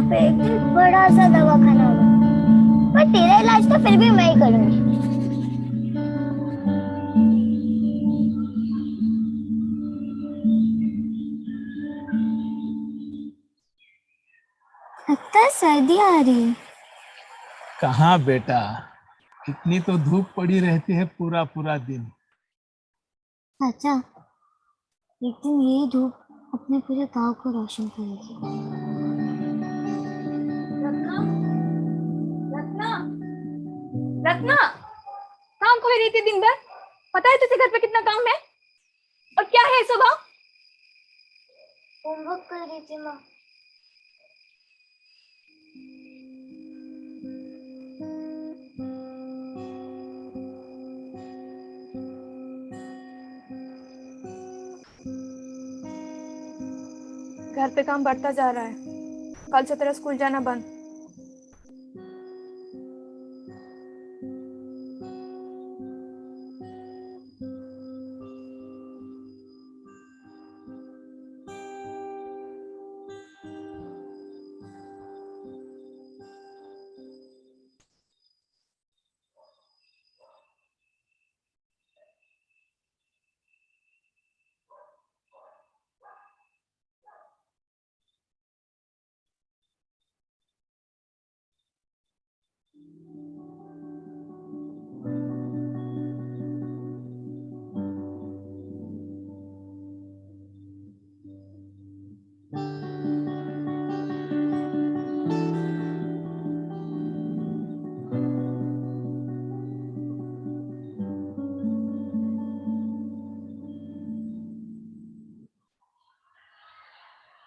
पे एक दिन बड़ा सा दवाखाना होगा, पर तेरा इलाज तो फिर भी मैं ही करूंगी। लगता है सर्दी आ रही है। कहाँ बेटा, इतनी तो धूप पड़ी रहती है पूरा पूरा दिन। अच्छा, एक दिन यही धूप अपने पूरे गांव को रोशन करेगी। रत्ना, रत्ना, रत्ना, काम कर रही थी दिन भर। पता है तुझे घर पे कितना काम है? और क्या है सुबह? होमवर्क कर रही थी माँ। घर पे काम बढ़ता जा रहा है। कल से तेरा स्कूल जाना बंद।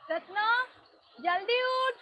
रत्ना, जल्दी उठ।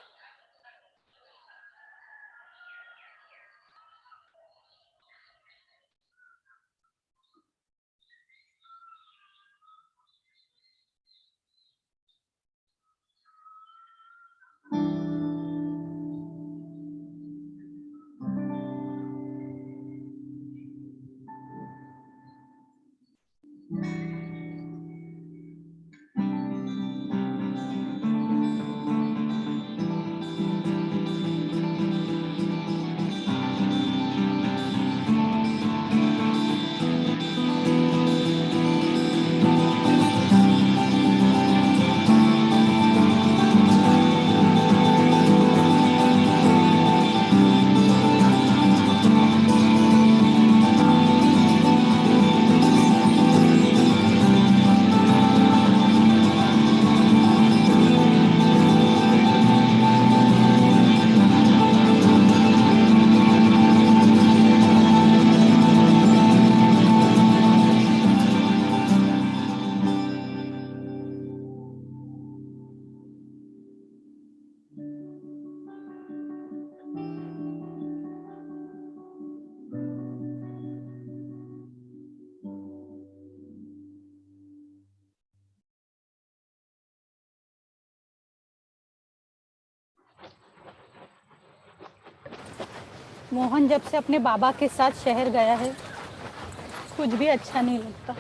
मोहन जब से अपने बाबा के साथ शहर गया है, कुछ भी अच्छा नहीं लगता।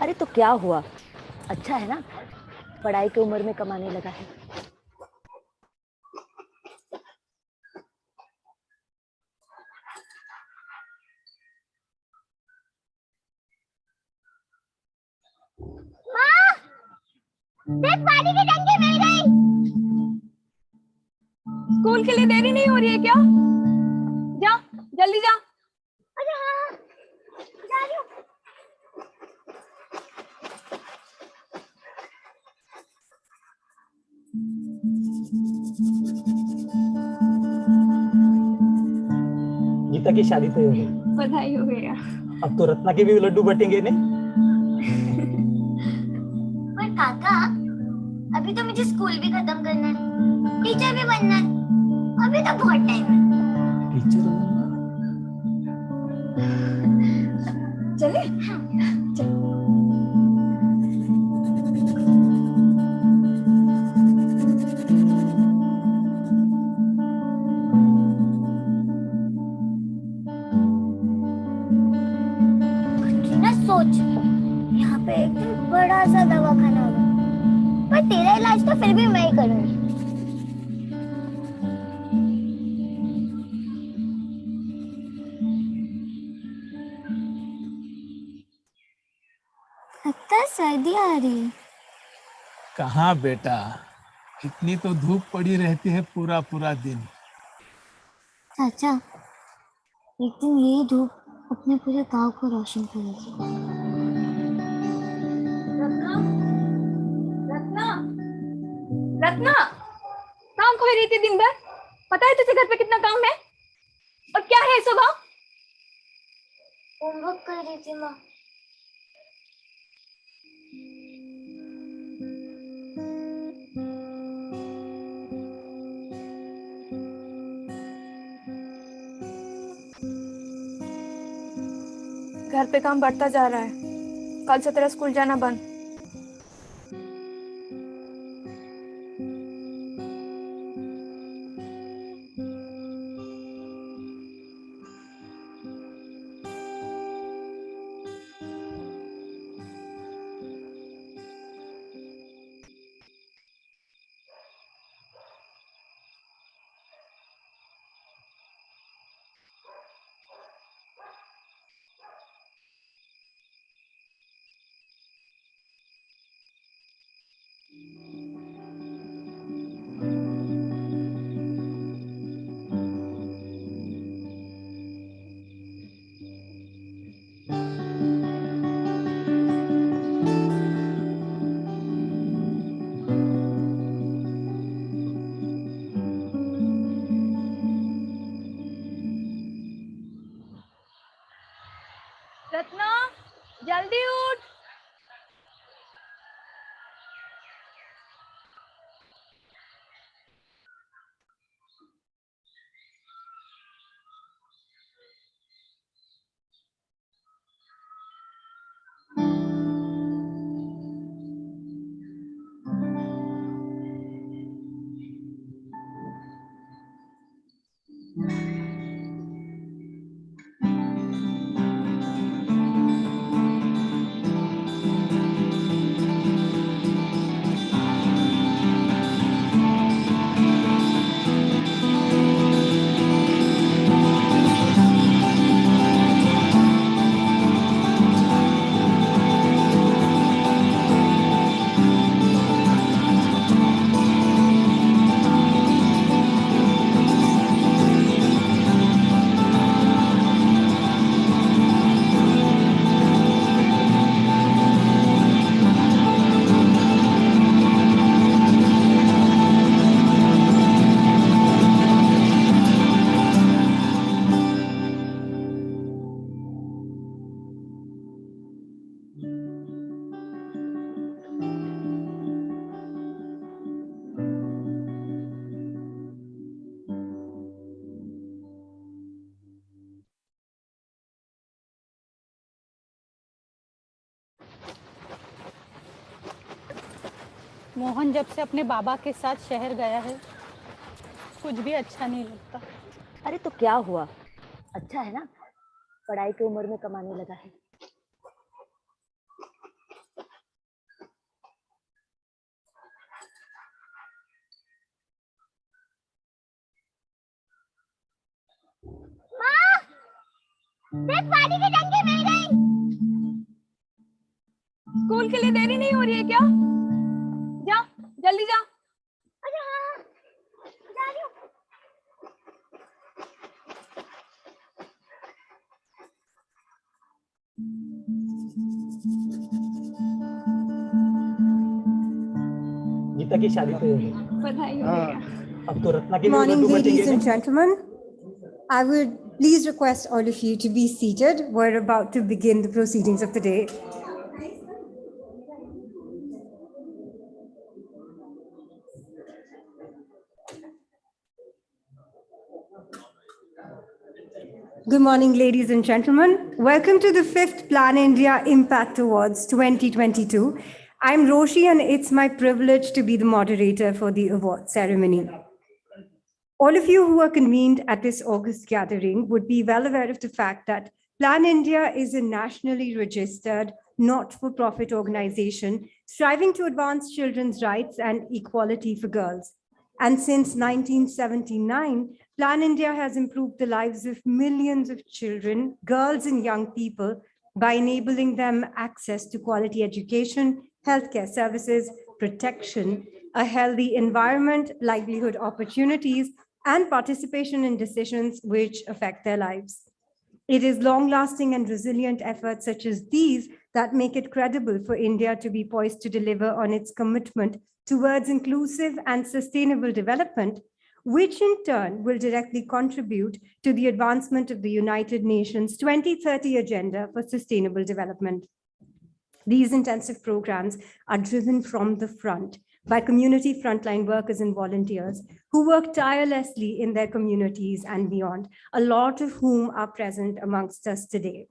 अरे तो क्या हुआ, अच्छा है ना, पढ़ाई की उम्र में कमाने लगा है। माँ, देख पानी की टंकी मिल गई। स्कूल के लिए देरी नहीं हो रही है क्या? जा, जल्दी जा। अरे हाँ, जा रही हूँ। गीता की शादी तय हो गई। बधाई हो गया। अब तो रत्ना के भी लड्डू बटेंगे नहीं? पर काका, अभी तो मुझे स्कूल भी खत्म करना है, टीचर भी बनना है, अभी तो बहुत टाइम है। टीचर चले? चल। ना सोच, यहाँ पे एक दिन बड़ा सा दवाखाना होगा, पर तेरा इलाज तो फिर भी मैं ही करूंगी। सर्दी आ रही है। कहाँ बेटा, इतनी तो धूप पड़ी रहती है पूरा पूरा दिन। चाचा, एक दिन यही धूप अपने पूरे गांव को रोशन करेगी। रत्ना, रत्ना, रत्ना, काम खोई रही थी दिन भर। पता है तुझे घर पे कितना काम है? और क्या है सुबह? होमवर्क कर रही थी माँ। घर पे काम बढ़ता जा रहा है। कल से तेरा स्कूल जाना बंद। रत्ना, जल्दी उठ। मोहन जब से अपने बाबा के साथ शहर गया है, कुछ भी अच्छा नहीं लगता। अरे तो क्या हुआ, अच्छा है ना, पढ़ाई की उम्र में कमाने लगा है। देख, पानी की टंकी मिल गई। स्कूल के लिए देरी नहीं हो रही है क्या? जा, जल्दी जा। अरे हाँ, जा रही हूँ। गीता की शादी तो है। बधाई हो भैया। अब तो रत्ना के Good भी morning, लड्डू बटेंगे ladies and नहीं? gentlemen. I would please request all of you to be seated. We're about to begin the proceedings of the day. Good morning, ladies and gentlemen. Welcome to the 5th Plan India Impact Awards 2022. I'm Roshi, and it's my privilege to be the moderator for the award ceremony. All of you who are convened at this August gathering would be well aware of the fact that Plan India is a nationally registered, not-for-profit organization striving to advance children's rights and equality for girls. And since 1979, Plan India has improved the lives of millions of children, girls, and young people by enabling them access to quality education, healthcare services, protection, a healthy environment, livelihood opportunities, and participation in decisions which affect their lives. It is long-lasting and resilient efforts such as these that make it credible for India to be poised to deliver on its commitment towards inclusive and sustainable development, which in turn will directly contribute to the advancement of the United Nations 2030 Agenda for Sustainable Development. These intensive programs are driven from the front by community frontline workers and volunteers who work tirelessly in their communities and beyond, a lot of whom are present amongst us today.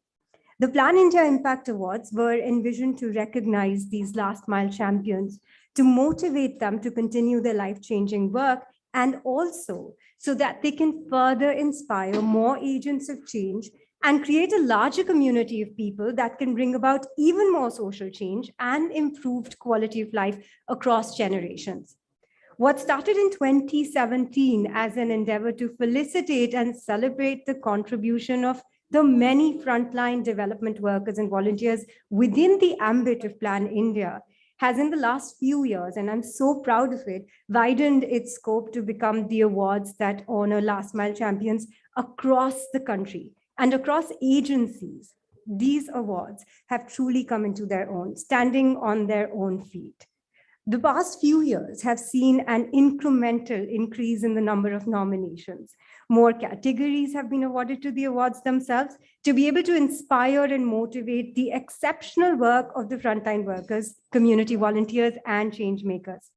The Plan India Impact Awards were envisioned to recognize these last mile champions, to motivate them to continue their life-changing work, and also so that they can further inspire more agents of change and create a larger community of people that can bring about even more social change and improved quality of life across generations. What started in 2017 as an endeavor to felicitate and celebrate the contribution of the many frontline development workers and volunteers within the ambit of Plan India has in the last few years, and I'm so proud of it, widened its scope to become the awards that honor last mile champions across the country and across agencies. These awards have truly come into their own, standing on their own feet. The past few years have seen an incremental increase in the number of nominations. More categories have been awarded to the awards themselves to be able to inspire and motivate the exceptional work of the frontline workers, community volunteers, and changemakers.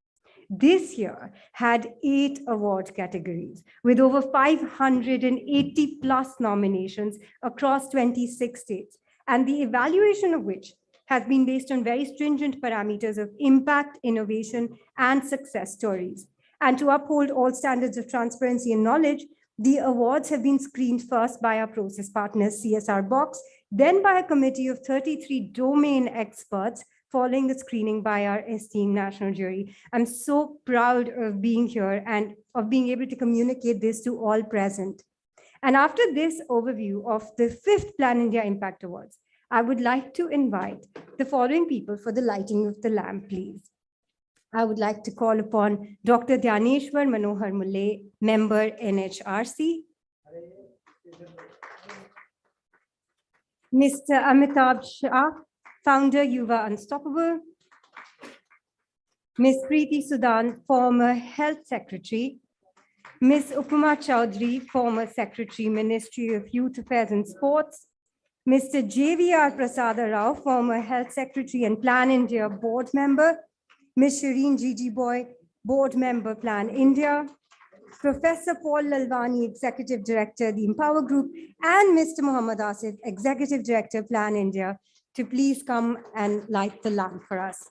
This year had 8 award categories with over 580 plus nominations across 26 states, and the evaluation of which has been based on very stringent parameters of impact, innovation, and success stories. And to uphold all standards of transparency and knowledge, the awards have been screened first by our process partners, CSR Box, then by a committee of 33 domain experts, following the screening by our esteemed national jury. I'm so proud of being here and of being able to communicate this to all present. And after this overview of the 5th Plan India Impact Awards, I would like to invite the following people for the lighting of the lamp, please. I would like to call upon Dr. Dhyaneshwar Manohar Mulle, member NHRC. Mr. Amitabh Shah, founder Yuva Unstoppable. Ms. Preeti Sudan, former Health Secretary. Ms. Upama Chaudhary, former Secretary, Ministry of Youth Affairs and Sports. Mr. JVR Prasada Rao, former Health Secretary and Plan India Board Member. Ms. Shireen Gigi Boy, Board Member, Plan India. Professor Paul Lalwani, Executive Director, the Empower Group, and Mr. Muhammad Asif, Executive Director, Plan India, to please come and light the lamp for us.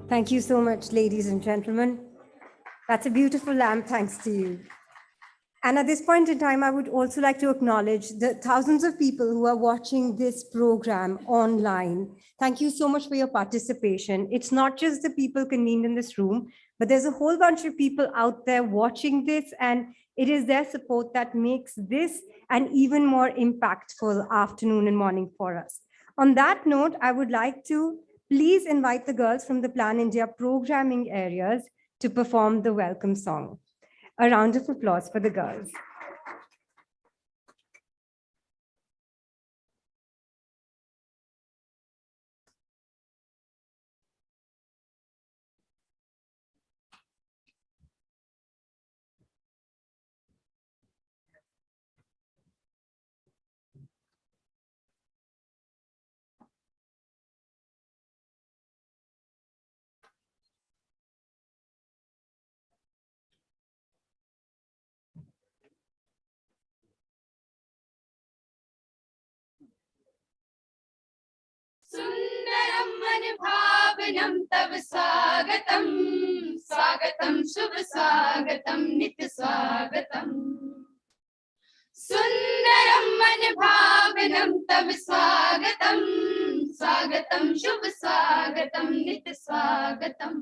Thank you so much, ladies and gentlemen. That's a beautiful lamp, thanks to you. And at this point in time, I would also like to acknowledge the thousands of people who are watching this program online. Thank you so much for your participation. It's not just the people convened in this room, but there's a whole bunch of people out there watching this, and it is their support that makes this an even more impactful afternoon and morning for us. On that note, I would like to please invite the girls from the Plan India programming areas to perform the welcome song. A round of applause for the girls. Sundaram मन भावनम तव स्वागतम स्वागतम शुभ स्वागतम नित्य स्वागतम सुंदरम मन भावनम तव स्वागतम स्वागतम शुभ स्वागतम नित्य स्वागतम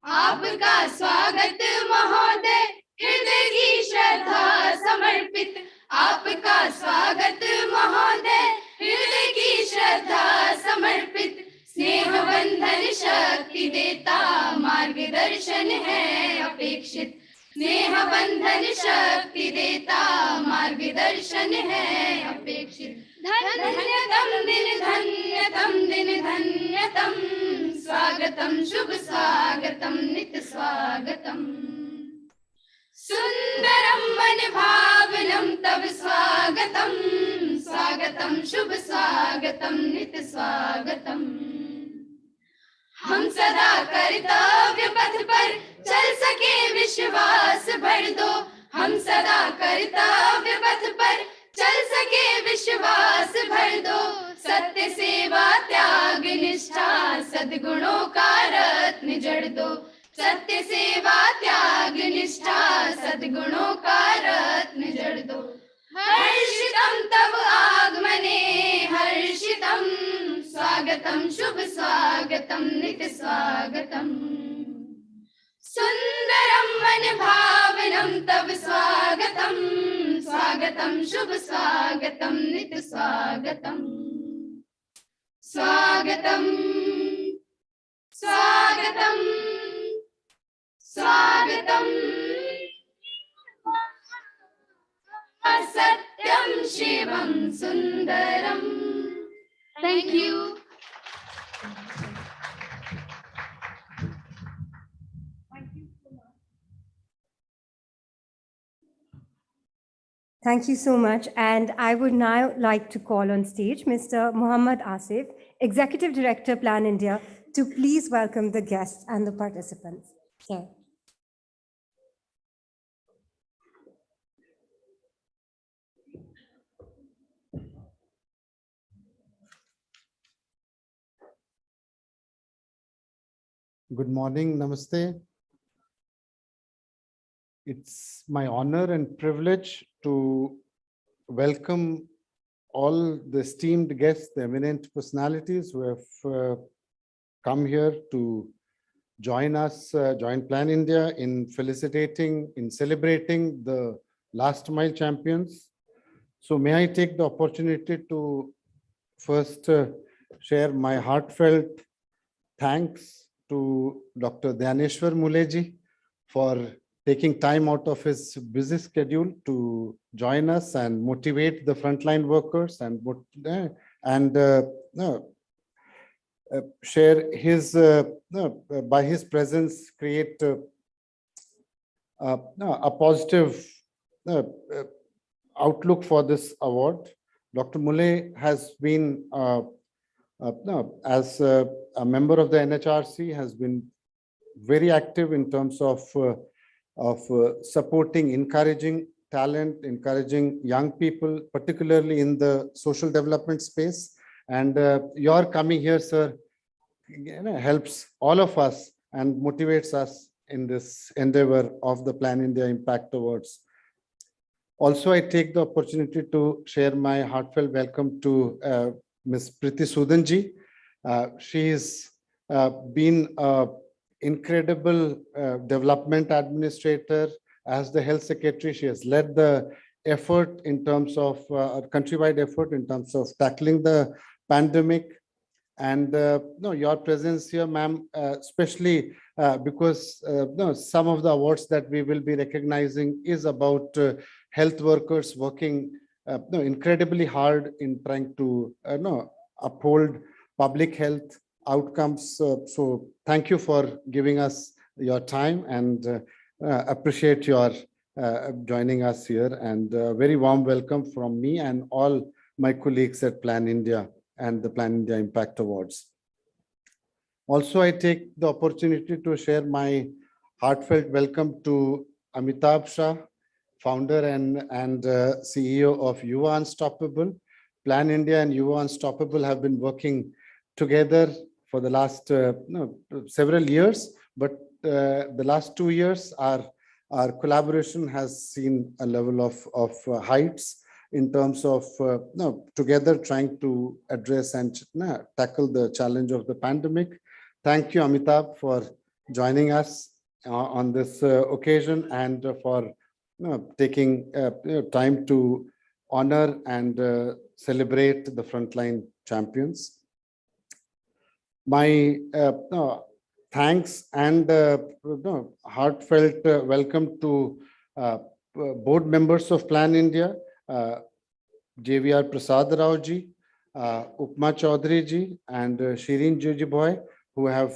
आपका स्वागत महोदय हृदय की श्रद्धा समर्पित आपका स्वागत महोदय हृदय की श्रद्धा समर्पित स्नेह बंधन शक्ति देता मार्गदर्शन है अपेक्षित स्नेह बंधन शक्ति देता मार्गदर्शन है अपेक्षित धन्यतम दिन धन्यतम स्वागतम शुभ स्वागतम नित्य स्वागतम सुंदरम मन भावनम तव स्वागतम स्वागतम शुभ स्वागतम नित्य स्वागतम हम सदा कर्तव्य पथ पर चल सके विश्वास भर दो हम सदा कर्तव्य पथ पर चल सके विश्वास भर दो सत्य सेवा त्याग निष्ठा सद्गुणों का रत्न जड़ दो सत्य सेवा त्याग निष्ठा सद्गुणों का रत्न जड़ दो हर्षितम तव आगमने हर्षितम स्वागतम शुभ स्वागतम नित्य स्वागतम सुंदरम मन भावनम तव स्वागतम स्वागतम शुभ स्वागतम नित्य स्वागतम स्वागतम स्वागतम स्वागतम सत्यम शिवम सुंदरम thank you Thank you so much. And I would now like to call on stage Mr. Muhammad Asif, Executive Director, Plan India, to please welcome the guests and the participants. Sir. Good morning, namaste. It's my honor and privilege to welcome all the esteemed guests, the eminent personalities who have come here to join us, join Plan India in felicitating, in celebrating the last mile champions. So may I take the opportunity to first share my heartfelt thanks to Dr. Dhyaneshwar Muleji for taking time out of his busy schedule to join us and motivate the frontline workers and share his, by his presence, create a positive outlook for this award. Dr. Mule has been, as a member of the NHRC, has been very active in terms of supporting, encouraging talent, encouraging young people, particularly in the social development space. And your coming here, sir, helps all of us and motivates us in this endeavor of the Plan India Impact Awards. Also, I take the opportunity to share my heartfelt welcome to Ms. Priti Sudanji. She's been an incredible development administrator. As the health secretary, she has led the effort in terms of a countrywide effort in terms of tackling the pandemic. And no, your presence here, ma'am, especially because no, some of the awards that we will be recognizing is about health workers working no, incredibly hard in trying to no, uphold public health outcomes. So thank you for giving us your time and appreciate your joining us here, and very warm welcome from me and all my colleagues at Plan India and the Plan India Impact Awards. Also, I take the opportunity to share my heartfelt welcome to Amitabh Shah, founder and CEO of Yuva Unstoppable. Plan India and Yuva Unstoppable have been working together for the last several years, but the last 2 years, our collaboration has seen a level of heights in terms of together trying to address and tackle the challenge of the pandemic. Thank you, Amitabh, for joining us on this occasion and for taking time to honor and celebrate the frontline champions. My thanks and heartfelt welcome to board members of Plan India, JVR Prasad Rao ji, Upma Chaudhary ji, and Shirin Juji Boy, who have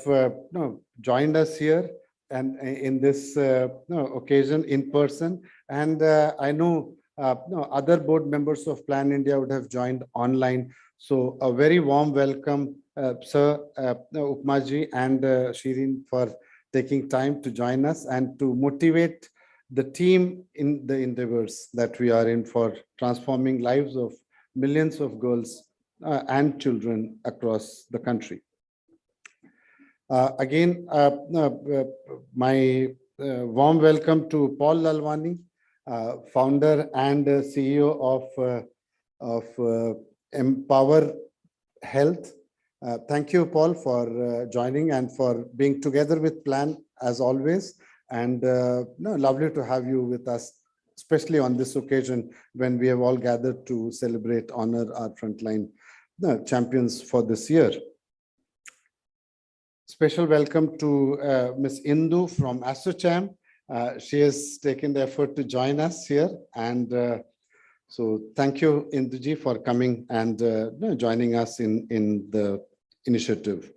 joined us here and in this occasion in person. And I know other board members of Plan India would have joined online. So a very warm welcome, Sir Upma ji and Shirin, for taking time to join us and to motivate the team in the endeavors that we are in for transforming lives of millions of girls and children across the country. Again, my warm welcome to Paul Lalwani, founder and CEO of Empower Health. Thank you, Paul, for joining and for being together with Plan as always. And lovely to have you with us, especially on this occasion when we have all gathered to celebrate, honor our frontline champions for this year. Special welcome to Ms. Indu from ASSOCHAM. She has taken the effort to join us here. And so thank you, Induji, for coming and joining us in the initiative.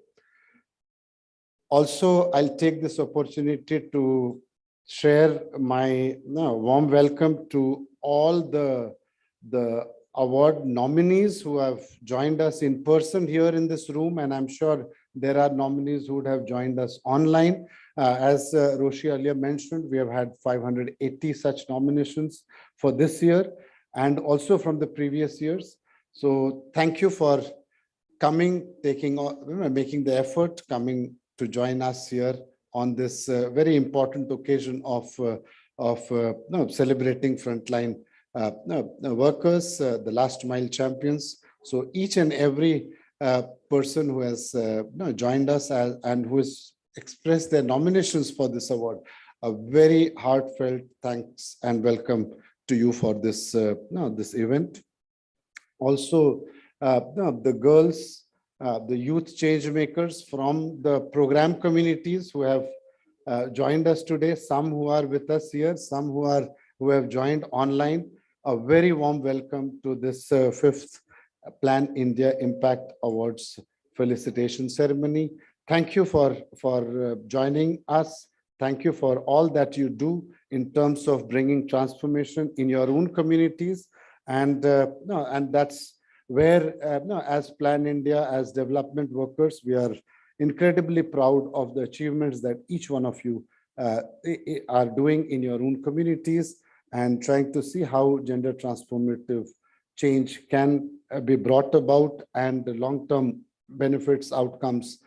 Also, I'll take this opportunity to share my warm welcome to all the award nominees who have joined us in person here in this room, and I'm sure there are nominees who would have joined us online. As Roshi earlier mentioned, we have had 580 such nominations for this year and also from the previous years. So thank you for coming, making the effort, coming to join us here on this very important occasion of celebrating frontline workers, the last mile champions. So each and every person who has joined us and who has expressed their nominations for this award, a very heartfelt thanks and welcome to you for this this event. Also, the girls, the youth change makers from the program communities who have joined us today, some who are with us here, some who have joined online. A very warm welcome to this 5th Plan India Impact Awards felicitation ceremony. Thank you for joining us. Thank you for all that you do in terms of bringing transformation in your own communities. And that's where, as Plan India, as development workers, we are incredibly proud of the achievements that each one of you are doing in your own communities and trying to see how gender transformative change can be brought about and the long-term benefits, outcomes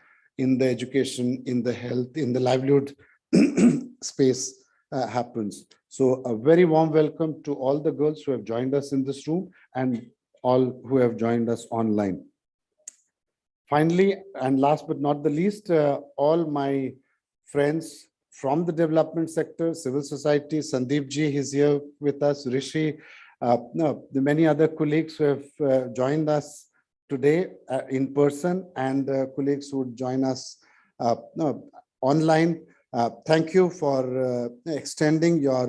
in the education, in the health, in the livelihood space happens. So a very warm welcome to all the girls who have joined us in this room and all who have joined us online. Finally, and last but not the least, all my friends from the development sector, civil society, Sandeep ji is here with us, Rishi, the many other colleagues who have joined us today in person, and colleagues who would join us online. Thank you for extending your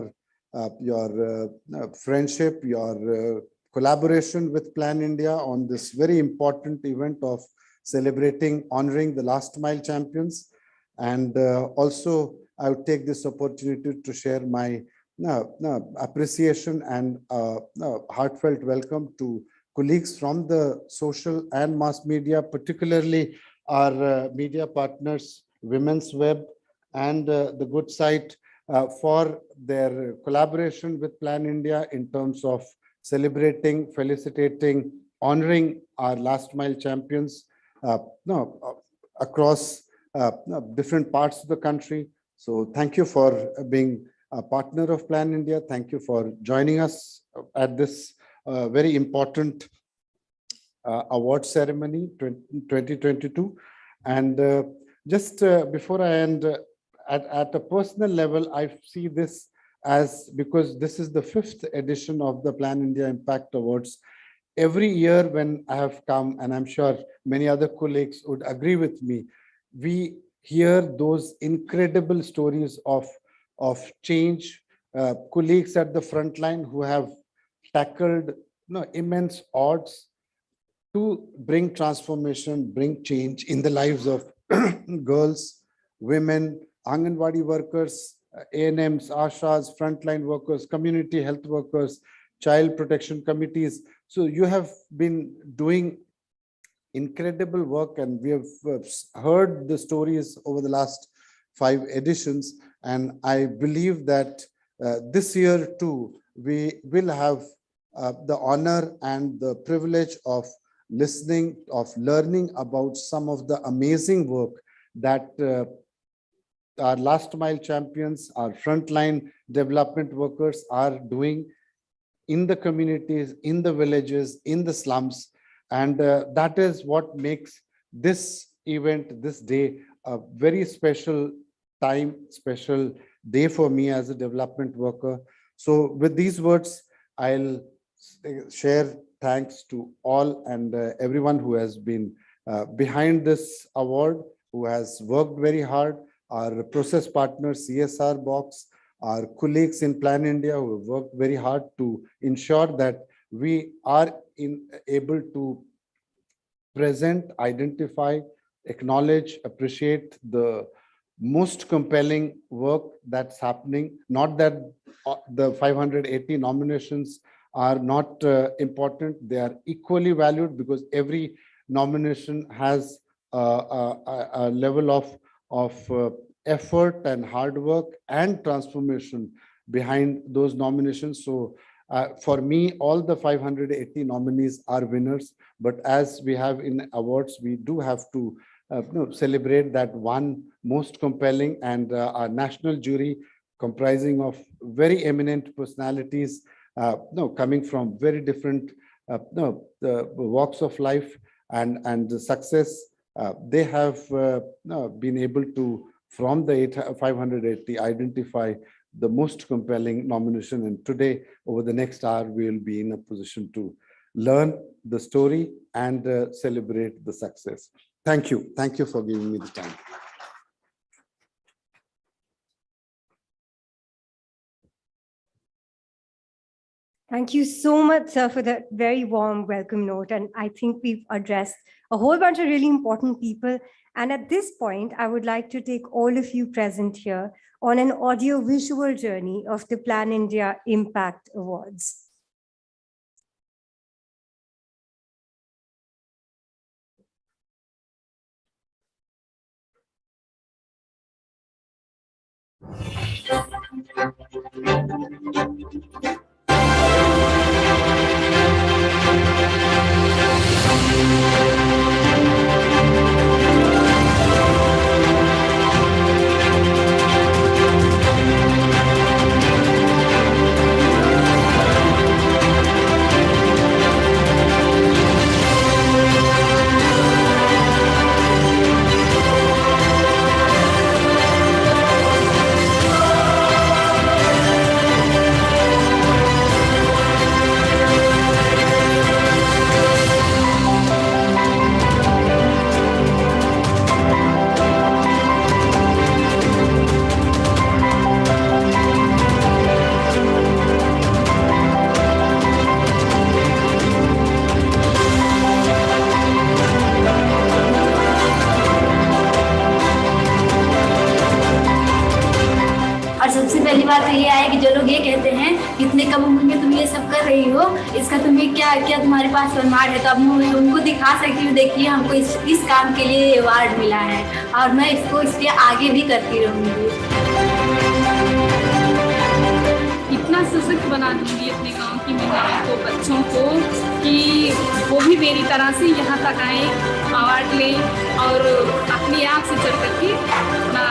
friendship, your collaboration with Plan India on this very important event of celebrating, honoring the last mile champions. And also, I would take this opportunity to share my appreciation and heartfelt welcome to colleagues from the social and mass media, particularly our media partners, Women's Web and the Good Site, for their collaboration with Plan India in terms of celebrating, felicitating, honoring our last mile champions across different parts of the country. So thank you for being a partner of Plan India. Thank you for joining us at this very important award ceremony 2022. And just before I end, at a personal level, I see this as, because this is the 5th edition of the Plan India Impact Awards. Every year when I have come, and I'm sure many other colleagues would agree with me, we hear those incredible stories of change, colleagues at the front line who have tackled immense odds to bring transformation, bring change in the lives of girls, women, Anganwadi workers, ANMs, ASHAs, frontline workers, community health workers, child protection committees. So you have been doing incredible work, and we have heard the stories over the last 5 editions. And I believe that this year too, we will have the honor and the privilege of listening, of learning about some of the amazing work that our last mile champions, our frontline development workers are doing in the communities, in the villages, in the slums. And that is what makes this event, this day, a very special time, special day for me as a development worker. So with these words, I'll share thanks to all and everyone who has been behind this award, who has worked very hard, our process partners, CSR Box, our colleagues in Plan India who have worked very hard to ensure that we are able to present, identify, acknowledge, appreciate the most compelling work that's happening. Not that the 580 nominations are not important. They are equally valued, because every nomination has a level of effort and hard work and transformation behind those nominations. So for me, all the 580 nominees are winners. But as we have in awards, we do have to celebrate that one most compelling, and our national jury comprising of very eminent personalities coming from very different the walks of life and the success. They have been able to, from the 580, identify the most compelling nomination. And today, over the next hour, we will be in a position to learn the story and celebrate the success. Thank you. Thank you for giving me the time. Thank you so much, sir, for that very warm welcome note. And I think we've addressed a whole bunch of really important people. And at this point, I would like to take all of you present here on an audio-visual journey of the Plan India Impact Awards. बात तो ये आया कि जो लोग ये कहते हैं इतने कम उम्र में तुम ये सब कर रही हो, इसका तुम्हें क्या क्या तुम्हारे पास प्रमाण है? तो अब मैं उनको दिखा सकती हूँ, देखिए हमको इस काम के लिए अवार्ड मिला है और मैं इसको इसलिए आगे भी करती रहूंगी। इतना सशक्त बना दूंगी अपने गांव की महिलाओं को, बच्चों को, कि वो भी मेरी तरह से यहाँ तक आए, अवार्ड लें और अपनी आँख से चढ़ करके अपना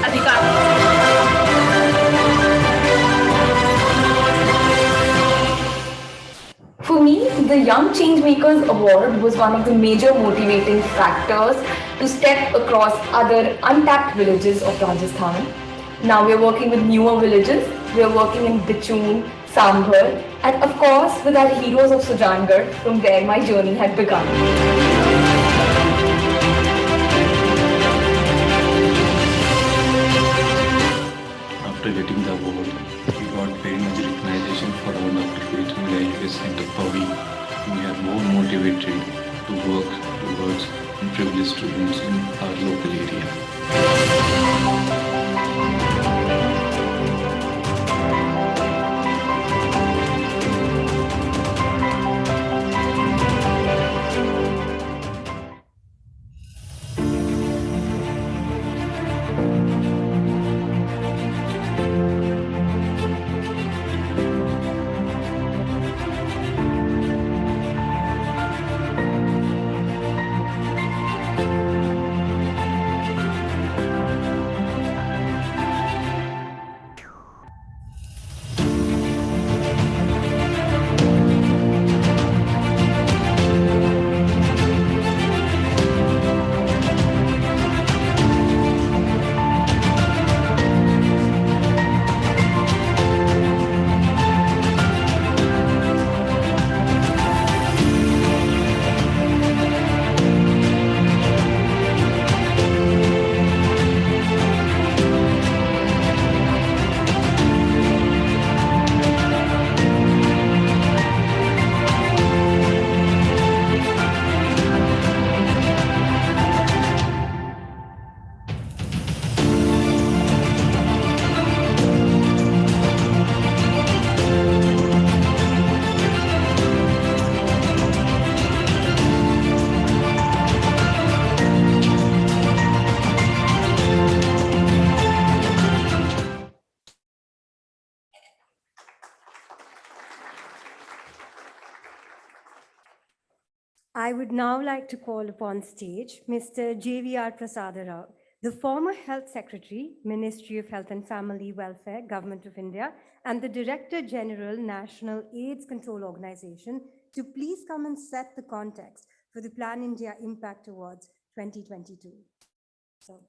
अधिकार। For me, the Young Changemakers Award was one of the major motivating factors to step across other untapped villages of Rajasthan. Now we are working with newer villages. We are working in Bichun, Sambhar, and of course with our heroes of Sujangarh, from where my journey had begun. After getting the award, we got very much recognition for our Dr. Kiritmula Education Center Pavi. We are more motivated to work towards privileged students in our local area. I would now like to call upon stage Mr. JVR Prasada Rao, the former Health Secretary, Ministry of Health and Family Welfare, Government of India, and the Director General, National AIDS Control Organization, to please come and set the context for the Plan India Impact Awards 2022. So.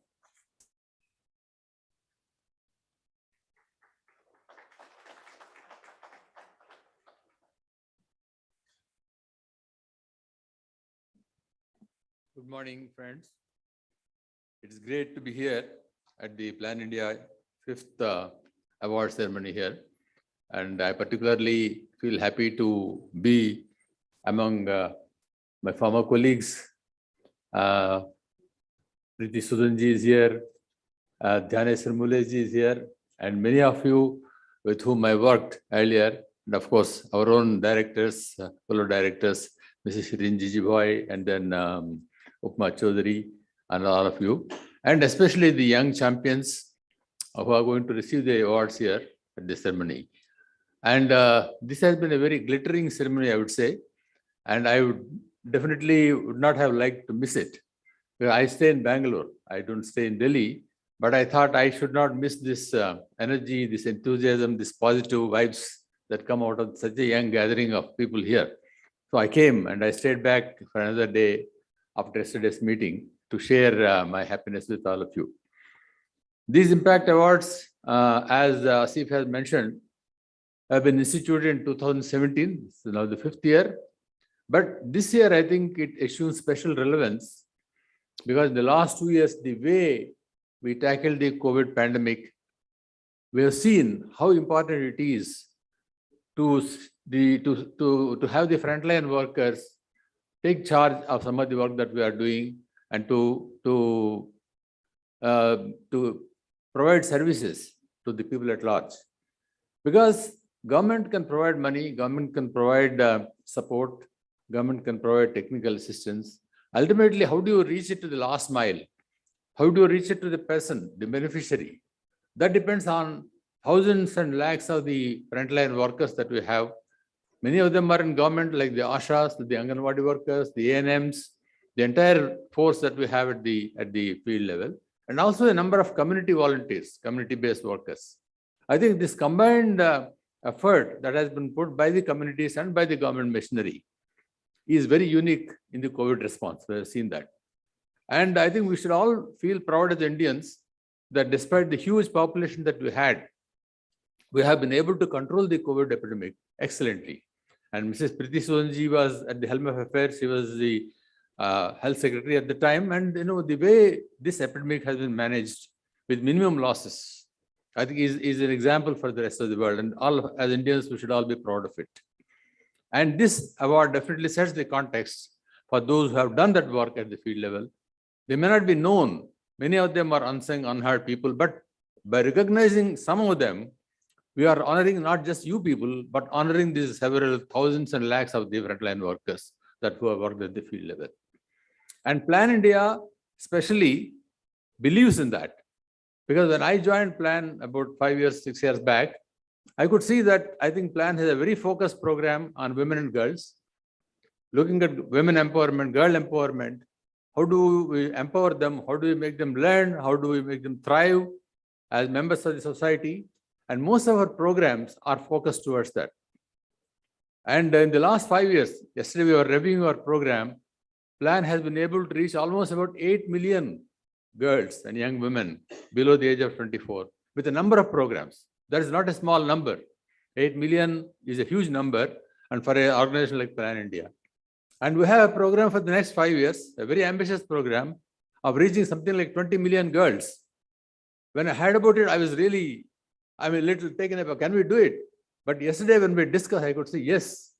Good morning, friends. It's great to be here at the Plan India 5th award ceremony here. And I particularly feel happy to be among my former colleagues. Priti Sudanji is here, Dhyaneswar Muleji is here, and many of you with whom I worked earlier. And of course, our own directors, fellow directors, Mrs. Shirin Jijiboy, and then Upma Chaudhary, and all of you, and especially the young champions who are going to receive the awards here at this ceremony. And this has been a very glittering ceremony, I would say, and I would definitely would not have liked to miss it. I stay in Bangalore, I don't stay in Delhi, but I thought I should not miss this energy, this enthusiasm, this positive vibes that come out of such a young gathering of people here. So I came and I stayed back for another day after yesterday's meeting to share my happiness with all of you. These Impact Awards, as Asif has mentioned, have been instituted in 2017, so now the 5th year. But this year, I think it assumes special relevance because in the last 2 years, the way we tackled the COVID pandemic, we have seen how important it is to have the frontline workers take charge of some of the work that we are doing and to provide services to the people at large. Because government can provide money, government can provide support, government can provide technical assistance. Ultimately, how do you reach it to the last mile? How do you reach it to the person, the beneficiary? That depends on thousands and lakhs of the frontline workers that we have. Many of them are in government, like the Ashas, the Anganwadi workers, the ANMs, the entire force that we have at the field level, and also a number of community volunteers, community-based workers. I think this combined effort that has been put by the communities and by the government machinery is very unique in the COVID response. We have seen that. And I think we should all feel proud as Indians that despite the huge population that we had, we have been able to control the COVID epidemic excellently. And Mrs. Priti Sudanji was at the helm of affairs. She was the health secretary at the time. And the way this epidemic has been managed with minimum losses, I think is an example for the rest of the world. And all as Indians, we should all be proud of it. And this award definitely sets the context for those who have done that work at the field level. They may not be known. Many of them are unsung, unheard people. But by recognizing some of them, we are honoring not just you people, but honoring these several thousands and lakhs of the frontline workers that who have worked at the field level. And Plan India especially believes in that. Because when I joined Plan about 5 years, 6 years back, I could see that I think Plan has a very focused program on women and girls, looking at women empowerment, girl empowerment. How do we empower them? How do we make them learn? How do we make them thrive as members of the society? And most of our programs are focused towards that. And in the last 5 years, yesterday we were reviewing our program, Plan has been able to reach almost about 8 million girls and young women below the age of 24 with a number of programs. That is not a small number. 8 million is a huge number, and for an organization like Plan India. And we have a program for the next 5 years, a very ambitious program of reaching something like 20 million girls. When I heard about it, I was really, a little taken aback. Can we do it? But yesterday when we discussed, I could say, yes,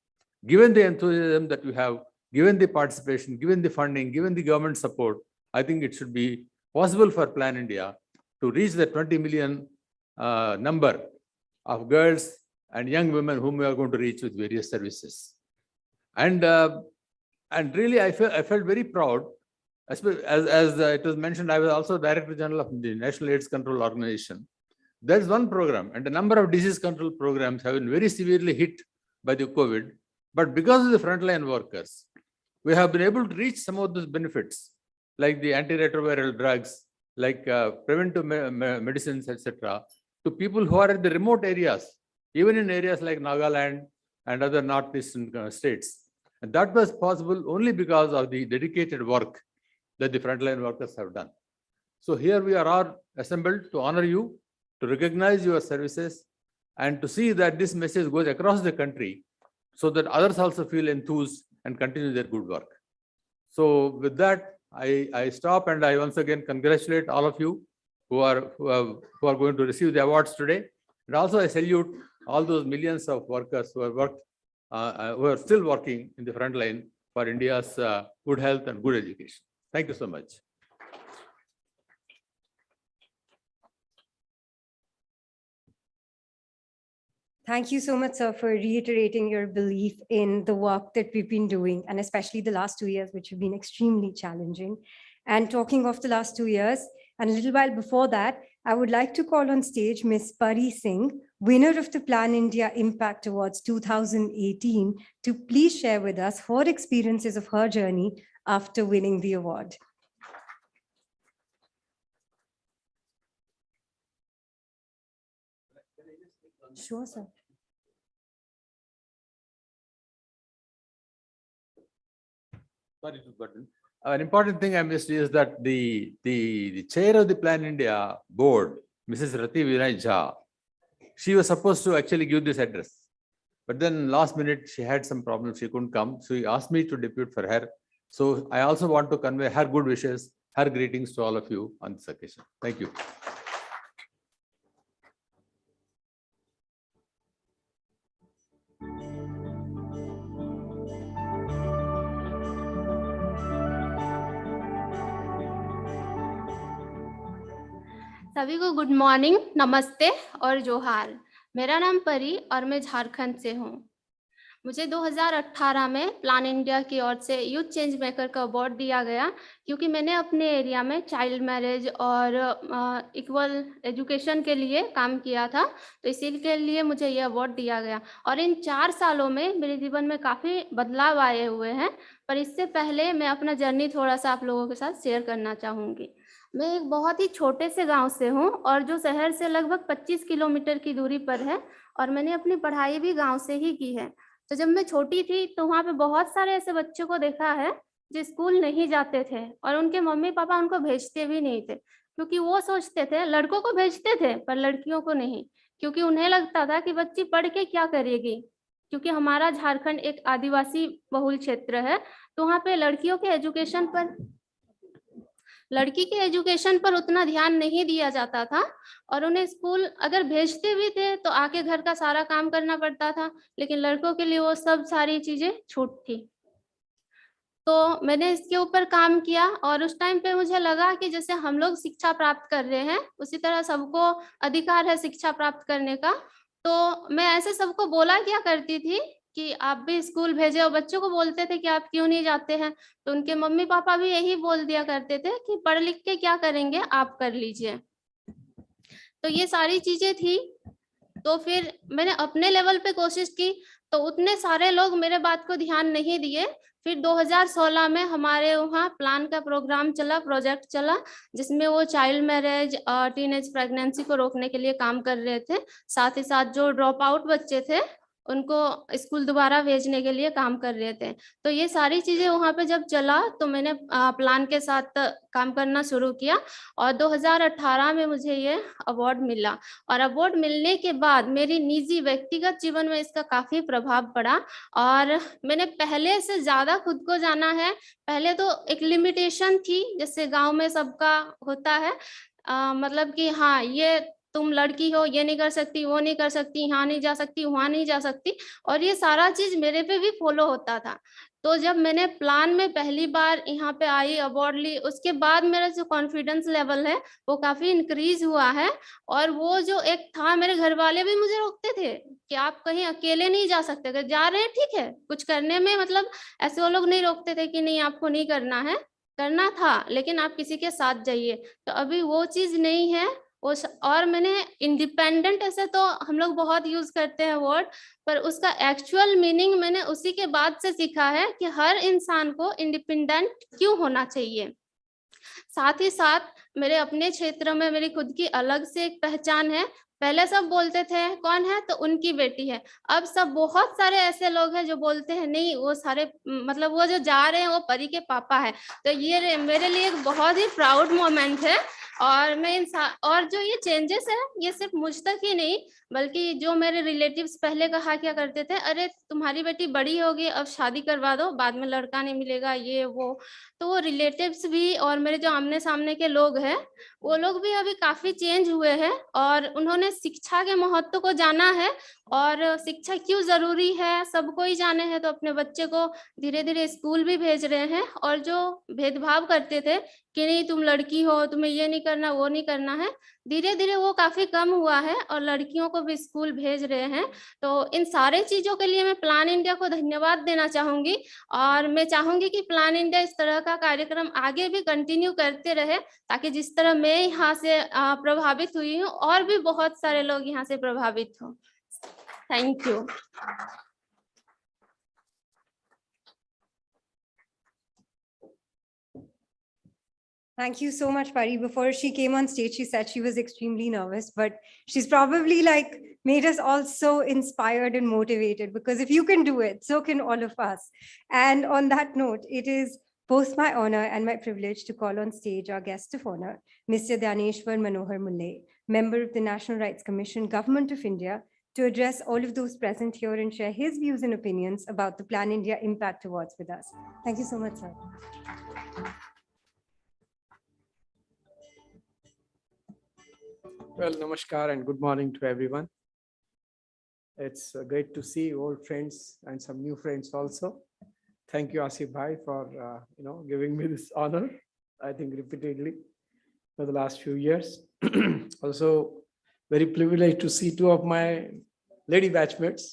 given the enthusiasm that we have, given the participation, given the funding, given the government support, I think it should be possible for Plan India to reach the 20 million number of girls and young women whom we are going to reach with various services. And really, I felt very proud. As it was mentioned, I was also Director General of the National AIDS Control Organization. There's one program, and a number of disease control programs have been very severely hit by the COVID. But because of the frontline workers, we have been able to reach some of those benefits, like the antiretroviral drugs, like preventive medicines, etc., to people who are in the remote areas, even in areas like Nagaland and other northeastern states. And that was possible only because of the dedicated work that the frontline workers have done. So here we are all assembled to honor you, to recognize your services, and to see that this message goes across the country so that others also feel enthused and continue their good work. So with that, I stop, and I once again congratulate all of you who are going to receive the awards today. And also I salute all those millions of workers who have worked, who are still working in the front line for India's good health and good education. Thank you so much. Thank you so much, sir, for reiterating your belief in the work that we've been doing, and especially the last 2 years, which have been extremely challenging. And talking of the last 2 years, and a little while before that, I would like to call on stage Ms. Pari Singh, winner of the Plan India Impact Awards 2018, to please share with us her experiences of her journey after winning the award. Sure, sir. Sorry to button. An important thing I missed is that the chair of the Plan India board, Mrs. Rati Vinay Jha, she was supposed to actually give this address. But then last minute, she had some problems. She couldn't come. So she asked me to depute for her. So I also want to convey her good wishes, her greetings to all of you on this occasion. Thank you. सभी को good morning, नमस्ते और जोहार। मेरा नाम परी और मैं झारखंड से हूँ। मुझे 2018 में प्लान इंडिया की ओर से यूथ चेंज मेकर का अवार्ड दिया गया, क्योंकि मैंने अपने एरिया में चाइल्ड मैरिज और इक्वल एजुकेशन के लिए काम किया था, तो इसी के लिए मुझे ये अवार्ड दिया गया। और इन 4 सालों में मेरे जीवन में काफ़ी बदलाव आए हुए हैं, पर इससे पहले मैं अपना जर्नी थोड़ा सा आप लोगों के साथ शेयर करना चाहूँगी। मैं एक बहुत ही छोटे से गांव से हूँ और जो शहर से लगभग 25 किलोमीटर की दूरी पर है, और मैंने अपनी पढ़ाई भी गांव से ही की है। तो जब मैं छोटी थी तो वहाँ पे बहुत सारे ऐसे बच्चों को देखा है जो स्कूल नहीं जाते थे और उनके मम्मी पापा उनको भेजते भी नहीं थे, क्योंकि वो सोचते थे, लड़कों को भेजते थे पर लड़कियों को नहीं, क्योंकि उन्हें लगता था कि बच्ची पढ़ के क्या करेगी। क्योंकि हमारा झारखंड एक आदिवासी बहुल क्षेत्र है, तो वहाँ पे लड़की के एजुकेशन पर उतना ध्यान नहीं दिया जाता था, और उन्हें स्कूल अगर भेजते भी थे तो आके घर का सारा काम करना पड़ता था, लेकिन लड़कों के लिए वो सब सारी चीजें छूट थी। तो मैंने इसके ऊपर काम किया और उस टाइम पे मुझे लगा कि जैसे हम लोग शिक्षा प्राप्त कर रहे हैं, उसी तरह सबको अधिकार है शिक्षा प्राप्त करने का। तो मैं ऐसे सबको बोला क्या करती थी कि आप भी स्कूल भेजे, और बच्चों को बोलते थे कि आप क्यों नहीं जाते हैं, तो उनके मम्मी पापा भी यही बोल दिया करते थे कि पढ़ लिख के क्या करेंगे, आप कर लीजिए। तो ये सारी चीजें थी। तो फिर मैंने अपने लेवल पे कोशिश की, तो उतने सारे लोग मेरे बात को ध्यान नहीं दिए। फिर 2016 में हमारे वहाँ प्लान का प्रोग्राम चला, प्रोजेक्ट चला, जिसमें वो चाइल्ड मैरिज और टीनेज प्रेगनेंसी को रोकने के लिए काम कर रहे थे। साथ ही साथ जो ड्रॉप आउट बच्चे थे उनको स्कूल दोबारा भेजने के लिए काम कर रहे थे। तो ये सारी चीजें वहाँ पे जब चला तो मैंने प्लान के साथ काम करना शुरू किया, और 2018 में मुझे ये अवार्ड मिला। और अवार्ड मिलने के बाद मेरी निजी व्यक्तिगत जीवन में इसका काफी प्रभाव पड़ा, और मैंने पहले से ज्यादा खुद को जाना है। पहले तो एक लिमिटेशन थी, जैसे गांव में सबका होता है, मतलब कि हाँ ये तुम लड़की हो, ये नहीं कर सकती, वो नहीं कर सकती, यहाँ नहीं जा सकती, वहां नहीं जा सकती, और ये सारा चीज मेरे पे भी फॉलो होता था। तो जब मैंने प्लान में पहली बार यहाँ पे आई, अवार्ड ली, उसके बाद मेरा जो कॉन्फिडेंस लेवल है वो काफी इंक्रीज हुआ है। और वो जो एक था, मेरे घर वाले भी मुझे रोकते थे कि आप कहीं अकेले नहीं जा सकते, अगर जा रहे हैं ठीक है कुछ करने में, मतलब ऐसे वो लोग नहीं रोकते थे कि नहीं आपको नहीं करना है, करना था, लेकिन आप किसी के साथ जाइए। तो अभी वो चीज नहीं है। और मैंने इंडिपेंडेंट, ऐसे तो हम लोग बहुत यूज करते हैं वर्ड, पर उसका एक्चुअल मीनिंग मैंने उसी के बाद से सीखा है कि हर इंसान को इंडिपेंडेंट क्यों होना चाहिए। साथ ही साथ मेरे अपने क्षेत्र में मेरी खुद की अलग से एक पहचान है। पहले सब बोलते थे कौन है, तो उनकी बेटी है। अब सब बहुत सारे ऐसे लोग हैं जो बोलते हैं नहीं वो सारे, मतलब वो जो जा रहे हैं वो परी के पापा है। तो ये मेरे लिए एक बहुत ही प्राउड मोमेंट है। और मैं और जो ये चेंजेस है ये सिर्फ मुझ तक ही नहीं, बल्कि जो मेरे रिलेटिव्स पहले कहा क्या करते थे, अरे तुम्हारी बेटी बड़ी होगी अब शादी करवा दो, बाद में लड़का नहीं मिलेगा ये वो। तो वो रिलेटिव्स भी और मेरे जो आमने सामने के लोग हैं वो लोग भी अभी काफी चेंज हुए हैं, और उन्होंने शिक्षा के महत्व को जाना है, और शिक्षा क्यों जरूरी है सबको ही जाने हैं। तो अपने बच्चे को धीरे धीरे स्कूल भी भेज रहे हैं, और जो भेदभाव करते थे कि नहीं तुम लड़की हो, तुम्हें ये नहीं करना वो नहीं करना है, धीरे धीरे वो काफी कम हुआ है, और लड़कियों को भी स्कूल भेज रहे हैं। तो इन सारे चीजों के लिए मैं प्लान इंडिया को धन्यवाद देना चाहूंगी, और मैं चाहूंगी कि प्लान इंडिया इस तरह का कार्यक्रम आगे भी कंटिन्यू करते रहे, ताकि जिस तरह मैं यहाँ से प्रभावित हुई हूँ और भी बहुत सारे लोग यहाँ से प्रभावित हों। Thank you. Thank you so much, Pari. Before she came on stage, she said she was extremely nervous, but she's probably like made us all so inspired and motivated, because if you can do it, so can all of us. And on that note, it is both my honor and my privilege to call on stage our guest of honor, Mr. Dhaneshwar Manohar Mulle, member of the National Rights Commission, Government of India, to address all of those present here and share his views and opinions about the Plan India Impact Awards with us. Thank you so much, sir. Well, namaskar and good morning to everyone. It's great to see old friends and some new friends also. Thank you, Asif Bhai, for giving me this honor, I think repeatedly. for the last few years. Also, very privileged to see two of my lady batchmates,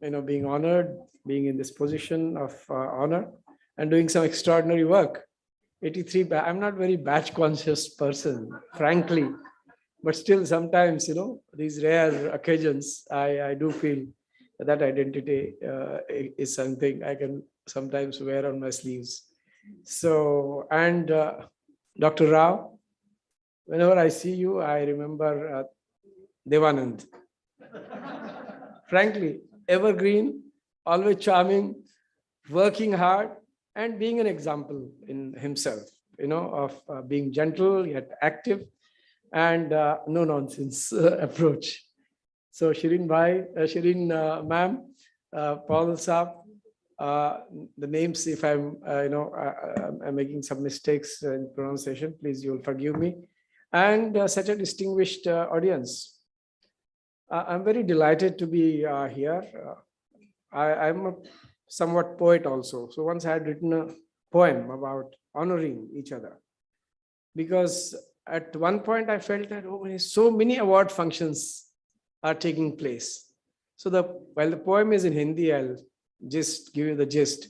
being honored, being in this position of honor and doing some extraordinary work. 83, I'm not very batch conscious person, frankly, but still sometimes, these rare occasions, I do feel that identity is something I can sometimes wear on my sleeves. So, and Dr. Rao, whenever I see you, I remember Devanand. Frankly, evergreen, always charming, working hard, and being an example in himself, of being gentle yet active and no nonsense approach. So Shireen ma'am, Paul Saab, the names, if I'm making some mistakes in pronunciation, please you'll forgive me. And such a distinguished audience. I'm very delighted to be here. I'm a somewhat poet also. So once I had written a poem about honoring each other, because at one point I felt that so many award functions are taking place. So while the poem is in Hindi, I'll just give you the gist.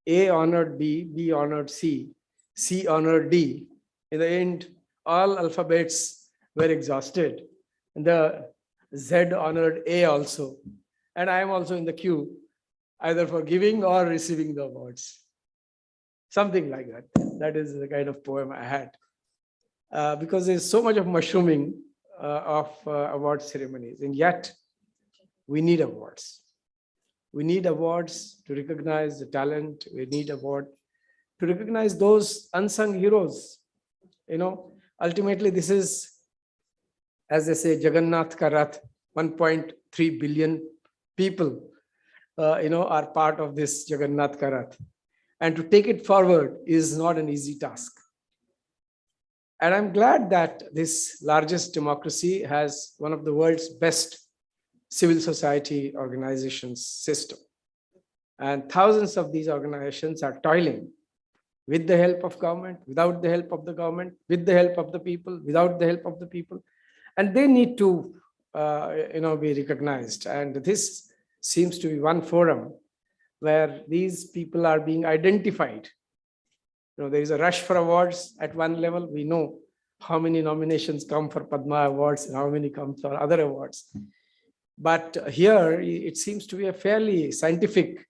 A honored B, B honored C, C honored D. In the end, all alphabets were exhausted. And the Z honored A also. And I am also in the queue, either for giving or receiving the awards. Something like that. That is the kind of poem I had. Because there's so much of mushrooming of award ceremonies, and yet we need awards. We need awards to recognize the talent. We need award to recognize those unsung heroes. Ultimately, this is, as they say, Jagannath ka Rath, 1.3 billion people, are part of this Jagannath ka Rath. And to take it forward is not an easy task. And I'm glad that this largest democracy has one of the world's best civil society organizations system. And thousands of these organizations are toiling with the help of government, without the help of the government, with the help of the people, without the help of the people. And they need to, be recognized. And this seems to be one forum where these people are being identified. There is a rush for awards at one level. We know how many nominations come for Padma Awards and how many come for other awards. But here, it seems to be a fairly scientific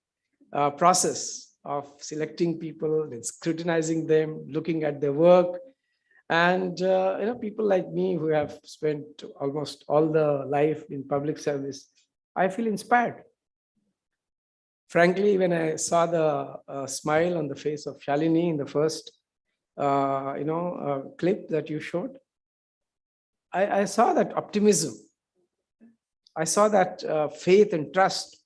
process of selecting people, and scrutinizing them, looking at their work. And people like me who have spent almost all the life in public service, I feel inspired. Frankly, when I saw the smile on the face of Shalini in the first, clip that you showed, I saw that optimism. I saw that faith and trust.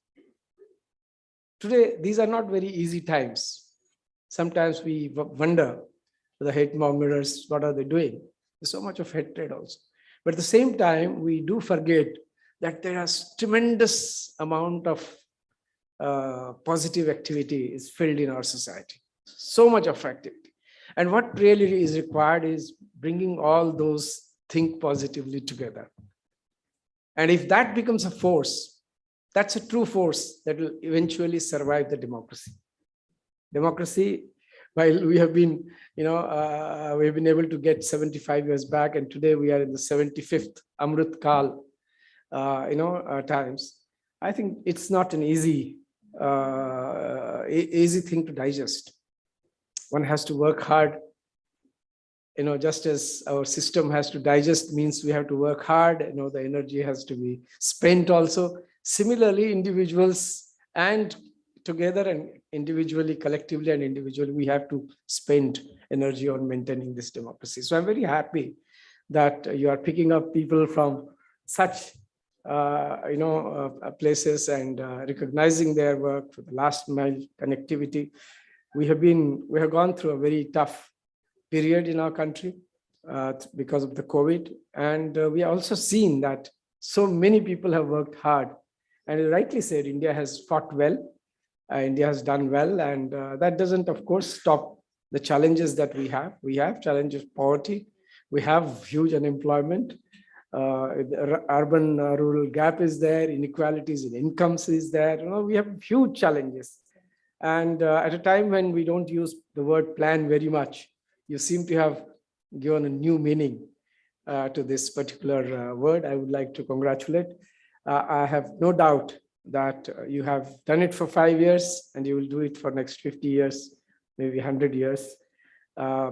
Today, these are not very easy times. Sometimes we wonder, the hate mongers, what are they doing? There's so much of hatred also. But at the same time, we do forget that there is tremendous amount of positive activity is filled in our society. So much of activity. And what really is required is bringing all those think positively together. And if that becomes a force, that's a true force that will eventually survive the democracy. Democracy, while we have been, we've been able to get 75 years back, and today we are in the 75th Amrit Kal, times. I think it's not an easy thing to digest. One has to work hard. Just as our system has to digest means we have to work hard. The energy has to be spent also. Similarly, individuals and together and individually, collectively and individually, we have to spend energy on maintaining this democracy. So I'm very happy that you are picking up people from such places and recognizing their work for the last mile connectivity. We have gone through a very tough period in our country because of the COVID. And we have also seen that so many people have worked hard. And you rightly said, India has fought well. India has done well. And that doesn't, of course, stop the challenges that we have. We have challenges of poverty. We have huge unemployment. The urban-rural gap is there. Inequalities in incomes is there. We have huge challenges. And at a time when we don't use the word plan very much, you seem to have given a new meaning to this particular word. I would like to congratulate. I have no doubt that you have done it for 5 years and you will do it for next 50 years, maybe 100 years.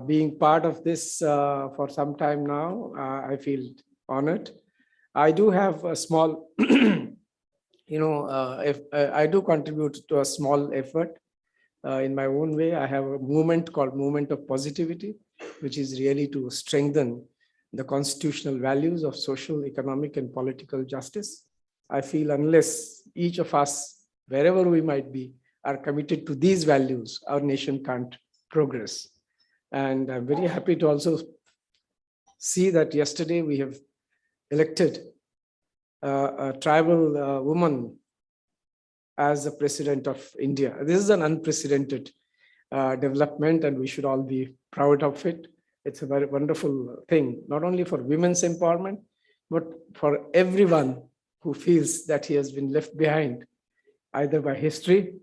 Being part of this for some time now, I feel honored. I do have a small, if I do contribute to a small effort in my own way. I have a movement called Movement of Positivity, which is really to strengthen the constitutional values of social, economic, and political justice. I feel unless each of us, wherever we might be, are committed to these values, our nation can't progress. And I'm very happy to also see that yesterday we have elected a tribal woman as the president of India. This is an unprecedented development, and we should all be proud of it. It's a very wonderful thing, not only for women's empowerment, but for everyone who feels that he has been left behind, either by history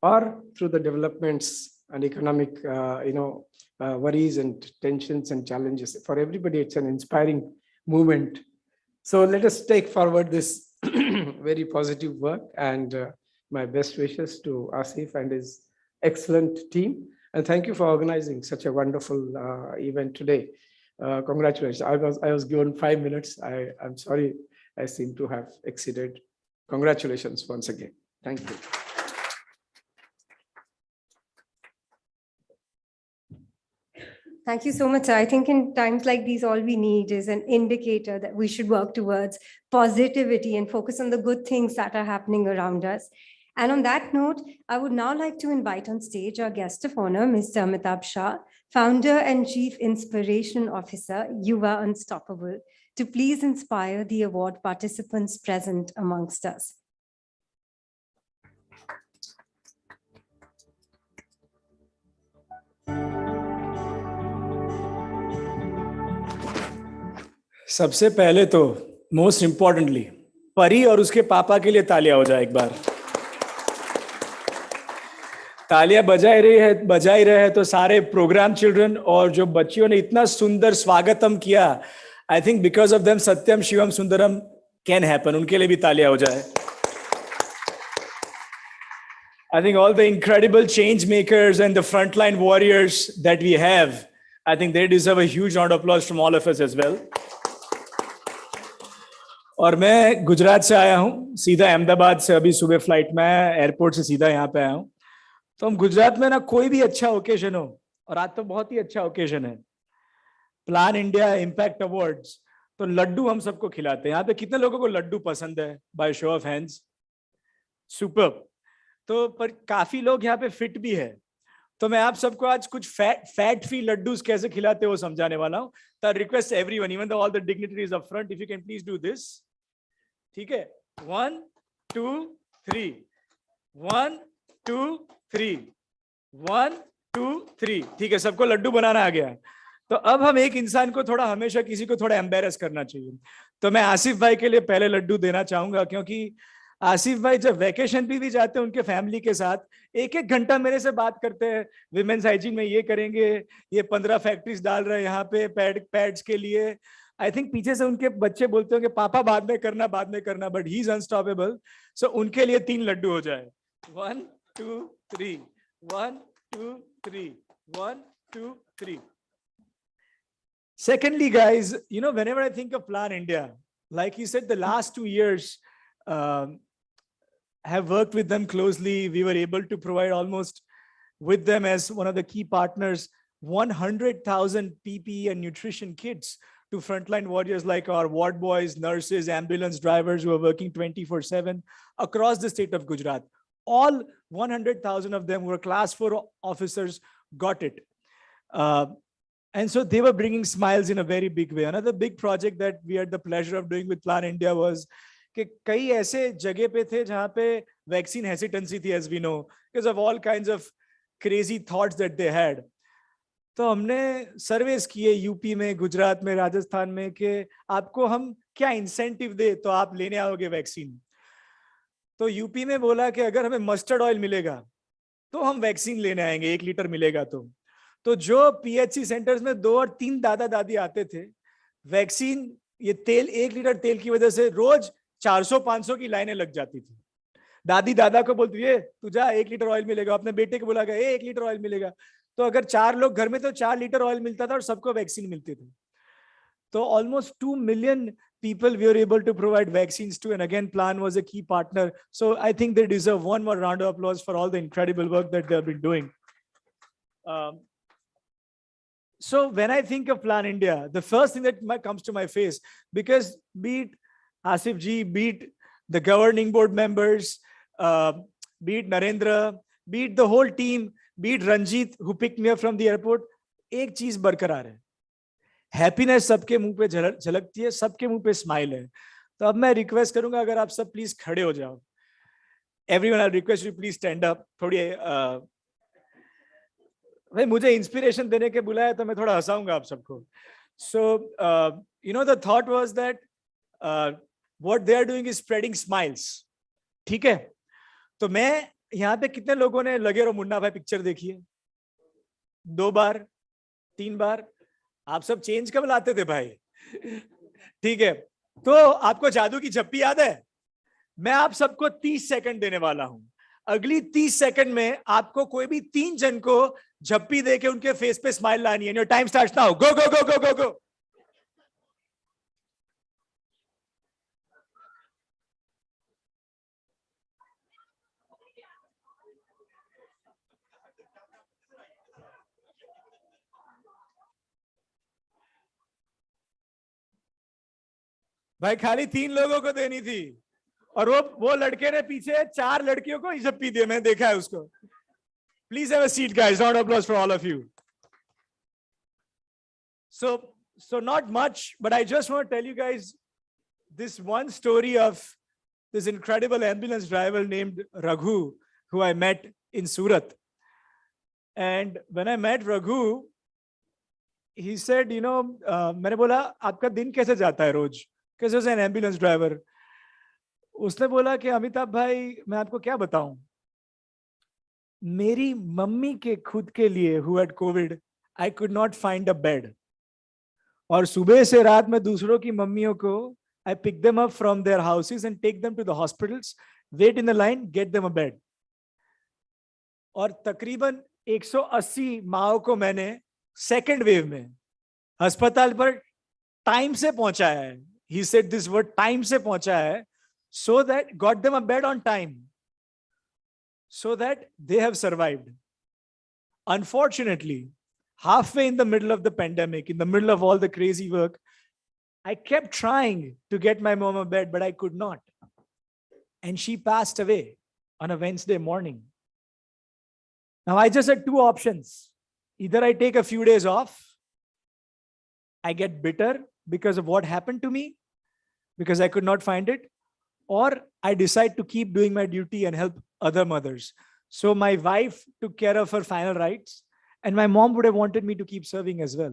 or through the developments and economic worries and tensions and challenges. For everybody, it's an inspiring movement. So let us take forward this very positive work, and my best wishes to Asif and his excellent team. And thank you for organizing such a wonderful event today. Congratulations. I was given 5 minutes. I'm sorry, I seem to have exceeded. Congratulations once again. Thank you. Thank you so much. I think in times like these, all we need is an indicator that we should work towards positivity and focus on the good things that are happening around us. And on that note, I would now like to invite on stage our guest of honor, Mr. Amitabh Shah, Founder and Chief Inspiration Officer, Yuva Unstoppable, to please inspire the award participants present amongst us. सबसे पहले तो most importantly परी और उसके पापा के लिए तालियां हो जाए एक बार. तालियां बजा ही रहे तो सारे प्रोग्राम चिल्ड्रन और जो बच्चियों ने इतना सुंदर स्वागतम किया, I think because of them सत्यम शिवम सुंदरम कैन हैपन. उनके लिए भी तालियां हो जाए. I think all the incredible change makers and the frontline warriors that we have, I think they deserve a huge round of applause from all of us as well. और मैं गुजरात से आया हूँ, सीधा अहमदाबाद से अभी सुबह फ्लाइट में एयरपोर्ट से सीधा यहाँ पे आया हूँ. तो हम गुजरात में ना कोई भी अच्छा ओकेजन हो, और आज तो बहुत ही अच्छा ओकेजन है, प्लान इंडिया इम्पैक्ट अवार्ड्स, तो लड्डू हम सबको खिलाते हैं. यहाँ पे कितने लोगों को लड्डू पसंद है? By show of hands. Super. तो पर काफी लोग यहाँ पे फिट भी है, तो मैं आप सबको आज कुछ फैट फ्री लड्डूस कैसे खिलाते हो समझाने वाला हूँ. तो request everyone, even all the dignitaries up front, if you can please do this. ठीक है, 1 2 3, 1 2 3, 1 2 3. ठीक है, सबको लड्डू बनाना आ गया. तो अब हम एक इंसान को थोड़ा, हमेशा किसी को थोड़ा एम्बेरस करना चाहिए. तो मैं आसिफ भाई के लिए पहले लड्डू देना चाहूंगा, क्योंकि आसिफ भाई जब वैकेशन भी जाते हैं उनके फैमिली के साथ, 1-1 घंटा मेरे से बात करते हैं, विमेन्स हाइजीन में ये करेंगे, ये 15 फैक्ट्रीज डाल रहे हैं यहाँ पे पैड्स के लिए. आई थिंक पीछे से उनके बच्चे बोलते हैं कि पापा बाद में करना, बट ही इज अनस्टॉपेबल. सो उनके लिए 3 लड्डू हो जाए. 1 2 3, 1 2 3, 1 2 3. Secondly, guys, whenever I think of Plan India, like you said, the last 2 years, have worked with them closely. We were able to provide almost with them as one of the key partners, 100,000 PPE and nutrition kits to frontline warriors like our ward boys, nurses, ambulance drivers who are working 24/7 across the state of Gujarat. All 100,000 of them who were class 4 officers got it. And so they were bringing smiles in a very big way. Another big project that we had the pleasure of doing with Plan India was कि कई ऐसे जगह पे थे जहाँ पे vaccine hesitancy थी, as we know, because of all kinds of crazy thoughts that they had. तो हमने सर्वेस किए यूपी में, गुजरात में, राजस्थान में कि आपको हम क्या इंसेंटिव दे तो आप लेने आओगे वैक्सीन। तो यूपी में बोला कि अगर हमें मस्टर्ड ऑयल मिलेगा तो हम वैक्सीन लेने आएंगे, 1 लीटर मिलेगा तो जो पीएचसी सेंटर्स में 2 और 3 दादा दादी आते थे, वैक्सीन ये तेल 1 लीटर तेल की वजह से रोज 400-500 की लाइनें लग जाती थी। दादी दादा को बोलती है तू जा 1 लीटर ऑयल मिलेगा, अपने बेटे को बोला गया 1 लीटर ऑयल मिलेगा। तो अगर 4 लोग घर में तो 4 लीटर ऑयल मिलता था और सबको वैक्सीन मिलती थी। तो almost 2 million people we were able to provide vaccines to, and again Plan was a key partner. So I think they deserve one more round of applause for all the incredible work that they have been doing. So when I think of Plan India, the first thing that comes to my face, because be it Asif ji, be it the governing board members, be it Narendra, be it the whole team, be it Ranjit who picked me up from the airport, एक चीज बरकरार है, happiness सबके मुंह पे झलकती है, सबके मुंह पे स्माइल है। तो अब मैं रिक्वेस्ट करूंगा अगर आप सब प्लीज खड़े हो जाओ। Everyone I request you please stand up. थोड़ी भाई मुझे इंस्पिरेशन देने के बुलाया तो मैं थोड़ा हंसाऊंगा आप सबको। So you know the thought was that what they are doing is spreading smiles. ठीक है, तो मैं यहाँ पे कितने लोगों ने लगे रहो मुन्ना भाई पिक्चर देखी है? 2 बार 3 बार? आप सब चेंज कब लाते थे भाई? ठीक है, तो आपको जादू की झप्पी याद है? मैं आप सबको 30 सेकंड देने वाला हूं। अगली 30 सेकंड में आपको कोई भी 3 जन को झप्पी दे के उनके फेस पे स्माइल लानी है। Your time starts now. Go go go go go go. भाई खाली 3 लोगों को देनी थी और वो लड़के ने पीछे 4 लड़कियों को झप्पी दी, मैंने देखा है उसको। Please have a seat guys, round of applause for all of you. So not much, but I just want to tell you guys this one story of this incredible ambulance driver named Raghu, who I met in Surat. And when I met Raghu, he said, you know, मैंने बोला आपका दिन कैसे जाता है रोज? Because he was an ambulance driver. उसने बोला कि अमिताभ भाई मैं आपको क्या बताऊं, मेरी मम्मी के खुद के लिए who had COVID, I could not find a bed. और सुबह से रात में दूसरों की मम्मियों को I pick them up from their houses and take them to the hospitals, wait in the line, get them a bed. और तकरीबन 180 माओं को मैंने सेकेंड वेव में अस्पताल पर टाइम से पहुंचाया है। He said this word time से पहुंचा है, so that got them a bed on time, so that they have survived. Unfortunately, halfway in the middle of the pandemic, in the middle of all the crazy work, I kept trying to get my mom a bed, but I could not. And she passed away on a Wednesday morning. Now I just had 2 options. Either I take a few days off, I get bitter because of what happened to me, because I could not find it, or I decide to keep doing my duty and help other mothers. So my wife took care of her final rites, and my mom would have wanted me to keep serving as well.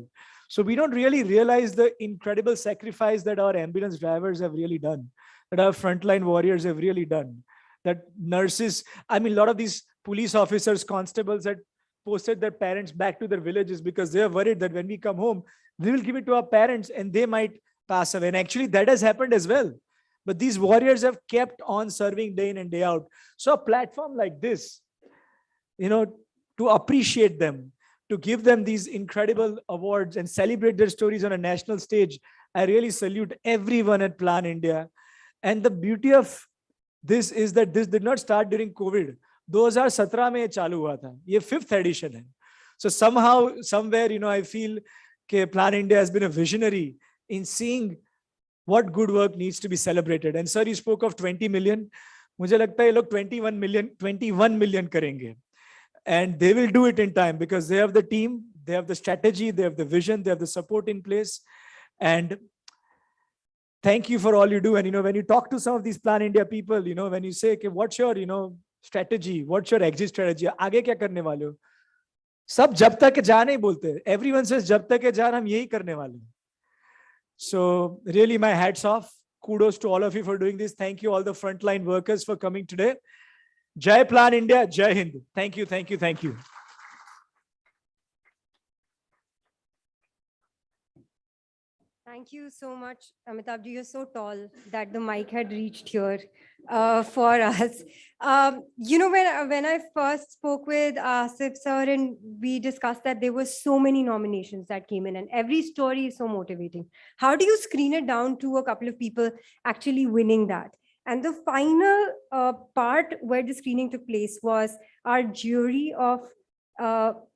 So we don't really realize the incredible sacrifice that our ambulance drivers have really done, that our frontline warriors have really done, that nurses, I mean, a lot of these police officers, constables had posted their parents back to their villages because they are worried that when we come home, we will give it to our parents and they might pass away. And actually that has happened as well. But these warriors have kept on serving day in and day out. So a platform like this, you know, to appreciate them, to give them these incredible awards and celebrate their stories on a national stage, I really salute everyone at Plan India. And the beauty of this is that this did not start during COVID. 2017 में ये चालू हुआ था, ये 5th edition है. So somehow, somewhere, you know, I feel that Plan India has been a visionary in seeing what good work needs to be celebrated. And sir, you spoke of 20 million. मुझे लगता है ये लोग 21 million करेंगे. And they will do it in time because they have the team, they have the strategy, they have the vision, they have the support in place. And thank you for all you do. And, you know, when you talk to some of these Plan India people, you know, when you say, okay, what's your, you know, strategy, what's your exit strategy? आगे क्या करने वाले हो? सब जब तक जा नहीं बोलते, एवरीवन सेज जब तक जान, हम यही करने वाले हैं. So really my hats off. Kudos to all of you for doing this. Thank you all the frontline workers for coming today. Jai Plan India, Jai Hind. Thank you, thank you, thank you. Thank you so much, Amitabh. You're so tall that the mic had reached here for us. When I first spoke with Asif sir, and we discussed that there were so many nominations that came in, and every story is so motivating. How do you screen it down to a couple of people actually winning that? And the final part where the screening took place was our jury of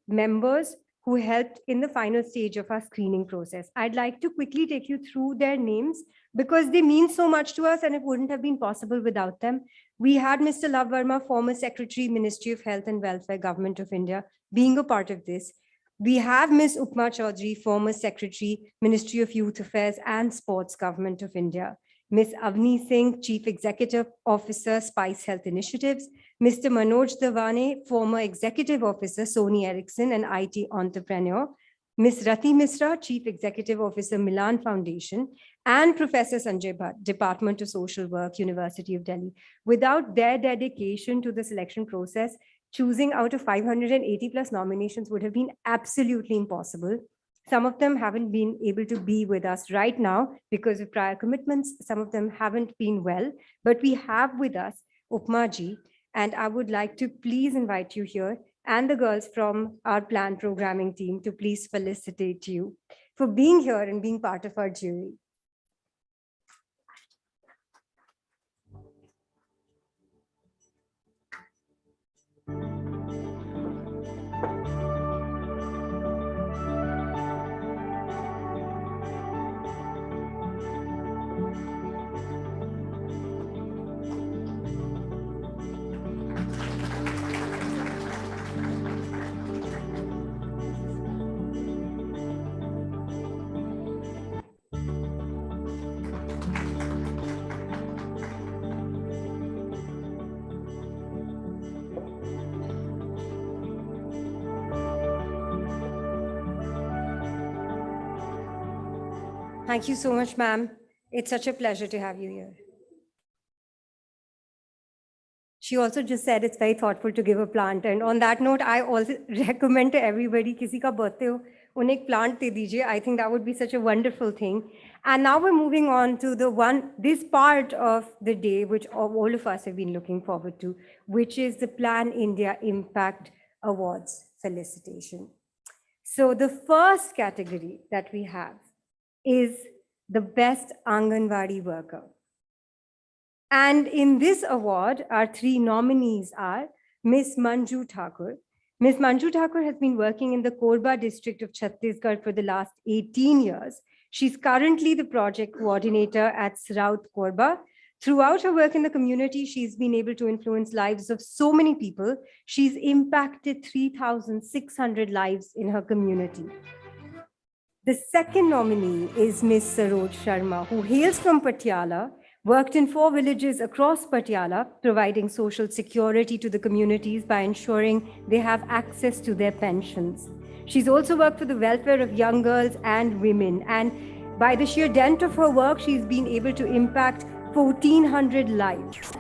members who helped in the final stage of our screening process. I'd like to quickly take you through their names because they mean so much to us and it wouldn't have been possible without them. We had Mr. Love Verma, former Secretary, Ministry of Health and Welfare, Government of India, being a part of this. We have Ms. Upma Chaudhary, former Secretary, Ministry of Youth Affairs and Sports, Government of India. Ms. Avni Singh, Chief Executive Officer, Spice Health Initiatives. Mr. Manoj Davane, former Executive Officer, Sony Ericsson and IT entrepreneur. Ms. Rati Misra, Chief Executive Officer, Milan Foundation. And Professor Sanjay Bhatt, Department of Social Work, University of Delhi. Without their dedication to the selection process, choosing out of 580 plus nominations would have been absolutely impossible. Some of them haven't been able to be with us right now because of prior commitments. Some of them haven't been well, but we have with us Upma ji, and I would like to please invite you here and the girls from our plan programming team to please felicitate you for being here and being part of our jury. Thank you so much, ma'am. It's such a pleasure to have you here. She also just said it's very thoughtful to give a plant. And on that note, I also recommend to everybody, kisi ka birthday ho, unhe ek plant de dijiye. I think that would be such a wonderful thing. And now we're moving on to this part of the day, which all of us have been looking forward to, which is the Plan India Impact Awards felicitation. So the first category that we have is the best Anganwadi worker. And in this award, our three nominees are Ms. Manju Thakur. Ms. Manju Thakur has been working in the Korba district of Chhattisgarh for the last 18 years. She's currently the project coordinator at Sraut Korba. Throughout her work in the community, she's been able to influence lives of so many people. She's impacted 3,600 lives in her community. The second nominee is Ms. Saroj Sharma, who hails from Patiala, worked in 4 villages across Patiala, providing social security to the communities by ensuring they have access to their pensions. She's also worked for the welfare of young girls and women, and by the sheer dint of her work, she's been able to impact 1,400 lives.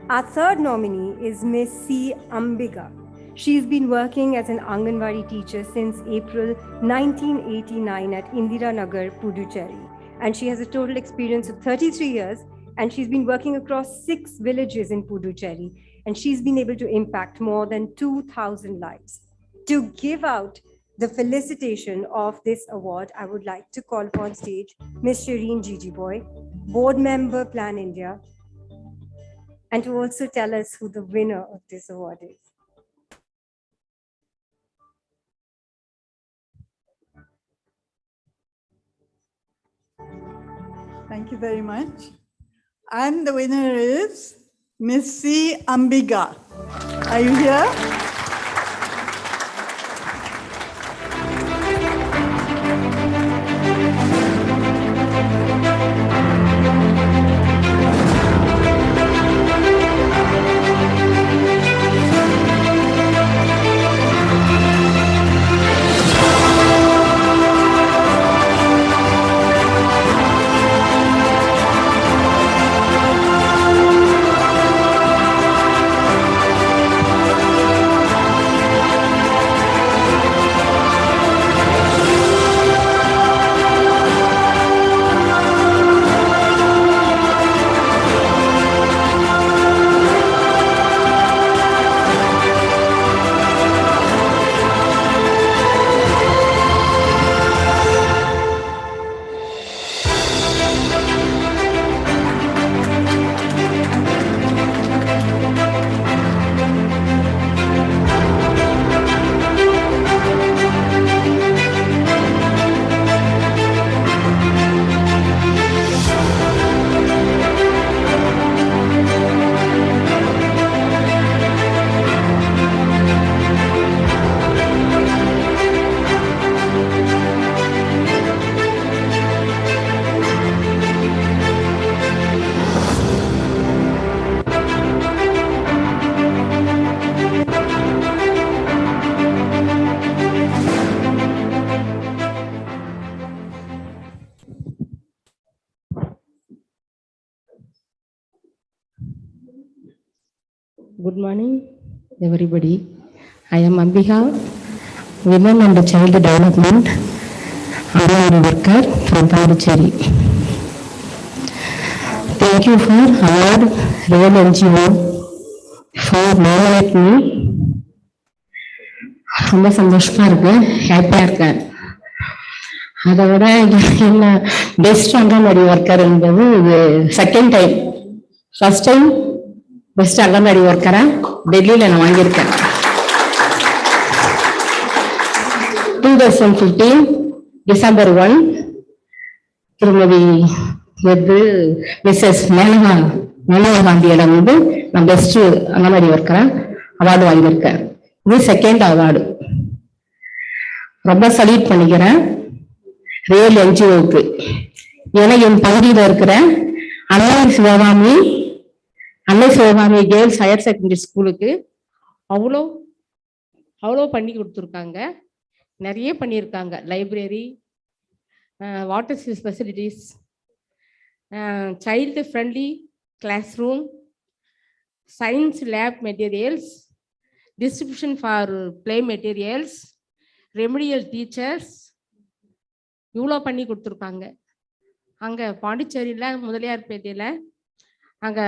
Our third nominee is Ms. C. Ambiga. She's been working as an Anganwadi teacher since April 1989 at Indira Nagar, Puducherry. And she has a total experience of 33 years, and she's been working across 6 villages in Puducherry, and she's been able to impact more than 2,000 lives. To give out the felicitation of this award, I would like to call upon stage Ms. Shireen Jijiboy, board member, Plan India, and to also tell us who the winner of this award is. Thank you very much. And the winner is Miss C. Ambiga. Are you here? Good morning, everybody. I am Ambika, Women and Child Development Honorary Worker from Pondicherry. Thank you for award Real NGO for nominate me. ரொம்ப சந்தோஷமா இருக்கு, ஹாப்பியா இருக்கேன். அதை விட என்ன best anganwadi worker என்பது இது second time. First time best anganwadi ஒர்க்கரா டெல்லியில நான் வாங்கியிருக்கேன். 2015 டிசம்பர் 1 திருமதி மிஸ்ஸஸ் மேனகா காந்தியிடம் வந்து நான் பெஸ்ட் அங்கன்வாடி ஒர்க்கரா அவார்டு வாங்கியிருக்கேன். இது செகண்ட் அவார்டு. ரொம்ப சல்யூட் பண்ணிக்கிறேன் ரியல் என்ஜிஓக்கு. ஏன்னா என் பகுதியில் இருக்கிற அன்னை சிவகாமி கேர்ள்ஸ் ஹையர் செகண்டரி ஸ்கூலுக்கு அவ்வளோ பண்ணி கொடுத்துருக்காங்க, நிறைய பண்ணியிருக்காங்க. Library, water facilities, child friendly classroom, science lab materials, distribution for play materials, remedial teachers, இவ்வளோ பண்ணி கொடுத்துருக்காங்க. அங்கே பாண்டிச்சேரியில் முதலியார்பேட்டையில் அங்கே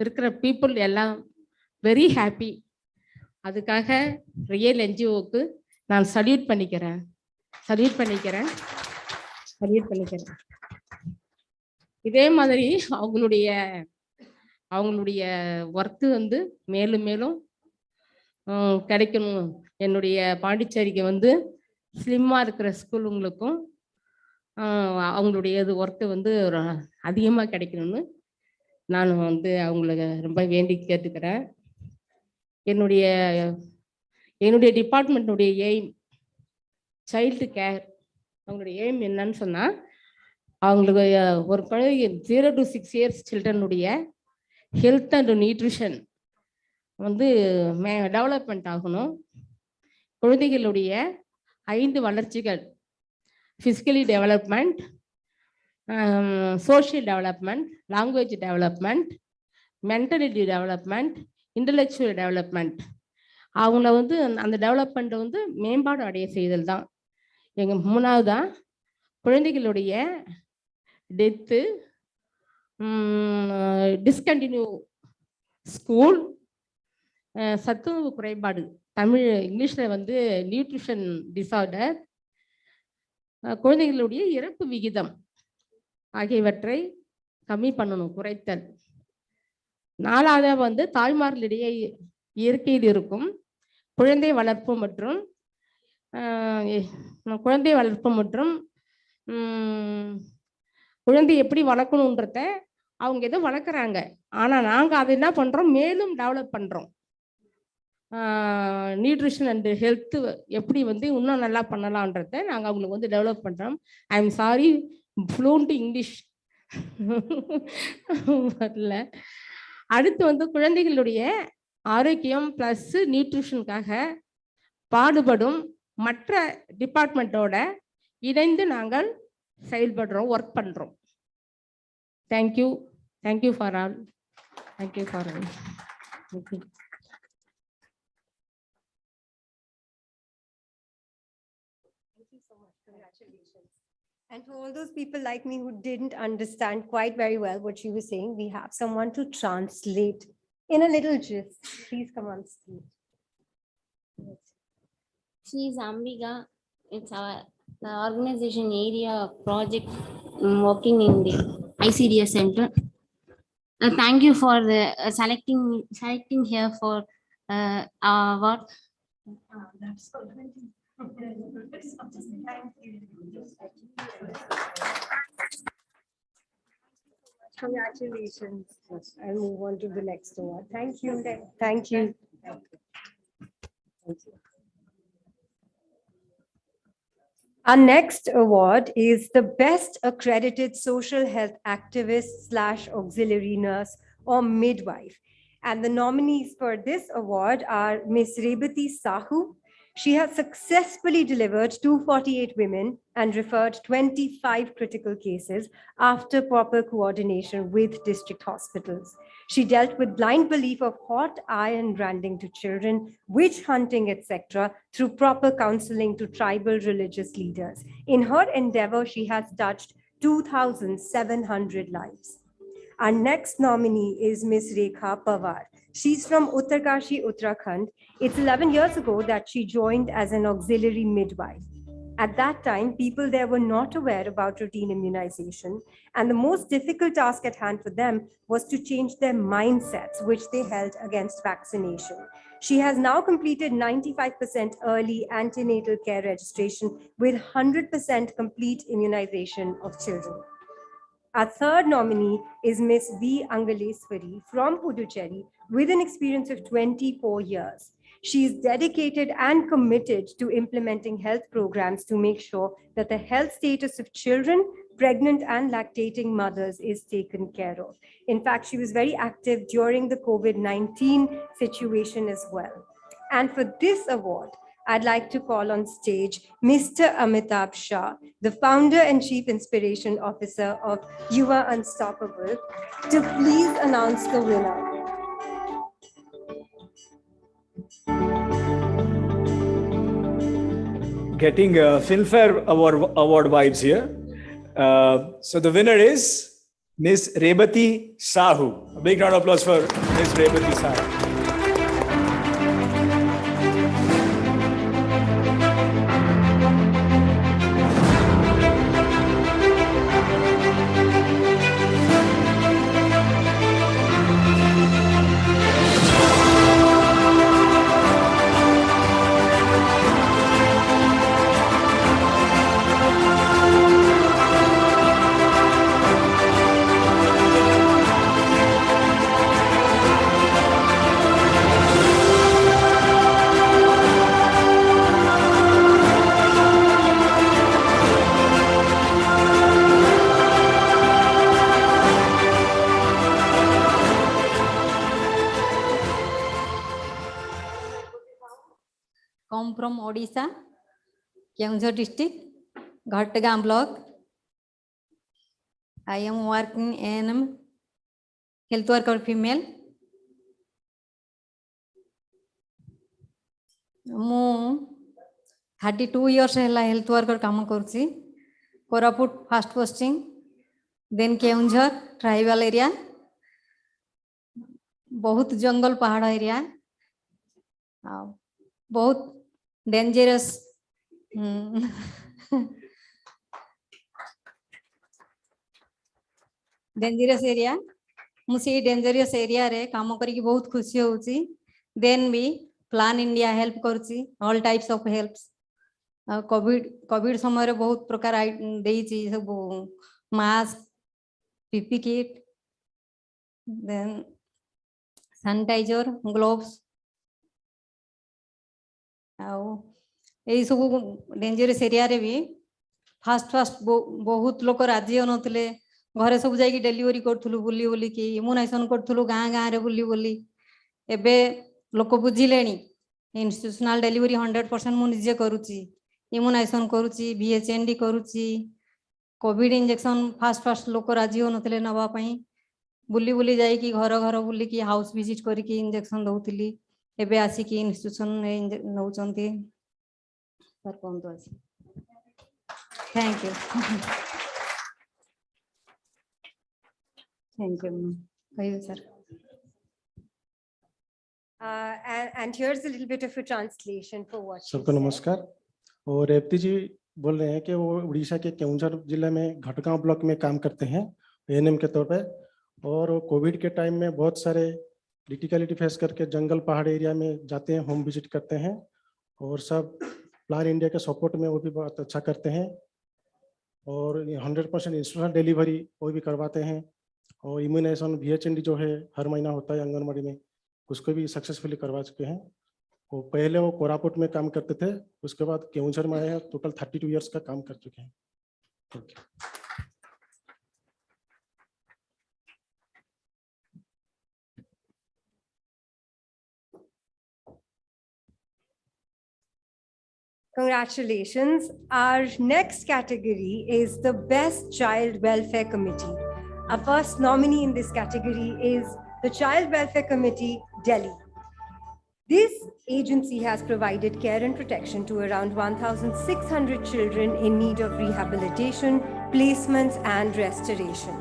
இருக்கிற பீப்புள் எல்லாம் வெரி ஹாப்பி. அதுக்காக ரியல் என்ஜிஓக்கு நான் சல்யூட் பண்ணிக்கிறேன். இதே மாதிரி அவங்களுடைய ஒர்க்கு வந்து மேலும் மேலும் கிடைக்கணும். என்னுடைய பாண்டிச்சேரிக்கு வந்து ஸ்லிம்மாக இருக்கிற ஸ்கூலுங்களுக்கும் அவங்களுடைய இது ஒர்க்கு வந்து அதிகமாக கிடைக்கணும்னு நான் வந்து அவங்களுக்கு ரொம்ப வேண்டி கேட்டுக்கிறேன். என்னுடைய டிபார்ட்மெண்ட்டுடைய எய்ம் சைல்டு கேர். அவங்களுடைய எய்ம் என்னன்னு சொன்னால், அவங்களுக்கு ஒரு குழந்தைங்க 0 to 6 years சில்ட்ரனுடைய ஹெல்த் அண்ட் நியூட்ரிஷன் வந்து டெவலப்மெண்ட் ஆகணும். குழந்தைகளுடைய 5 வளர்ச்சிகள்: physically development, social development, language development, mentality development, intellectual development. அவங்கள வந்து அந்த டெவலப்மெண்ட்டை வந்து மேம்பாடு அடைய செய்தல் தான் எங்கள் 3வதா. குழந்தைகளுடைய டெத்து, டிஸ்கண்டினியூ ஸ்கூல், சத்துணவு குறைபாடு, இங்கிலீஷில் வந்து நியூட்ரிஷன் டிசார்டர், குழந்தைகளுடைய இறப்பு விகிதம் ஆகியவற்றை கம்மி பண்ணணும், குறைத்தல். 4வதா வந்து தாய்மார்களிடையே இயற்கையில் இருக்கும் குழந்தை வளர்ப்பு மற்றும் குழந்தை எப்படி வளர்க்கணுன்றத அவங்க எதோ வளர்க்குறாங்க, ஆனால் நாங்கள் அதை என்ன பண்ணுறோம், மேலும் டெவலப் பண்ணுறோம். நியூட்ரிஷன் அண்டு ஹெல்த்து எப்படி வந்து இன்னும் நல்லா பண்ணலான்றத நாங்கள் அவங்களுக்கு வந்து டெவலப் பண்ணுறோம். ஐ எம் சாரி, ஃப்ளூண்ட் இங்கிலீஷ் வரல. அடுத்து வந்து குழந்தைகளுடைய ஆரோக்கியம் ப்ளஸ் நியூட்ரிஷனுக்காக பாடுபடும் மற்ற டிபார்ட்மெண்ட்டோட இணைந்து நாங்கள் செயல்படுறோம், ஒர்க் பண்ணுறோம். Thank you for all. Thank you for all. Congratulations. And to all those people like me who didn't understand quite very well what she was saying, we have someone to translate in a little gist. Please come on stage. She is Ambika. It's the organization area project working in the ICDS center. Thank you for the selecting here for award. Congratulations. I'll move on to the next award. Thank you. Thank you. Our next award is the Best Accredited Social Health Activist / Auxiliary Nurse or Midwife. And the nominees for this award are Ms. Rebati Sahu. She has successfully delivered 248 women and referred 25 critical cases after proper coordination with district hospitals. She dealt with blind belief of hot iron branding to children, witch hunting, etc., through proper counseling to tribal religious leaders. In her endeavor, she has touched 2,700 lives. Our next nominee is Ms. Rekha Pawar. She's from Uttarkashi, Uttarakhand. It's 11 years ago that she joined as an auxiliary midwife. At that time, people there were not aware about routine immunization, and the most difficult task at hand for them was to change their mindsets, which they held against vaccination. She has now completed 95% early antenatal care registration with 100% complete immunization of children. Our third nominee is Ms. V. Angaleswari from Puducherry with an experience of 24 years. She is dedicated and committed to implementing health programs to make sure that the health status of children, pregnant and lactating mothers is taken care of. In fact, she was very active during the COVID-19 situation as well. And for this award, I'd like to call on stage Mr. Amitabh Shah, the founder and chief inspiration officer of Yuva Unstoppable, to please announce the winner. Getting Filmfare award vibes here. So the winner is Ms. Rebati Sahu. A big round of applause for Ms. Rebati Sahu. Come from Odisha, Keonjhar district, Ghatgaon block. I am working in health worker female. ମୁଁ 32 years ହେଲା health worker କାମ କରୁଛି Koraput first posting then Keonjhar tribal area बहुत जंगल पहाड़ area बहुत dangerous dangerous area मुझे dangerous area रे काम करके बहुत खुशी होउची देन भी प्लान इंडिया हेल्प करूची all types of helps covid समय रे बहुत प्रकार देइची सब mask PP kit then sanitiser gloves यही सब डेंजरस एरिया रे भी फास्ट बहुत लोक राजी होनथिले घरे सब जाई डेलीवरी करथुलु बुली बुली कि इम्यूनाइजेशन करथुलु गाँ गाँ रे बुली बुली एबे लोक बुझिलेनी इंस्टीट्यूशनल डेलीवरी 100% मु निजे करूची इम्यूनाइजेशन करूची बीएचएनडी करूची कोविड इंजेक्शन फास्ट लोक राजी होनथिले नवा पई बुली बुली जाई कि घर घर बुली कि हाउस विजिट करी कि इंजेक्शन दउथिली एबे आसी कि इंस्टीट्यूशन नउचंती सर कोन तो आसी थैंक यू थैंक यू कहियो sir And here's a little bit of a translation for what she सबको said. नमस्कार। और रेवती जी बोल रहे हैं कि वो उड़ीसा के केओंझर जिले में घटगांव ब्लॉक में काम करते हैं एएनएम के तौर पे और कोविड के टाइम में बहुत सारे क्रिटिकलिटी फेस करके जंगल पहाड़ एरिया में जाते हैं होम विजिट करते हैं और सब प्लान इंडिया के सपोर्ट में वो भी बहुत अच्छा करते हैं और 100% इंस्टीट्यूशनल डिलीवरी वो भी करवाते हैं और इम्यूनाइजेशन बीएचएनडी जो है हर महीना होता है आंगनबाड़ी में उसको भी सक्सेसफुली करवा चुके हैं। वो पहले वो कोरापुट में काम करते थे उसके बाद केओंझर में आए हैं टोटल 32 इयर्स का काम कर चुके हैं। Thank you. Congratulations. Our next category is the Best Child Welfare Committee. Our first nominee in this category is the Child Welfare Committee, Delhi. This agency has provided care and protection to around 1,600 children in need of rehabilitation, placements, and restoration.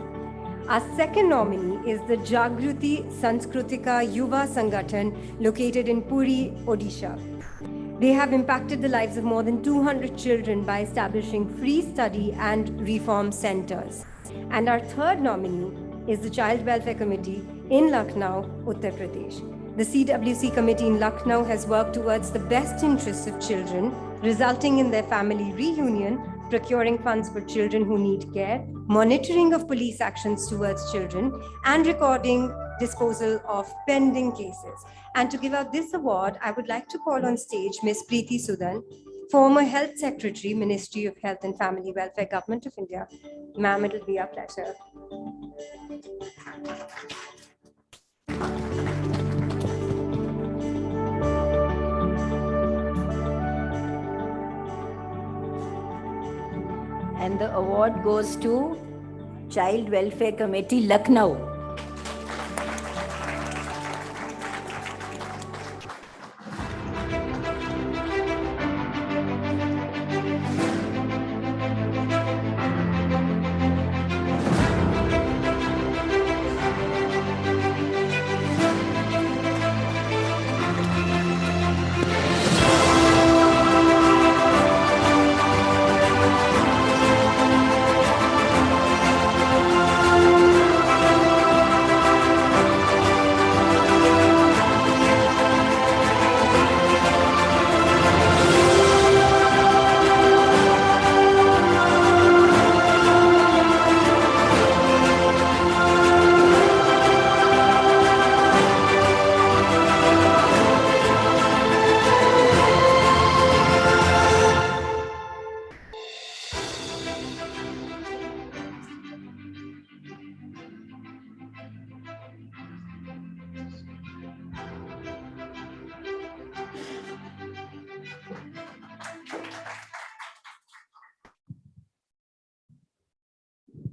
Our second nominee is the Jagruti Sanskritika Yuva Sangathan, located in Puri, Odisha. They have impacted the lives of more than 200 children by establishing free study and reform centers. And our third nominee is the Child Welfare Committee in Lucknow, Uttar Pradesh. The CWC committee in Lucknow has worked towards the best interests of children, resulting in their family reunion, procuring funds for children who need care, monitoring of police actions towards children, and recording disposal of pending cases. And to give out this award, I would like to call on stage Ms. Preeti Sudan, former Health Secretary, Ministry of Health and Family Welfare, Government of India. Ma'am, it will be our pleasure. And the award goes to Child Welfare Committee, Lucknow.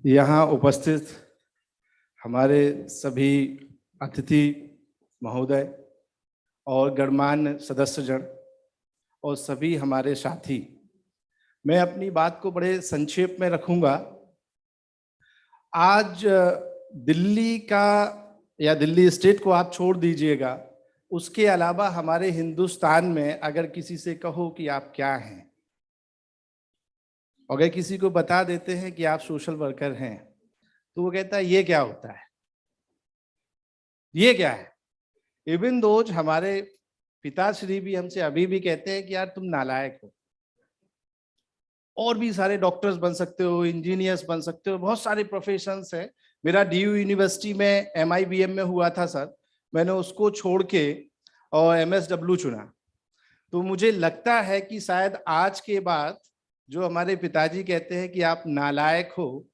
यहाँ उपस्थित हमारे सभी अतिथि महोदय और गणमान्य सदस्यजन और सभी हमारे साथी, मैं अपनी बात को बड़े संक्षेप में रखूंगा। आज दिल्ली का या दिल्ली स्टेट को आप छोड़ दीजिएगा, उसके अलावा हमारे हिंदुस्तान में अगर किसी से कहो कि आप क्या हैं, अगर किसी को बता देते हैं कि आप सोशल वर्कर हैं, तो वो कहता है ये क्या होता है, ये क्या है। इवन दोज हमारे पिताश्री भी हमसे अभी भी कहते हैं कि यार तुम नालायक हो। और भी सारे डॉक्टर्स बन सकते हो, इंजीनियर्स बन सकते हो, बहुत सारे प्रोफेशंस है। मेरा डीयू यूनिवर्सिटी में MIBM में हुआ था सर, मैंने उसको छोड़ के और MSW चुना। तो मुझे लगता है कि शायद आज के बाद जो हमारे पिताजी कहते हैं कि आप नालायक हो,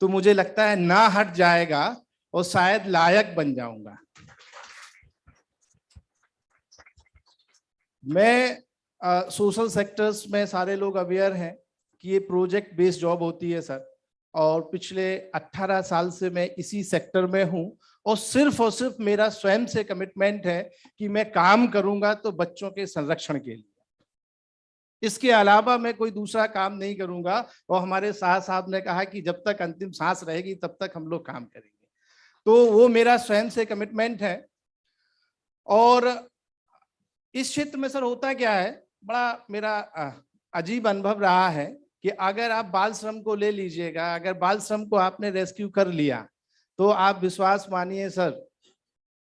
तो मुझे लगता है ना हट जाएगा और शायद लायक बन जाऊंगा। मैं सोशल सेक्टर्स में सारे लोग अवेयर हैं कि ये प्रोजेक्ट बेस्ड जॉब होती है सर, और पिछले 18 साल से मैं इसी सेक्टर में हूं और सिर्फ मेरा स्वयं से कमिटमेंट है कि मैं काम करूंगा तो बच्चों के संरक्षण के लिए, इसके अलावा मैं कोई दूसरा काम नहीं करूंगा। और हमारे शाह साहब ने कहा कि जब तक अंतिम सांस रहेगी तब तक हम लोग काम करेंगे, तो वो मेरा स्वयं से कमिटमेंट है। और इस क्षेत्र में सर होता क्या है, बड़ा मेरा अजीब अनुभव रहा है कि अगर आप बाल श्रम को ले लीजिएगा, अगर बाल श्रम को आपने रेस्क्यू कर लिया तो आप विश्वास मानिए सर,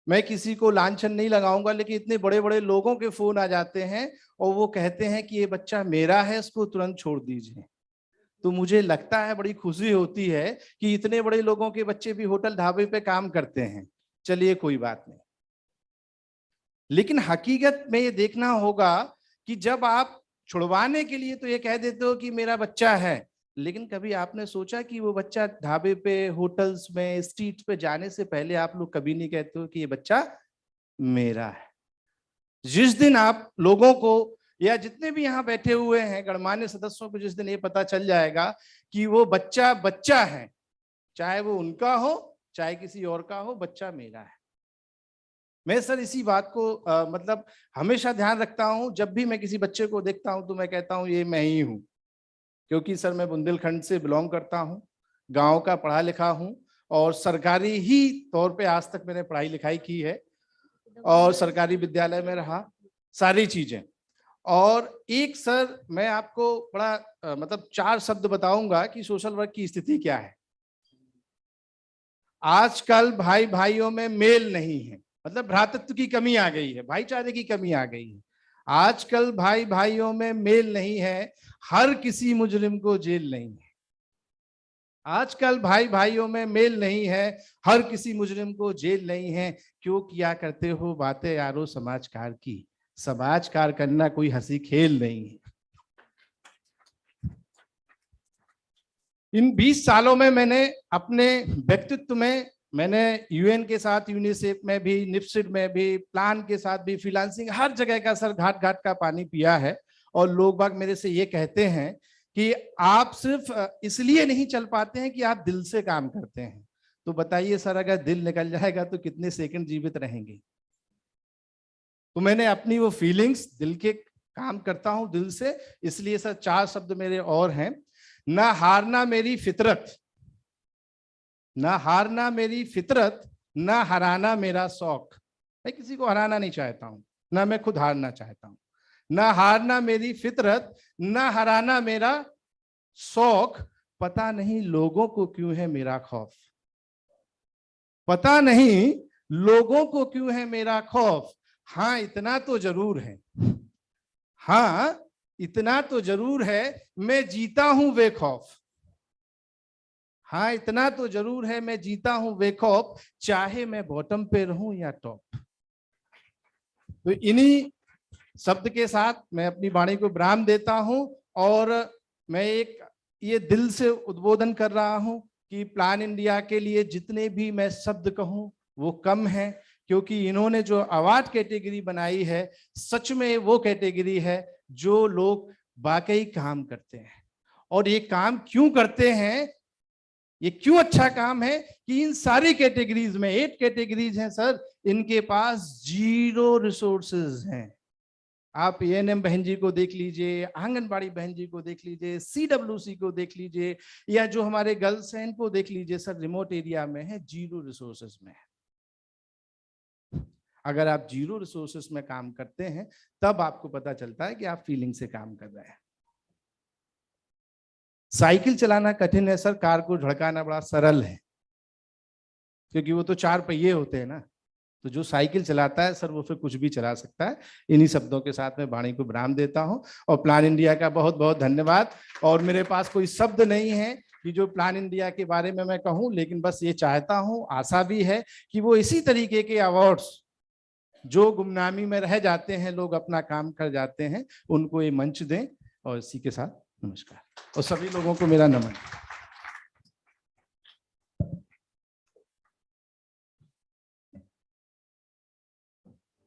मैं किसी को लांछन नहीं लगाऊंगा, लेकिन इतने बड़े बड़े लोगों के फोन आ जाते हैं और वो कहते हैं कि ये बच्चा मेरा है, इसको तुरंत छोड़ दीजिए। तो मुझे लगता है बड़ी खुशी होती है कि इतने बड़े लोगों के बच्चे भी होटल ढाबे पे काम करते हैं। चलिए कोई बात नहीं, लेकिन हकीकत में ये देखना होगा कि जब आप छुड़वाने के लिए तो ये कह देते हो कि मेरा बच्चा है, लेकिन कभी आपने सोचा कि वो बच्चा ढाबे पे, होटल्स में, स्ट्रीट पे जाने से पहले आप लोग कभी नहीं कहते हो कि ये बच्चा मेरा है। जिस दिन आप लोगों को या जितने भी यहाँ बैठे हुए हैं गणमान्य सदस्यों को जिस दिन ये पता चल जाएगा कि वो बच्चा बच्चा है, चाहे वो उनका हो चाहे किसी और का हो, बच्चा मेरा है। मैं सर इसी बात को मतलब हमेशा ध्यान रखता हूं। जब भी मैं किसी बच्चे को देखता हूं तो मैं कहता हूं ये मैं ही हूं, क्योंकि सर मैं बुंदेलखंड से बिलोंग करता हूं, गांव का पढ़ा लिखा हूं और सरकारी ही तौर पे आज तक मैंने पढ़ाई लिखाई की है और सरकारी विद्यालय में रहा, सारी चीजें। और एक सर मैं आपको बड़ा मतलब 4 शब्द बताऊंगा कि सोशल वर्क की स्थिति क्या है। आजकल भाई भाइयों में मेल नहीं है, मतलब भ्रातृत्व की कमी आ गई है, भाईचारे की कमी आ गई है। आजकल भाई भाइयों में मेल नहीं है, हर किसी मुजरिम को जेल नहीं है। आजकल भाई भाइयों में मेल नहीं है, हर किसी मुजरिम को जेल नहीं है। क्यों किया करते हो बातें यारो समाजकार की? समाजकार करना कोई हंसी खेल नहीं है। इन 20 सालों में मैंने अपने व्यक्तित्व में मैंने यूएन के साथ, यूनिसेफ में भी, निफ्सिड में भी, प्लान के साथ भी, फ्रीलांसिंग, हर जगह का सर घाट घाट का पानी पिया है। और लोग बाग मेरे से ये कहते हैं कि आप सिर्फ इसलिए नहीं चल पाते हैं कि आप दिल से काम करते हैं। तो बताइए सर, अगर दिल निकल जाएगा तो कितने सेकंड जीवित रहेंगे? तो मैंने अपनी वो फीलिंग्स, दिल के काम करता हूं दिल से, इसलिए सर 4 शब्द मेरे और हैं। ना हारना मेरी फितरत, ना हारना मेरी फितरत, ना हराना मेरा शौक। मैं किसी को हराना नहीं चाहता हूं, ना मैं खुद हारना चाहता हूं। ना हारना मेरी फितरत, ना हराना मेरा शौक। पता नहीं लोगों को क्यों है मेरा खौफ, पता नहीं लोगों को क्यों है मेरा खौफ। हाँ इतना तो जरूर है, हाँ इतना तो जरूर है, मैं जीता हूं बेखौफ। हाँ इतना तो जरूर है, मैं जीता हूं बेखौफ, चाहे मैं बॉटम पे रहूं या टॉप। तो इन्हीं शब्द के साथ मैं अपनी वाणी को विराम देता हूं और मैं एक ये दिल से उद्बोधन कर रहा हूं कि प्लान इंडिया के लिए जितने भी मैं शब्द कहूं वो कम है, क्योंकि इन्होंने जो अवार्ड कैटेगरी बनाई है सच में वो कैटेगरी है जो लोग वाकई काम करते हैं। और ये काम क्यों करते हैं, ये क्यों अच्छा काम है कि इन सारी कैटेगरीज में 8 कैटेगरीज हैं सर, इनके पास 0 रिसोर्सेज हैं। आप एएनएम बहन जी को देख लीजिए, आंगनबाड़ी बहन जी को देख लीजिए, सीडब्ल्यूसी को देख लीजिए, या जो हमारे गर्ल्स हैं इनको देख लीजिए सर, रिमोट एरिया में है, 0 रिसोर्सेज में है। अगर आप 0 रिसोर्सेज में काम करते हैं तब आपको पता चलता है कि आप फीलिंग से काम कर रहे हैं। साइकिल चलाना कठिन है सर, कार को झड़काना बड़ा सरल है, क्योंकि वो तो 4 पहिए होते हैं ना। तो जो साइकिल चलाता है सर वो फिर कुछ भी चला सकता है। इन्हीं शब्दों के साथ मैं वाणी को विराम देता हूं और प्लान इंडिया का बहुत बहुत धन्यवाद। और मेरे पास कोई शब्द नहीं है कि जो प्लान इंडिया के बारे में मैं कहूं, लेकिन बस ये चाहता हूं, आशा भी है कि वो इसी तरीके के अवार्ड्स जो गुमनामी में रह जाते हैं, लोग अपना काम कर जाते हैं, उनको ये मंच दें। और इसी के साथ नमस्कार और सभी लोगों को मेरा नमन।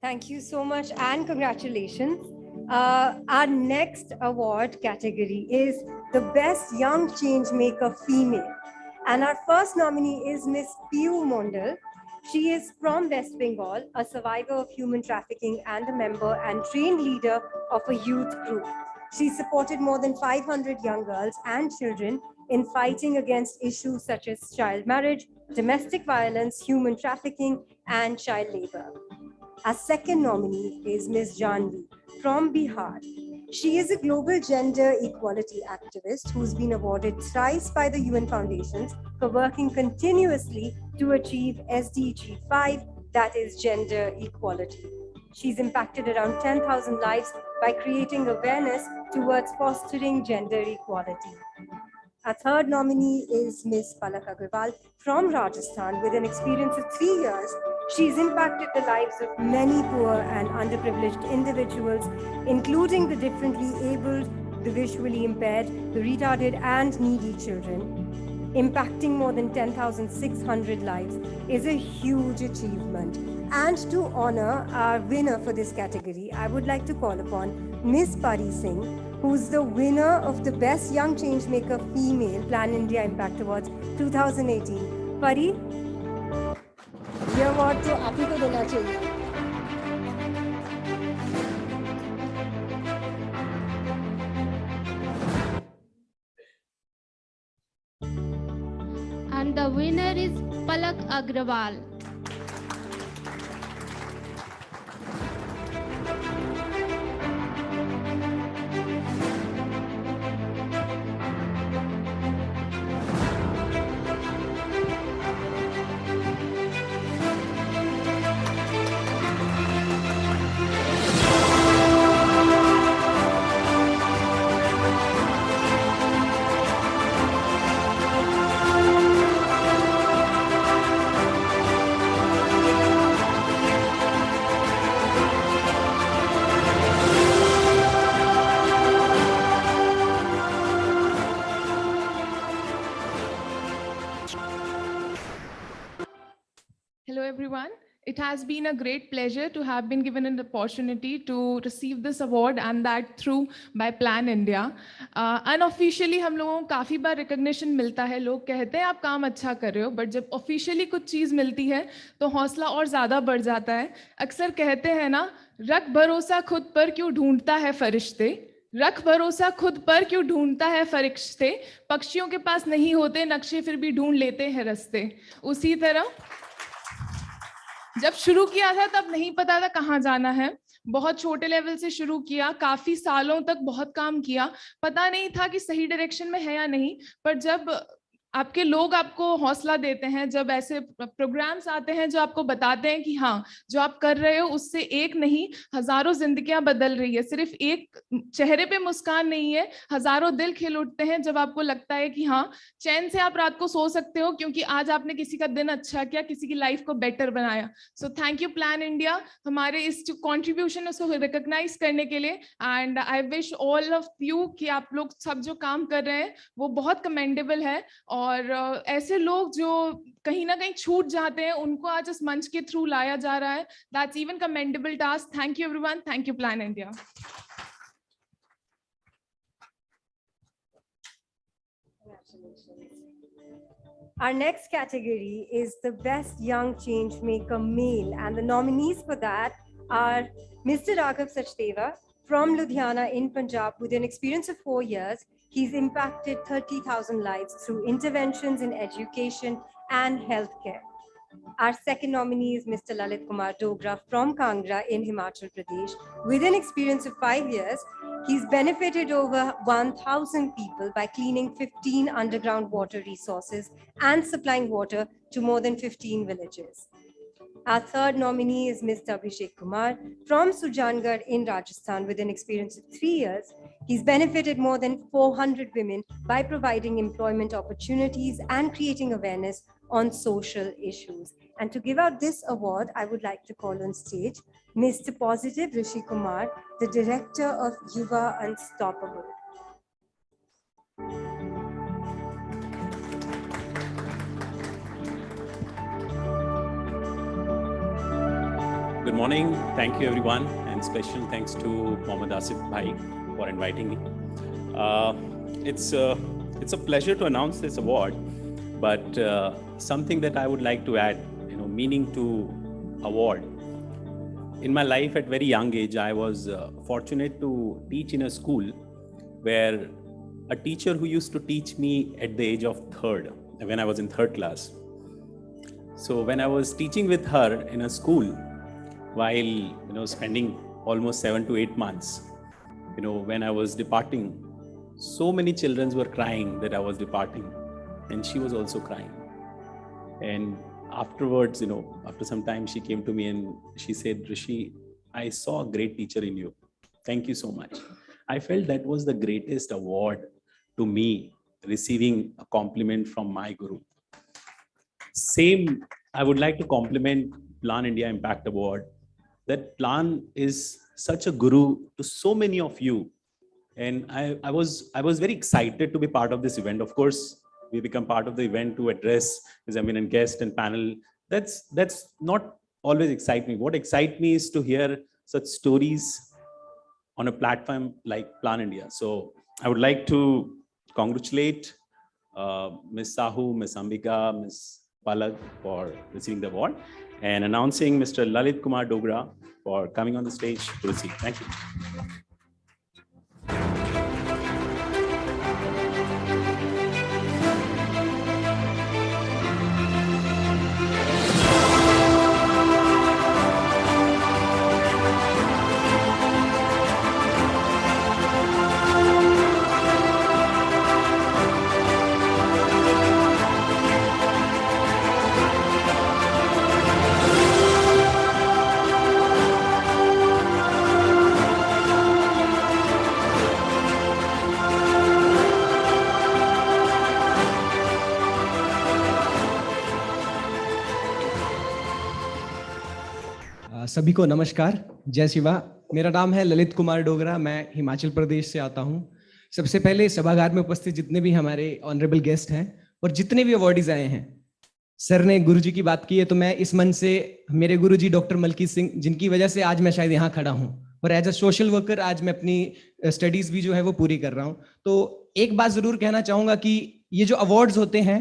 Thank you so much and congratulations. Our next award category is the Best Young Changemaker Female. And our first nominee is Miss Piyu Mondal. She is from West Bengal, a survivor of human trafficking and a member and trained leader of a youth group. She supported more than 500 young girls and children in fighting against issues such as child marriage, domestic violence, human trafficking, and child labor. Our second nominee is Ms. Janvi from Bihar. She is a global gender equality activist who's been awarded thrice by the UN Foundations for working continuously to achieve SDG 5, that is gender equality. She's impacted around 10,000 lives by creating awareness towards fostering gender equality. Our third nominee is Ms. Palak Agarwal from Rajasthan. With an experience of 3 years, she's impacted the lives of many poor and underprivileged individuals, including the differently abled, the visually impaired, the retarded and needy children. Impacting more than 10,600 lives is a huge achievement. And to honor our winner for this category, I would like to call upon Ms. Pari Singh, who's the winner of the Best Young Changemaker Female Plan India Impact Awards 2018. Pari, ये award तो आप ही को देना चाहिए. And the winner is Palak Agrawal. Hello, everyone. It has been a great pleasure to have been given an opportunity to receive this award, and that through by Plan India. Unofficially हम लोगों को काफ़ी बार recognition मिलता है, लोग कहते हैं आप काम अच्छा कर रहे हो, but जब officially कुछ चीज़ मिलती है तो हौसला और ज़्यादा बढ़ जाता है. अक्सर कहते हैं ना, रख भरोसा खुद पर क्यों ढूंढता है फरिश्ते, रख भरोसा खुद पर क्यों ढूंढता है फरिश्ते, पक्षियों के पास नहीं होते नक्शे फिर भी ढूंढ लेते हैं रास्ते. उसी तरह जब शुरू किया था तब नहीं पता था कहाँ जाना है, बहुत छोटे लेवल से शुरू किया, काफी सालों तक बहुत काम किया, पता नहीं था कि सही डायरेक्शन में है या नहीं. पर जब आपके लोग आपको हौसला देते हैं, जब ऐसे प्रोग्राम्स आते हैं जो आपको बताते हैं कि हाँ जो आप कर रहे हो उससे एक नहीं हजारों जिंदगियां बदल रही है, सिर्फ एक चेहरे पे मुस्कान नहीं है, हजारों दिल खिल उठते हैं जब आपको लगता है कि हाँ चैन से आप रात को सो सकते हो क्योंकि आज आपने किसी का दिन अच्छा किया, किसी की लाइफ को बेटर बनाया. So thank you plan India हमारे इस जो कॉन्ट्रीब्यूशन है उसको रिकॉग्नाइज करने के लिए. And I wish all of you कि आप लोग सब जो काम कर रहे हैं वो बहुत कमेंडेबल है, और ऐसे लोग जो कहीं ना कहीं छूट जाते हैं उनको आज इस मंच के थ्रू लाया जा रहा है. That's even commendable task. Thank you everyone. Thank you plan India. Our next category is the Best Young Changemaker Male, and the nominees for that are Mr. Raghav Sachdeva from Ludhiana in Punjab. With an experience of 4 years, he's impacted 30,000 lives through interventions in education and healthcare. Our second nominee is Mr. Lalit Kumar Dogra from Kangra in Himachal Pradesh. With an experience of 5 years, he's benefited over 1,000 people by cleaning 15 underground water resources and supplying water to more than 15 villages. Our third nominee is Mr. Abhishek Kumar from Sujangarh in Rajasthan. With an experience of 3 years, he's benefited more than 400 women by providing employment opportunities and creating awareness on social issues. And to give out this award, I would like to call on stage Mr. Positive Rishi Kumar, the Director of Yuva Unstoppable. Good morning. Thank you, everyone. And special thanks to Mohammad Asif Bhai for inviting me. It's a pleasure to announce this award, but something that I would like to add, meaning to award. In my life at very young age, I was fortunate to teach in a school where a teacher who used to teach me at the age of 3rd, when I was in 3rd class. So when I was teaching with her in a school, while spending almost 7 to 8 months, when I was departing, so many children were crying that I was departing, and she was also crying. And afterwards, after some time, she came to me and she said, Rishi, I saw a great teacher in you. Thank you so much. I felt that was the greatest award to me, receiving a compliment from my guru. Same, I would like to compliment Plan India Impact Award. That Plan is such a guru to so many of you. And I was very excited to be part of this event. Of course, we become part of the event to address his eminent guest and panel. That's not always excite me. What excites me is to hear such stories on a platform like Plan India. So I would like to congratulate Ms. Sahu, Ms. Ambika, Ms. Palak for receiving the award, and announcing Mr. Lalit Kumar Dogra for coming on the stage to receive. Thank you. सभी को नमस्कार, जय शिवा। मेरा नाम है ललित कुमार डोगरा, मैं हिमाचल प्रदेश से आता हूं। सबसे पहले सभागार में उपस्थित जितने भी हमारे ऑनरेबल गेस्ट हैं और जितने भी अवार्डीज आए हैं, सर ने गुरुजी की बात की है तो मैं इस मन से मेरे गुरुजी डॉक्टर मलकीत सिंह, जिनकी वजह से आज मैं शायद यहाँ खड़ा हूँ, और एज अ सोशल वर्कर आज मैं अपनी स्टडीज भी जो है वो पूरी कर रहा हूँ। तो एक बात जरूर कहना चाहूंगा कि ये जो अवार्ड्स होते हैं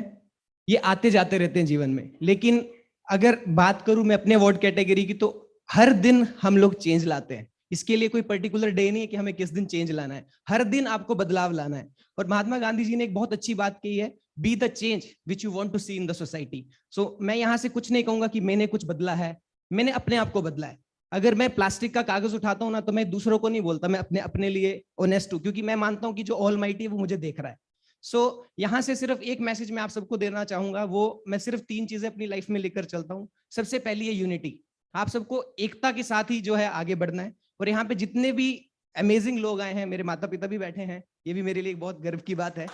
ये आते जाते रहते हैं जीवन में, लेकिन अगर बात करूं मैं अपने अवार्ड कैटेगरी की तो हर दिन हम लोग चेंज लाते हैं। इसके लिए कोई पर्टिकुलर डे नहीं है कि हमें किस दिन चेंज लाना है, हर दिन आपको बदलाव लाना है। और महात्मा गांधी जी ने एक बहुत अच्छी बात कही है, be the change which you want to see in the society. So मैं यहाँ से कुछ नहीं कहूंगा कि मैंने कुछ बदला है, मैंने अपने आप को बदला है। अगर मैं प्लास्टिक का कागज उठाता हूँ ना तो मैं दूसरों को नहीं बोलता, मैं अपने लिए ऑनेस्ट हूँ, क्योंकि मैं मानता हूँ कि जो ऑलमाइटी है वो मुझे देख रहा है। सो यहाँ से सिर्फ एक मैसेज मैं आप सबको देना चाहूंगा, वो मैं सिर्फ 3 चीजें अपनी लाइफ में लेकर चलता हूँ। सबसे पहली है यूनिटी। आप सबको एकता के साथ ही जो है आगे बढ़ना है। और यहाँ पे जितने भी अमेजिंग लोग आए हैं, मेरे माता पिता भी बैठे हैं, ये भी मेरे लिए बहुत गर्व की बात है।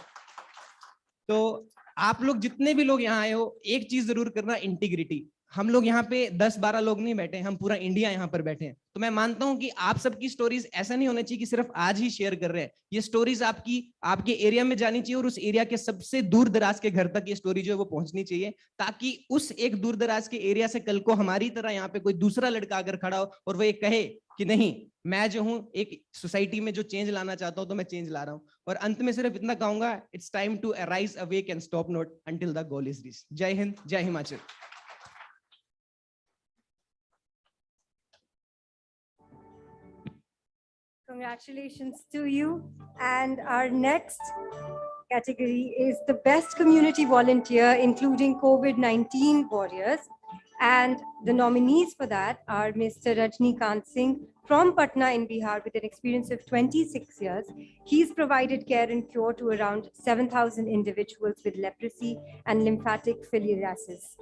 तो आप लोग जितने भी लोग यहाँ आए हो, एक चीज जरूर करना, इंटीग्रिटी। हम लोग यहाँ पे 10-12 लोग नहीं बैठे, हम पूरा इंडिया यहाँ पर बैठे हैं। तो मैं मानता हूँ कि आप सबकी स्टोरीज ऐसा नहीं होना चाहिए कि सिर्फ आज ही शेयर कर रहे हैं। ये स्टोरीज आपके एरिया में जानी चाहिए और उस एरिया के सबसे दूर दराज के घर तक ये स्टोरी जो है वो पहुंचनी चाहिए, ताकि उस एक दूर दराज के एरिया से कल को हमारी तरह यहाँ पे कोई दूसरा लड़का अगर खड़ा हो और वो ये कहे कि नहीं, मैं जो हूँ एक सोसाइटी में जो चेंज लाना चाहता हूँ तो मैं चेंज ला रहा हूँ। और अंत में सिर्फ इतना कहूंगा, it's time to arise awake and stop not until the goal is reached. Jai Hind, जय Himachal. Congratulations to you. And our next category is the best community volunteer, including COVID-19 warriors. And the nominees for that are Mr. Rajnikant Singh from Patna in Bihar with an experience of 26 years. He's provided care and cure to around 7,000 individuals with leprosy and lymphatic filariasis.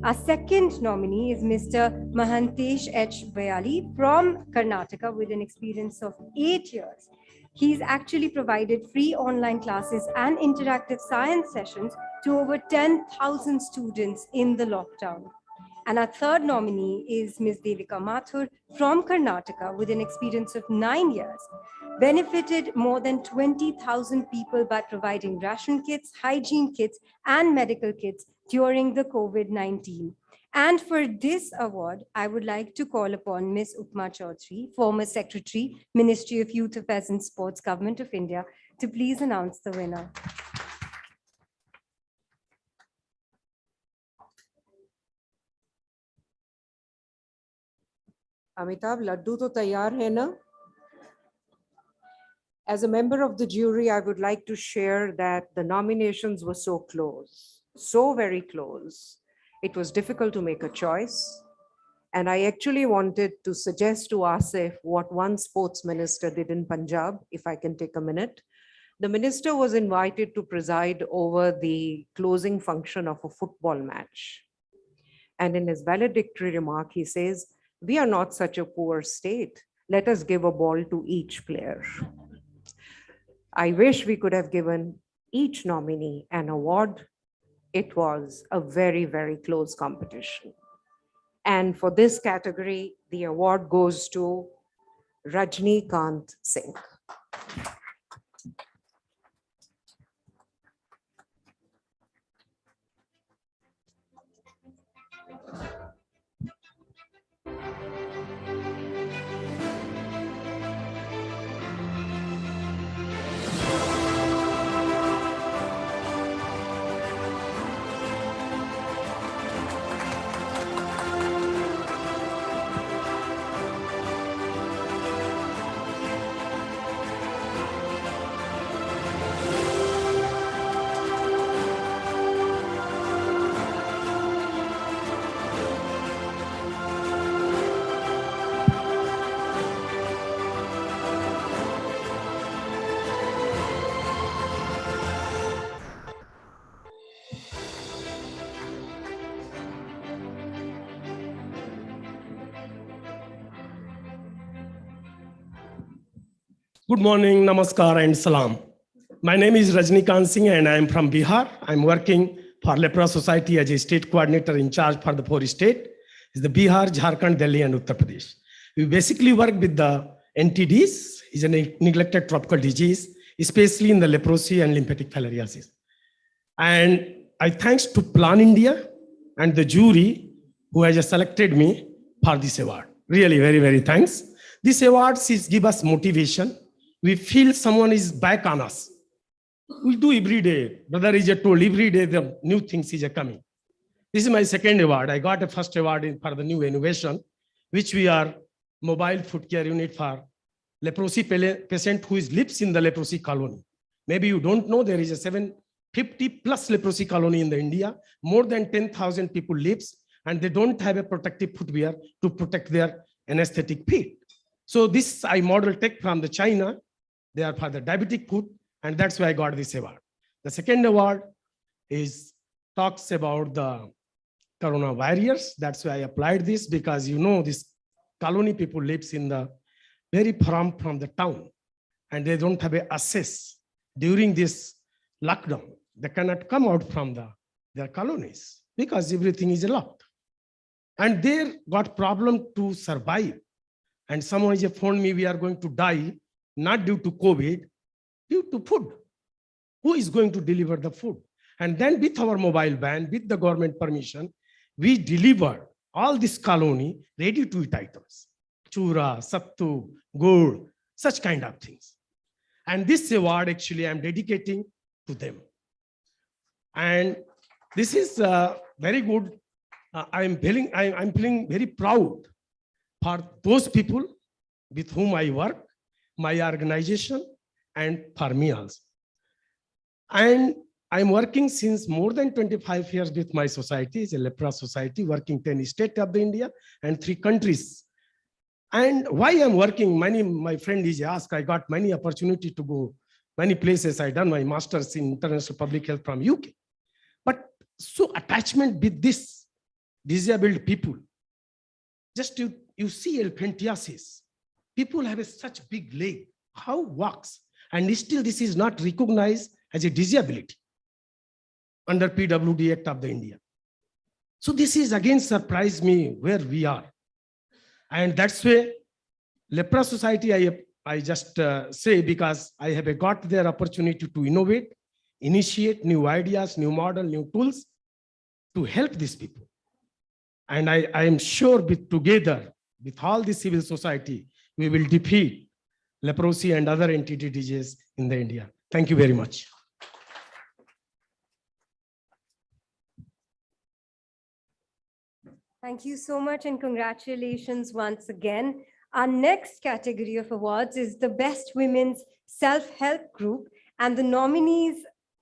Our second nominee is Mr. Mahantesh H. Bayali from Karnataka with an experience of 8 years. He's actually provided free online classes and interactive science sessions to over 10,000 students in the lockdown. And our third nominee is Ms. Devika Mathur from Karnataka with an experience of 9 years. Benefited more than 20,000 people by providing ration kits, hygiene kits, and medical kits during the COVID-19. And for this award, I would like to call upon Ms. Upma Chaudhary, former Secretary, Ministry of Youth Affairs and Sports, Government of India, to please announce the winner. Amitabh, Laddu तो तैयार है ना? As a member of the jury, I would like to share that the nominations were so close, so very close. It was difficult to make a choice. And I actually wanted to suggest to Asif what one sports minister did in Punjab, if I can take a minute. The minister was invited to preside over the closing function of a football match. And in his valedictory remark, he says, "We are not such a poor state. Let us give a ball to each player." I wish we could have given each nominee an award. It was a very, very close competition. And for this category, the award goes to Rajnikant Singh. Good morning, namaskar and salam. My name is Rajnikant Singh and I am from Bihar. I'm working for Lepra Society as a state coordinator in charge for the 4 states. It's the Bihar, Jharkhand, Delhi and Uttar Pradesh. We basically work with the NTDs. It's a neglected tropical disease, especially in the leprosy and lymphatic filariasis. And I thanks to Plan India and the jury who has selected me for this award. Really very, very thanks. This award gives us motivation. We feel someone is back on us. We do every day. Brother is told every day the new things is coming. This is my second award. I got a first award for the new innovation, which we are mobile foot care unit for leprosy patient who lives in the leprosy colony. Maybe you don't know there is a 750 plus leprosy colony in the India. More than 10,000 people lives and they don't have a protective footwear to protect their anesthetic feet. So this I model take from the China. They are for the diabetic foot, and that's why I got this award. The second award talks about the coronavirus. That's why I applied this, because you know this colony people lives in the very far from the town, and they don't have access during this lockdown. They cannot come out from their colonies because everything is locked, and they got problem to survive. And someone has phoned me, we are going to die, not due to COVID, due to food. Who is going to deliver the food? And then with our mobile van, with the government permission, we delivered all this colony ready to eat items. Chura, sattu, gold, such kind of things. And this award actually I'm dedicating to them. And this is very good. I'm feeling very proud for those people with whom I work, my organization, and for me also. And I'm working since more than 25 years with my society. It's a Lepra society, working 10 states of the India and 3 countries. And why I'm working, my friend is asked, I got many opportunity to go many places. I done my master's in international public health from UK. But so attachment with this disabled people. Just you see elephantiasis. People have such big leg. How works? And still this is not recognized as a disability under PWD Act of the India. So this is again surprised me where we are. And that's why Lepra Society, I just say, because I have got their opportunity to innovate, initiate new ideas, new model, new tools to help these people. And I am sure together with all the civil society, we will defeat leprosy and other entity diseases in the India. Thank you very much. Thank you so much and congratulations once again. Our next category of awards is the Best Women's Self-Help Group, and the nominees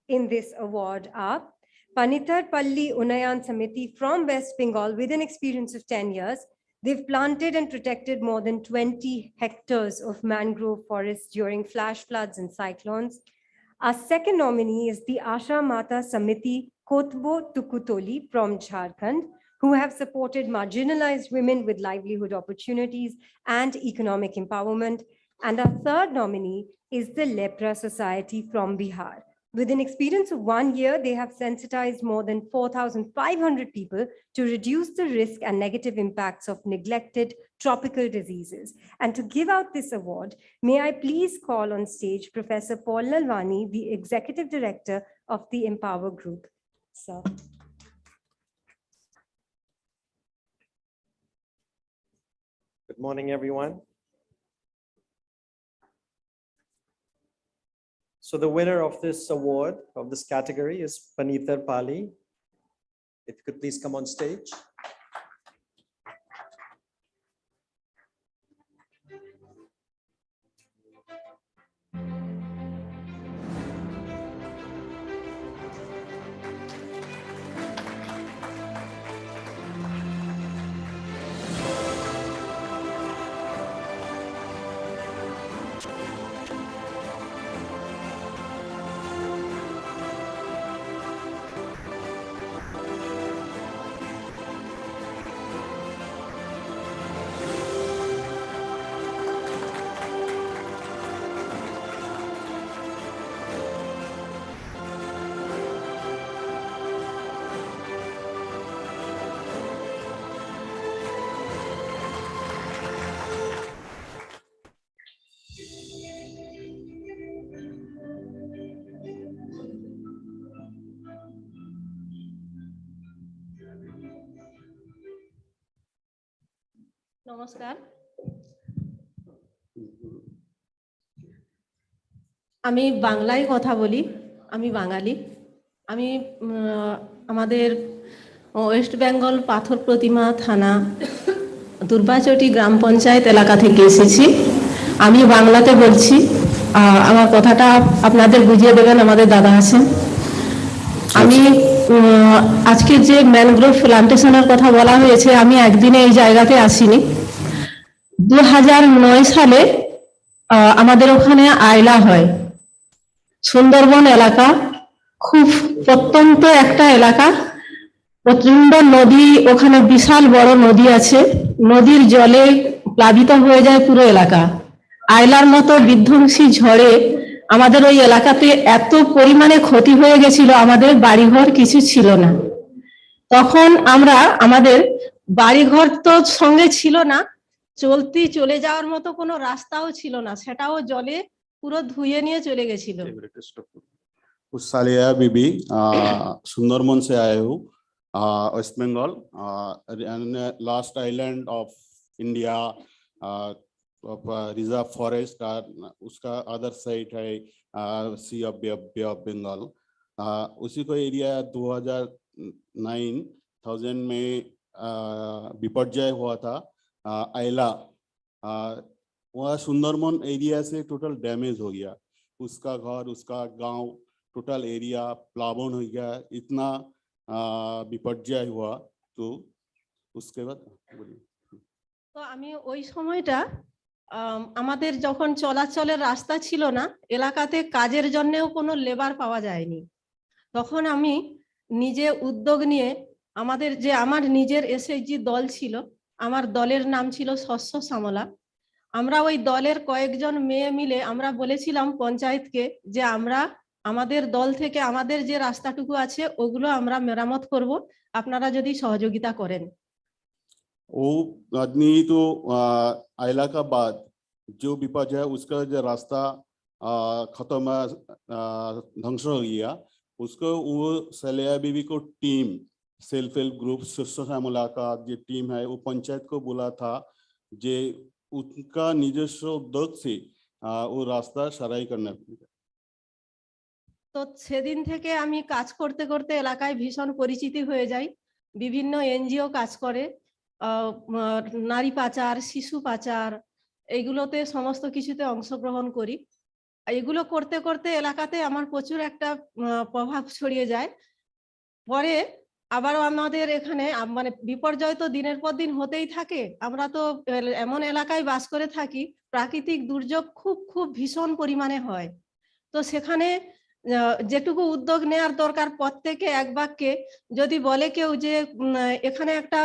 in this award are Panitar Palli Unayan Samiti from West Bengal with an experience of 10 years. They've planted and protected more than 20 hectares of mangrove forests during flash floods and cyclones. Our second nominee is the Asha Mata Samiti Kotbo Tukutoli from Jharkhand, who have supported marginalized women with livelihood opportunities and economic empowerment. And our third nominee is the Lepra Society from Bihar. With an experience of 1 year, they have sensitized more than 4,500 people to reduce the risk and negative impacts of neglected tropical diseases. And to give out this award, may I please call on stage Professor Paul Lalwani, the Executive Director of the Empower Group. Sir. Good morning, everyone. So the winner of this award, of this category, is Panitar Palli. If you could please come on stage. নমস্কার, আমি বাংলায় কথা বলি। আমি বাঙালি। আমি আমাদের West Bengal পাথর প্রতিমা থানা দুর্বাচটি গ্রাম পঞ্চায়েত এলাকা থেকে এসেছি। আমি বাংলাতে বলছি, আমার কথাটা আপনাদের বুঝিয়ে দেবেন, আমাদের দাদা আছেন। আমি আজকে যে ম্যানগ্রোভ প্লান্টেশনের কথা বলা হয়েছে, আমি একদিনে এই জায়গাতে আসিনি। 2009 সালে আমাদের ওখানে আয়লা হয়, সুন্দরবন এলাকা, খুব প্রত্যন্ত একটা এলাকা, প্রচন্ড নদী, ওখানে বিশাল বড় নদী আছে, নদীর জলে প্লাবিত হয়ে যায় পুরো এলাকা। আয়লার মতো বিধ্বংসী ঝড়ে আমাদের ওই এলাকাতে এত পরিমাণে ক্ষতি হয়ে গেছিল, আমাদের বাড়িঘর কিছু ছিল না। তখন আমরা, আমাদের বাড়িঘর তো সঙ্গে ছিল না, চলে যাওয়ার মতো কোনো রাস্তাও ছিল না, সেটাও জলে পুরো ধুয়ে নিয়ে চলে গেছিল। सालिया बीबी, सुंदरबन से आए हूँ, West Bengal, last island of India, reserve forest, उसका अदर साइड है sea of bay of Bengal. उसी को एरिया 2009 में विपर्जय हुआ था, आयला। वह सुंदरबन एरिया से टोटल डैमेज हो गया, उसका घर, उसका गांव, टोटल एरिया प्लावन हो गया, इतना विपर्जय हुआ। तो उसके बाद তো আমি ওই সময়টা আমাদের যখন চলাচলের রাস্তা ছিল না, এলাকাতে কাজের জন্যও কোনো লেবার পাওয়া যায়নি, তখন আমি নিজে উদ্যোগ নিয়ে আমার নিজের এসএইচজি দল ছিল, আমার দলের নাম ছিল শস্য শ্যামলা। আমরা ওই দলের কয়েকজন মেয়ে মিলে আমরা বলেছিলাম পঞ্চায়েতকে যে আমরা আমাদের দল থেকে আমাদের যে রাস্তাটুকু আছে ওগুলো আমরা মেরামত করব, আপনারা যদি সহযোগিতা করেন। वो आदमी तो आयला का बाद जो विपर्जय है उसका जो रास्ता खत्म, ध्वंस हो गया, उसको वो सालिया बीबी को team, self help group Shasya Shyamala का जो टीम है, वो पंचायत को बोला था जे उनका নিজস্ব उद्योग से वो रास्ता सराई करना। তো সেদিন থেকে আমি কাজ করতে করতে এলাকায় ভীষণ পরিচিতি হয়ে যাই। বিভিন্ন এনজিও কাজ করে, নারী পাচার, শিশু পাচার, এইগুলোতে সমস্ত কিছুতে অংশগ্রহণ করি। এগুলো করতে করতে এলাকাতে আমার প্রচুর একটা প্রভাব ছড়িয়ে যায়। পরে আবারও আমাদের এখানে মানে বিপর্যয় তো দিনের পর দিন হতেই থাকে। আমরা তো এমন এলাকায় বাস করে থাকি, প্রাকৃতিক দুর্যোগ খুব খুব ভীষণ পরিমাণে হয়। তো সেখানে যেটুকু উদ্যোগ নেওয়ার দরকার, প্রত্যেকে এক বাক্যে যদি বলে কেউ যে এখানে একটা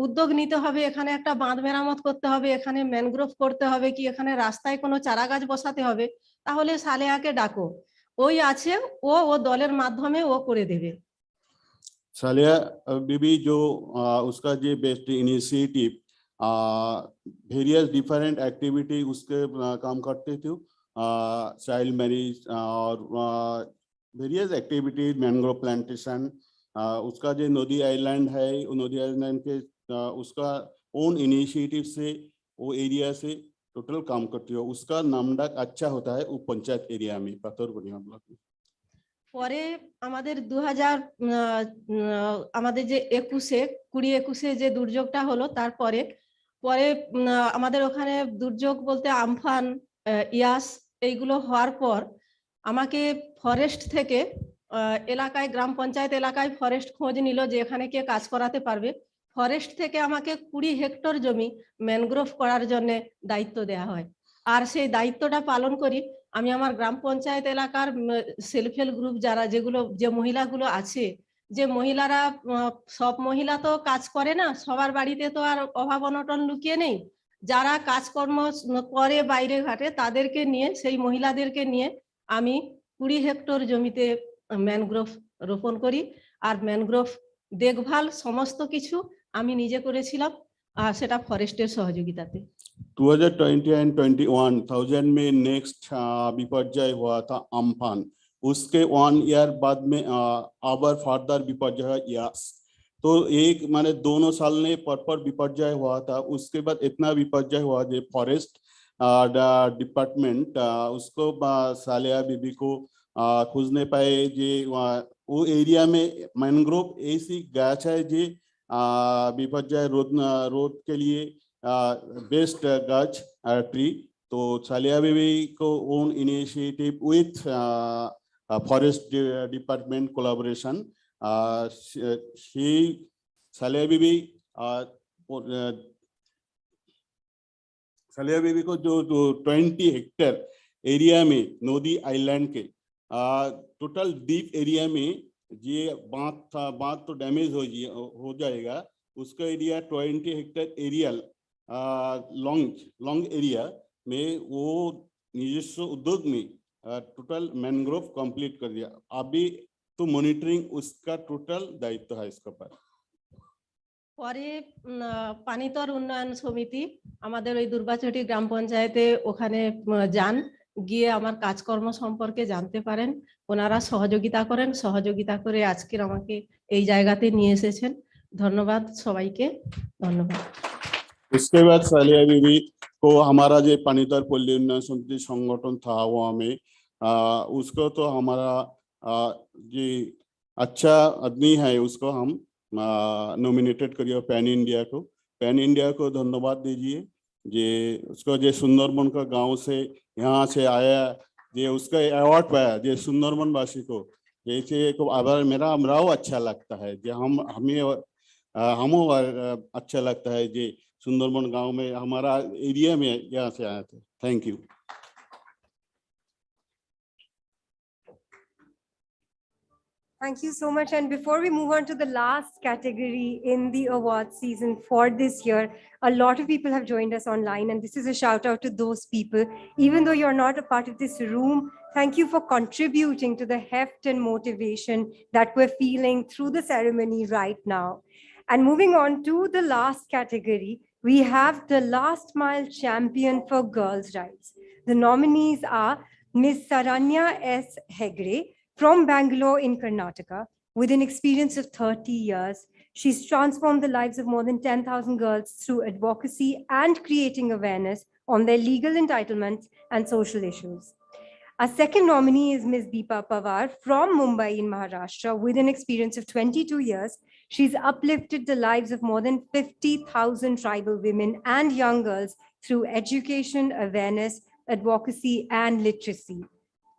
উদ্যোগ নিতে হবে, এখানে একটা বাঁধ মেরামত করতে হবে, এখানে ম্যানগ্রোভ করতে হবে, কি এখানে রাস্তায় কোনো চারা গাছ বসাতে হবে, তাহলে সালেহাকে ডাকো, ওই আছে, ও দলের মাধ্যমে ও করে দেবে। सालिया बीबी जो उसका जो best initiative, various different activity उसके काम करते थे, चाइल्ड मैरिज और वेरियस एक्टिविटी, मैंग्रोव प्लांटेशन, उसका जो नदी आइलैंड है, नदी आइलैंड के उसका ओन इनिशिएटिव से वो एरिया से टोटल काम करती हो, उसका नामडाक अच्छा होता है वो पंचायत एरिया में, पाथर बढ़िया ब्लॉक में। পরে আমাদের 2000 আমাদের যে 2021 যে দুর্যোগটা হলো, তারপরে আমাদের ওখানে দুর্যোগ বলতে আমফান, ইয়াস, এইগুলো হওয়ার পর আমাকে ফরেস্ট থেকে এলাকায়, গ্রাম পঞ্চায়েত এলাকায় ফরেস্ট খোঁজ নিল যে এখানে কে কাজ করাতে পারবে। ফরেস্ট থেকে আমাকে 20 হেক্টর জমি ম্যানগ্রোভ করার জন্য দায়িত্ব দেওয়া হয়, আর সেই দায়িত্বটা পালন করি আমি। আমার গ্রাম পঞ্চায়েত এলাকার সেলফ হেল্প গ্রুপ যে মহিলাগুলো আছে, যে মহিলারা, সব মহিলা তো কাজ করে না, সবার বাড়িতে তো আর অভাব অনটন লুকিয়ে নেই, যারা কাজকর্ম করে বাইরে ঘাটে তাদেরকে নিয়ে, সেই মহিলাদেরকে নিয়ে আমি 20 হেক্টর জমিতে ম্যানগ্রোভ রোপণ করি। আর ম্যানগ্রোভ দেখভাল সমস্ত কিছু আমি নিজে করেছিলাম, আর সেটা ফরেস্টের সহযোগিতাতে। 2020 एंड 21,000 में नेक्स्ट विपर्जय हुआ था अम्फान, उसके 1 ईयर बाद में अबर फर्दर विपर्जय हुआ यास। तो एक माने दोनों साल ने पर विपर्जय हुआ था। उसके बाद इतना विपर्जय हुआ जो फॉरेस्ट डिपार्टमेंट उसको सालिया बीबी को खोजने पाए जे वो एरिया में मैनग्रोव ऐसी गाछ है जे विपर्जय रोध के लिए बेस्ट गाछ ट्री। तो सालिया बीबी को own initiative with forest department collaboration Saliya Bibi Saliya Bibi को जो 20 हेक्टेयर एरिया में नोदी आइलैंड के टोटल डीप एरिया में ये बांध तो डैमेज हो जाएगा। उसका area 20 hectare area long area में वो निजस्व उद्योग में टोटल मैनग्रोव कंप्लीट कर दिया। अभी तो मॉनिटरिंग उसका टोटल दायित्व है इसका पर। পরে পানিতর উন্নয়ন সমিতি আমাদের ওই দুর্বাচটি গ্রাম পঞ্চায়েতে ওখানে যান, গিয়ে আমার কাজকর্ম সম্পর্কে জানতে পারেন। ওনারা সহযোগিতা করেন, সহযোগিতা করে আজকের আমাকে এই জায়গাতে নিয়ে এসেছেন। ধন্যবাদ সবাইকে, ধন্যবাদ। उसके बाद सालिया बीबी को हमारा जो पानीतर पल्ली उन्नयन समिति संगठन था वहाँ में उसको तो हमारा जी अच्छा आदमी है उसको हम नॉमिनेटेड करिए पैन इंडिया को धन्यवाद दीजिए। जे उसको जे सुंदरबन का गांव से यहाँ से आया जे उसका अवार्ड पाया जे सुंदरबन वासी को जैसे को आभार मेरा हमराव अच्छा लगता है जे हमें अच्छा लगता है जे सुंदरबन गांव में हमारा एरिया में यहाँ से आए थे। Thank you. Thank you so much. And before we move on to the last category in the award season for this year, a lot of people have joined us online, and this is a shout out to those people. Even though you're not a part of this room, thank you for contributing to the heft and motivation that we're feeling through the ceremony right now. And moving on to the last category, we have the last mile champion for girls' rights. The nominees are Ms. Saranya S. Hegre from Bangalore in Karnataka. With an experience of 30 years, she's transformed the lives of more than 10,000 girls through advocacy and creating awareness on their legal entitlements and social issues. Our second nominee is Ms. Deepa Pawar from Mumbai in Maharashtra. With an experience of 22 years, she's uplifted the lives of more than 50,000 tribal women and young girls through education, awareness, advocacy, and literacy.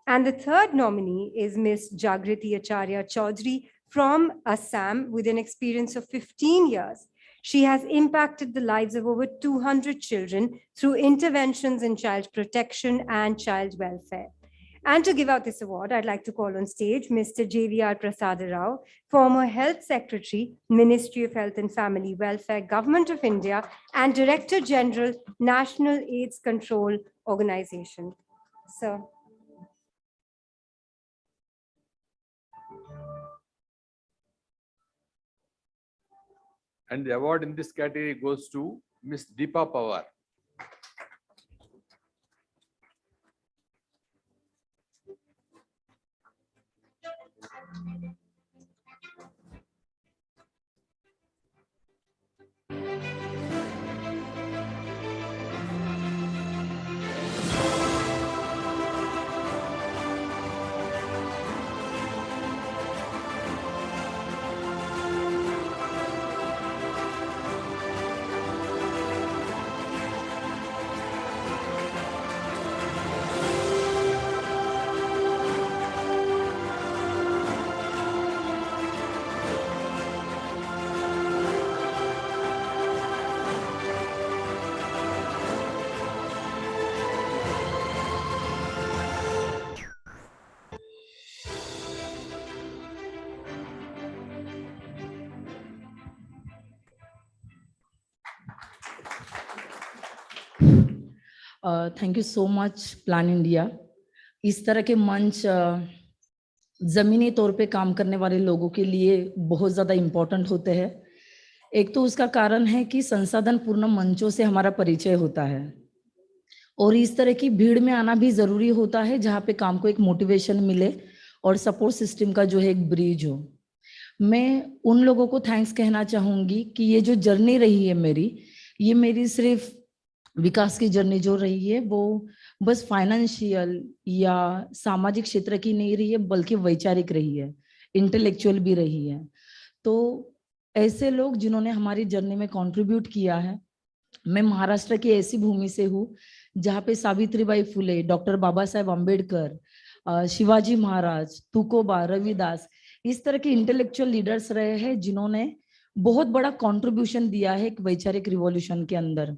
And the third nominee is Ms. Jagriti Acharya Chaudhary from Assam with an experience of 15 years. She has impacted the lives of over 200 children through interventions in child protection and child welfare. And to give out this award, I'd like to call on stage Mr. JVR Prasad Rao, former Health Secretary, Ministry of Health and Family Welfare, Government of India, and Director General, National AIDS Control Organization. Sir. And the award in this category goes to Ms. Deepa Pawar. Thank you so much plan India. इस तरह के मंच जमीनी तौर पे काम करने वाले लोगों के लिए बहुत ज़्यादा इम्पोर्टेंट होते हैं। एक तो उसका कारण है कि संसाधन पूर्ण मंचों से हमारा परिचय होता है और इस तरह की भीड़ में आना भी ज़रूरी होता है जहाँ पे काम को एक मोटिवेशन मिले और सपोर्ट सिस्टम का जो है एक ब्रिज हो। मैं उन लोगों को थैंक्स कहना चाहूंगी कि ये जो जर्नी रही है ये मेरी सिर्फ विकास की जर्नी जो रही है वो बस फाइनेंशियल या सामाजिक क्षेत्र की नहीं रही है, बल्कि वैचारिक रही है, इंटेलेक्चुअल भी रही है। तो ऐसे लोग जिन्होंने हमारी जर्नी में कंट्रीब्यूट किया है, मैं महाराष्ट्र की ऐसी भूमि से हूँ जहाँ पे सावित्रीबाई फुले, डॉक्टर बाबा साहेब अम्बेडकर, शिवाजी महाराज, तुकोबा, रविदास, इस तरह के इंटेलेक्चुअल लीडर्स रहे हैं जिन्होंने बहुत बड़ा कंट्रीब्यूशन दिया है एक वैचारिक रिवॉल्यूशन के अंदर।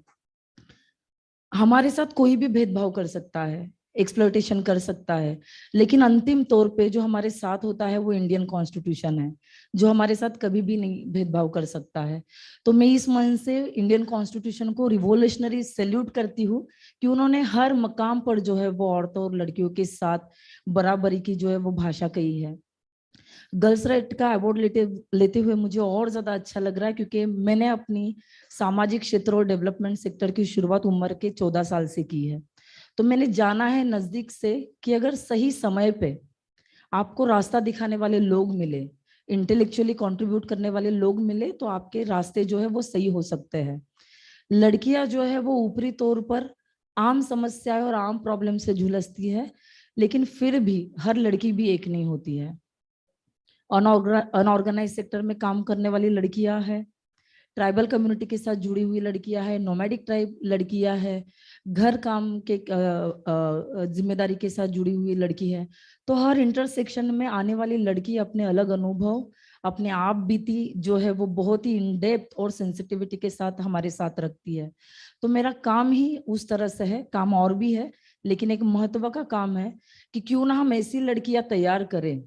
हमारे साथ कोई भी भेदभाव कर सकता है, एक्सप्लॉयटेशन कर सकता है, लेकिन अंतिम तौर पे जो हमारे साथ होता है वो इंडियन कॉन्स्टिट्यूशन है, जो हमारे साथ कभी भी नहीं भेदभाव कर सकता है। तो मैं इस मन से इंडियन कॉन्स्टिट्यूशन को रिवोल्यूशनरी सैल्यूट करती हूँ कि उन्होंने हर मकाम पर जो है वो औरतों और लड़कियों के साथ बराबरी की जो है वो भाषा कही है। गर्ल्स राइट का अवार्ड लेते हुए मुझे और ज्यादा अच्छा लग रहा है, क्योंकि मैंने अपनी सामाजिक क्षेत्र और डेवलपमेंट सेक्टर की शुरुआत उम्र के 14 साल से की है। तो मैंने जाना है नजदीक से कि अगर सही समय पे आपको रास्ता दिखाने वाले लोग मिले, इंटेलेक्चुअली कंट्रीब्यूट करने वाले लोग मिले, तो आपके रास्ते जो है वो सही हो सकते हैं। लड़कियां जो है वो ऊपरी तौर पर आम समस्याएं और आम प्रॉब्लम से झुलसती है, लेकिन फिर भी हर लड़की भी एक नहीं होती है। अनऑर्गेनाइज सेक्टर में काम करने वाली लड़कियां हैं, ट्राइबल कम्युनिटी के साथ जुड़ी हुई लड़कियां हैं, नोमैडिक ट्राइब लड़कियां हैं, घर काम के जिम्मेदारी के साथ जुड़ी हुई लड़की है। तो हर इंटरसेक्शन में आने वाली लड़की अपने अलग अनुभव, अपने आप बीती जो है वो बहुत ही इन डेप्थ और सेंसिटिविटी के साथ हमारे साथ रखती है। तो मेरा काम ही उस तरह से है, काम और भी है, लेकिन एक महत्व का काम है कि क्यों ना हम ऐसी लड़कियां तैयार करें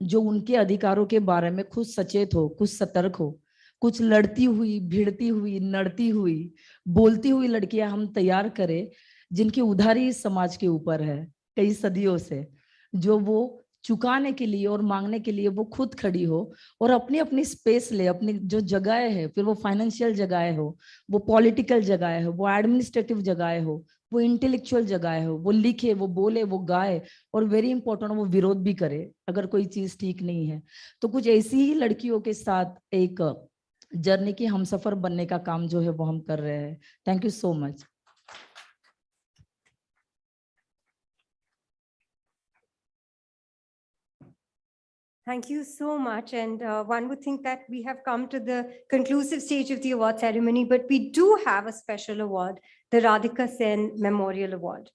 जो उनके अधिकारों के बारे में खुद सचेत हो, कुछ सतर्क हो, कुछ लड़ती हुई, भिड़ती हुई, नड़ती हुई, बोलती हुई लड़कियां हम तैयार करें, जिनकी उधारी इस समाज के ऊपर है कई सदियों से, जो वो चुकाने के लिए और मांगने के लिए वो खुद खड़ी हो और अपनी अपनी स्पेस ले, अपनी जो जगह है, फिर वो फाइनेंशियल जगह हो, वो पॉलिटिकल जगह हो, वो एडमिनिस्ट्रेटिव जगह हो, वो इंटेलेक्चुअल जगह हो, वो लिखे, वो बोले, वो गाए, और वेरी इंपॉर्टेंट वो विरोध भी करे अगर कोई चीज ठीक नहीं है। तो कुछ ऐसी ही लड़कियों के साथ एक जर्नी की हमसफर बनने का काम जो है वो हम कर रहे हैं। Thank you so much. Thank you so much. And one would think that we have come to the conclusive stage of the award ceremony, but we do have a special award, the Radhika Sen Memorial Award.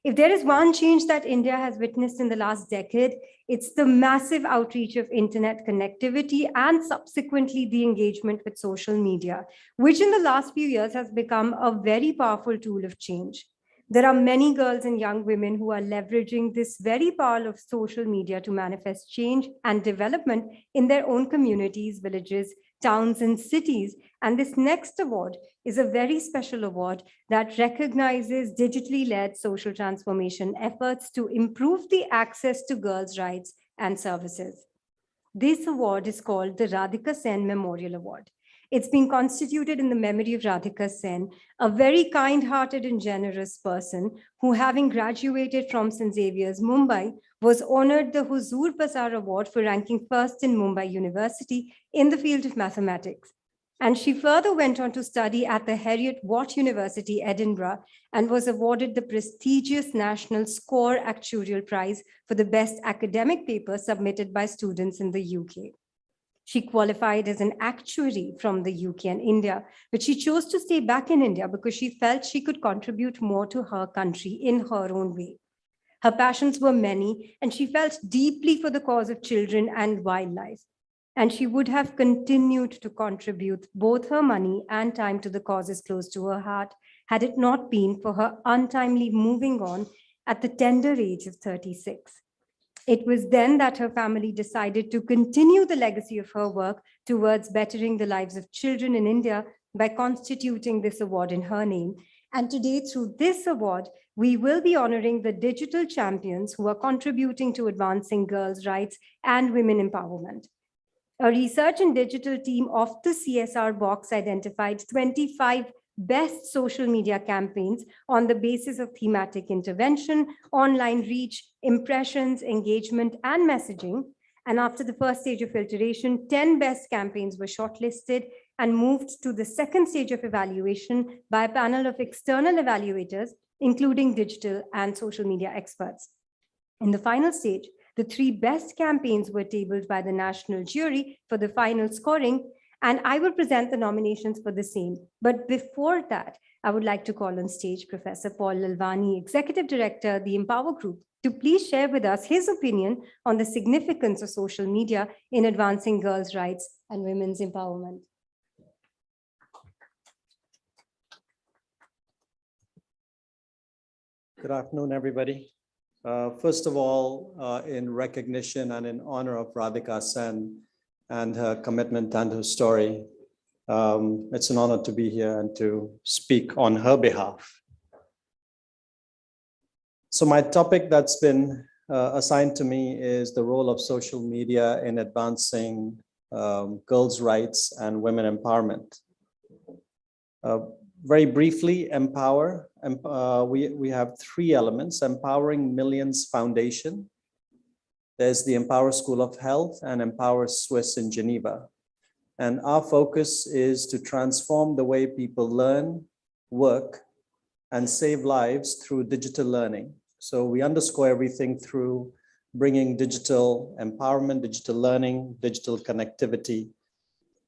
If there is one change that India has witnessed in the last decade, it's the massive outreach of internet connectivity and subsequently the engagement with social media, which in the last few years has become a very powerful tool of change. There are many girls and young women who are leveraging this very power of social media to manifest change and development in their own communities, villages, towns, and cities. And this next award is a very special award that recognizes digitally led social transformation efforts to improve the access to girls' rights and services. This award is called the Radhika Sen Memorial Award. It's been constituted in the memory of Radhika Sen, a very kind-hearted and generous person who, having graduated from St. Xavier's, Mumbai, was honored the Huzur Pasar Award for ranking first in Mumbai University in the field of mathematics. And she further went on to study at the Heriot Watt University, Edinburgh, and was awarded the prestigious National SCORE Actuarial Prize for the best academic paper submitted by students in the UK. She qualified as an actuary from the UK and India, but she chose to stay back in India because she felt she could contribute more to her country in her own way. Her passions were many, and she felt deeply for the cause of children and wildlife. And she would have continued to contribute both her money and time to the causes close to her heart, had it not been for her untimely moving on at the tender age of 36. It was then that her family decided to continue the legacy of her work towards bettering the lives of children in India by constituting this award in her name. And today, through this award, we will be honoring the digital champions who are contributing to advancing girls' rights and women empowerment. A research and digital team of the CSR box identified 25 best social media campaigns on the basis of thematic intervention, online reach, impressions, engagement, and messaging. And after the first stage of filtration, 10 best campaigns were shortlisted and moved to the second stage of evaluation by a panel of external evaluators, including digital and social media experts. In the final stage, the 3 best campaigns were tabled by the national jury for the final scoring, and I will present the nominations for the same. But before that, I would like to call on stage Professor Paul Lalwani, Executive Director, the Empower Group, to please share with us his opinion on the significance of social media in advancing girls' rights and women's empowerment. Good afternoon, everybody. First of all, in recognition and in honor of Radhika Sen and her commitment and her story, it's an honor to be here and to speak on her behalf. So my topic that's been assigned to me is the role of social media in advancing girls' rights and women empowerment. Very briefly, empower. We have 3 elements: Empowering Millions Foundation. There's the Empower School of Health and Empower Swiss in Geneva. And our focus is to transform the way people learn, work, and save lives through digital learning. So we underscore everything through bringing digital empowerment, digital learning, digital connectivity.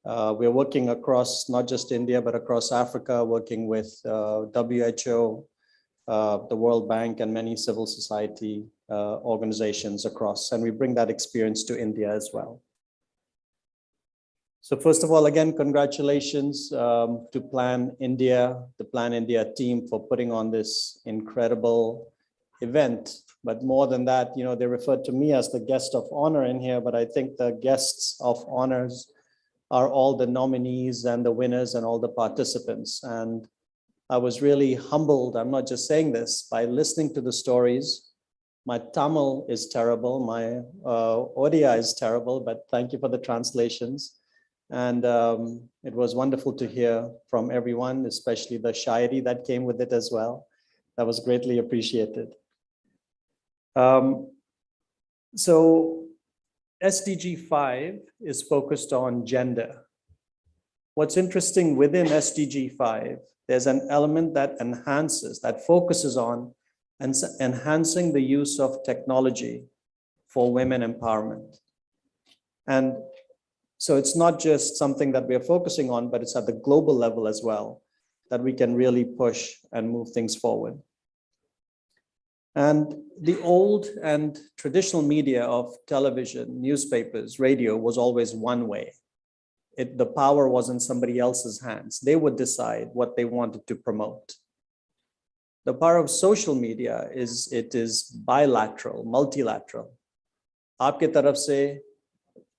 We're working across not just India, but across Africa, working with WHO, the World Bank, and many civil society organizations across. And we bring that experience to India as well. So first of all, again, congratulations to Plan India, the Plan India team, for putting on this incredible event. But more than that, you know, they referred to me as the guest of honor in here, but I think the guests of honors are all the nominees and the winners and all the participants. And I was really humbled, I'm not just saying this, by listening to the stories. My Tamil is terrible, my Odia is terrible, but thank you for the translations. And it was wonderful to hear from everyone, especially the shairi that came with it as well. That was greatly appreciated. So SDG 5 is focused on gender. What's interesting within SDG 5, there's an element that enhances, that focuses on enhancing the use of technology for women empowerment. And so it's not just something that we're focusing on, but it's at the global level as well, that we can really push and move things forward. And the old and traditional media of television, newspapers, radio was always one way. The power was in somebody else's hands. They would decide what they wanted to promote. The power of social media is, it is bilateral, multilateral. Aapke taraf se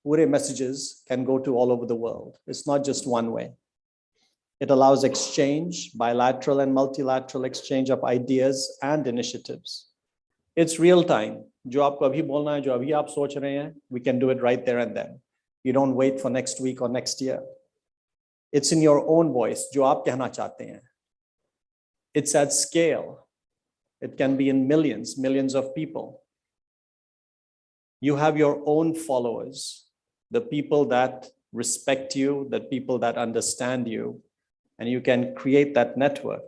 pure messages can go to all over the world. It's not just one way. It allows exchange, bilateral and multilateral exchange of ideas and initiatives. It's real time. Jo aapko abhi bolna hai, jo abhi aap soch rahe hain, we can do it right there and then. You don't wait for next week or next year. It's in your own voice, jo aap kehna chahte hain. It's at scale. It can be in millions, millions of people. You have your own followers, the people that respect you, the people that understand you, and you can create that network.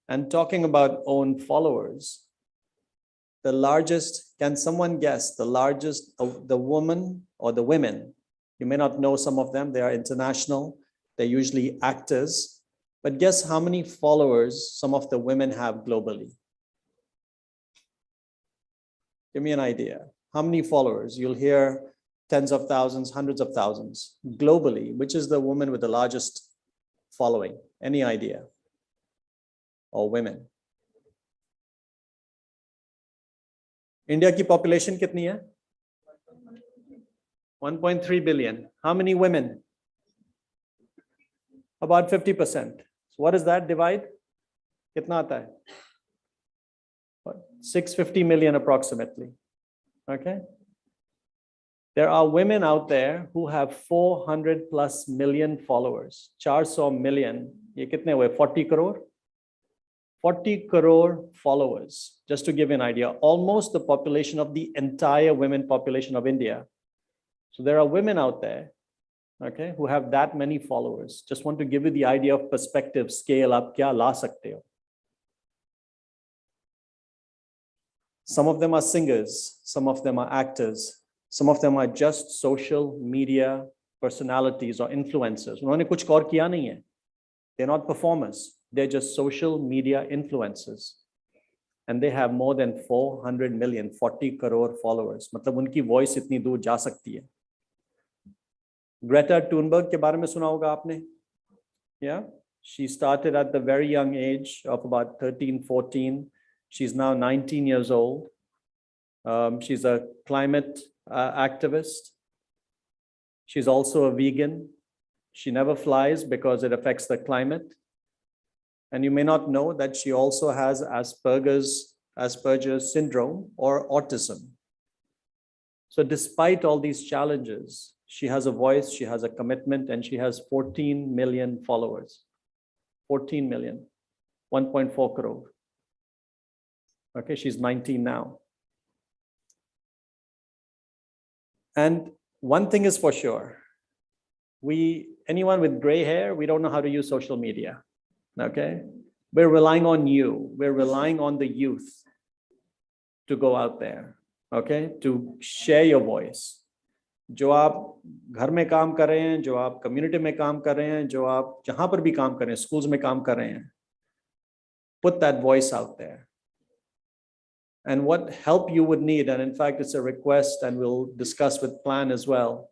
And talking about own followers, the largest, can someone guess the largest, the woman or the women? You may not know some of them, they are international, they're usually actors, but guess how many followers some of the women have globally? Give me an idea. How many followers? You'll hear tens of thousands, hundreds of thousands. Globally, which is the woman with the largest following? Any idea? Or women? India की population कितनी है? 1.3 billion. How many women? About 50%. So what does that divide? कितना आता है? 650 million approximately. Okay. There are women out there who have 400 plus million followers. 400 million. ये कितने हुए? 40 crore? 40 crore followers. Just to give you an idea, almost the population of the entire women population of India So there are women out there, okay, who have that many followers. Just want to give you the idea of perspective, scale up, kya la sakte ho. Some of them are singers, some of them are actors, some of them are just social media personalities or influencers. उन्होंने कुछ और किया नहीं है. They're not performers. They're just social media influencers. And they have more than 400 million, 40 crore followers. मतलब उनकी voice इतनी दूर जा सकती है. Greta Thunberg के बारे में सुना होगा आपने? Yeah, she started at the very young age of about 13, 14. She's now 19 years old. She's a climate activist. She's also a vegan. She never flies because it affects the climate. And you may not know that she also has Asperger's syndrome or autism. So despite all these challenges, she has a voice, she has a commitment, and she has 14 million followers. 14 million, 1.4 crore. Okay, she's 19 now. And one thing is for sure, anyone with gray hair, we don't know how to use social media, okay? We're relying on you. We're relying on the youth to go out there, okay? To share your voice. जो आप घर में काम कर रहे हैं, जो आप community में काम कर रहे हैं, जो आप जहाँ पर भी काम कर रहे हैं, schools में काम कर रहे हैं, put that voice out there. And what help you would need, and in fact, it's a request and we'll discuss with Plan as well.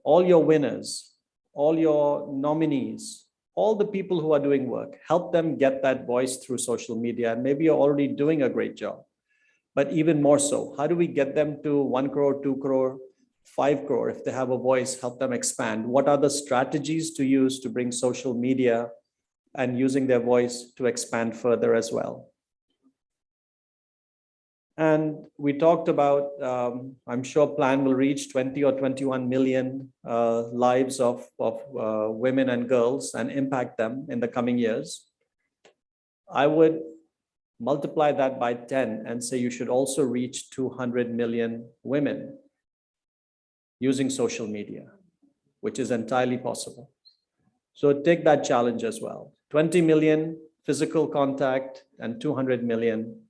All your winners, all your nominees, all the people who are doing work, help them get that voice through social media. And maybe you're already doing a great job, but even more so, how do we get them to 1 crore, 2 crore, 5 crore? If they have a voice, help them expand. What are the strategies to use to bring social media and using their voice to expand further as well? And we talked about, I'm sure Plan will reach 20 or 21 million lives of women and girls and impact them in the coming years. I would multiply that by 10 and say you should also reach 200 million women using social media, which is entirely possible. So take that challenge as well. 20 million physical contact and 200 million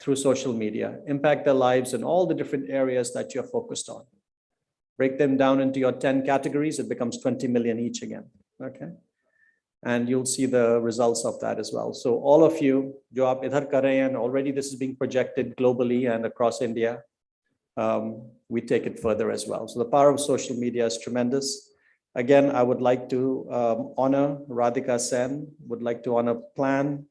through social media, impact their lives in all the different areas that you're focused on. Break them down into your 10 categories, it becomes 20 million each again, okay? And you'll see the results of that as well. So all of you, jo aap idhar kar rahe hain, and already this is being projected globally and across India, we take it further as well. So the power of social media is tremendous. Again, I would like to honor Radhika Sen, would like to honor Plan,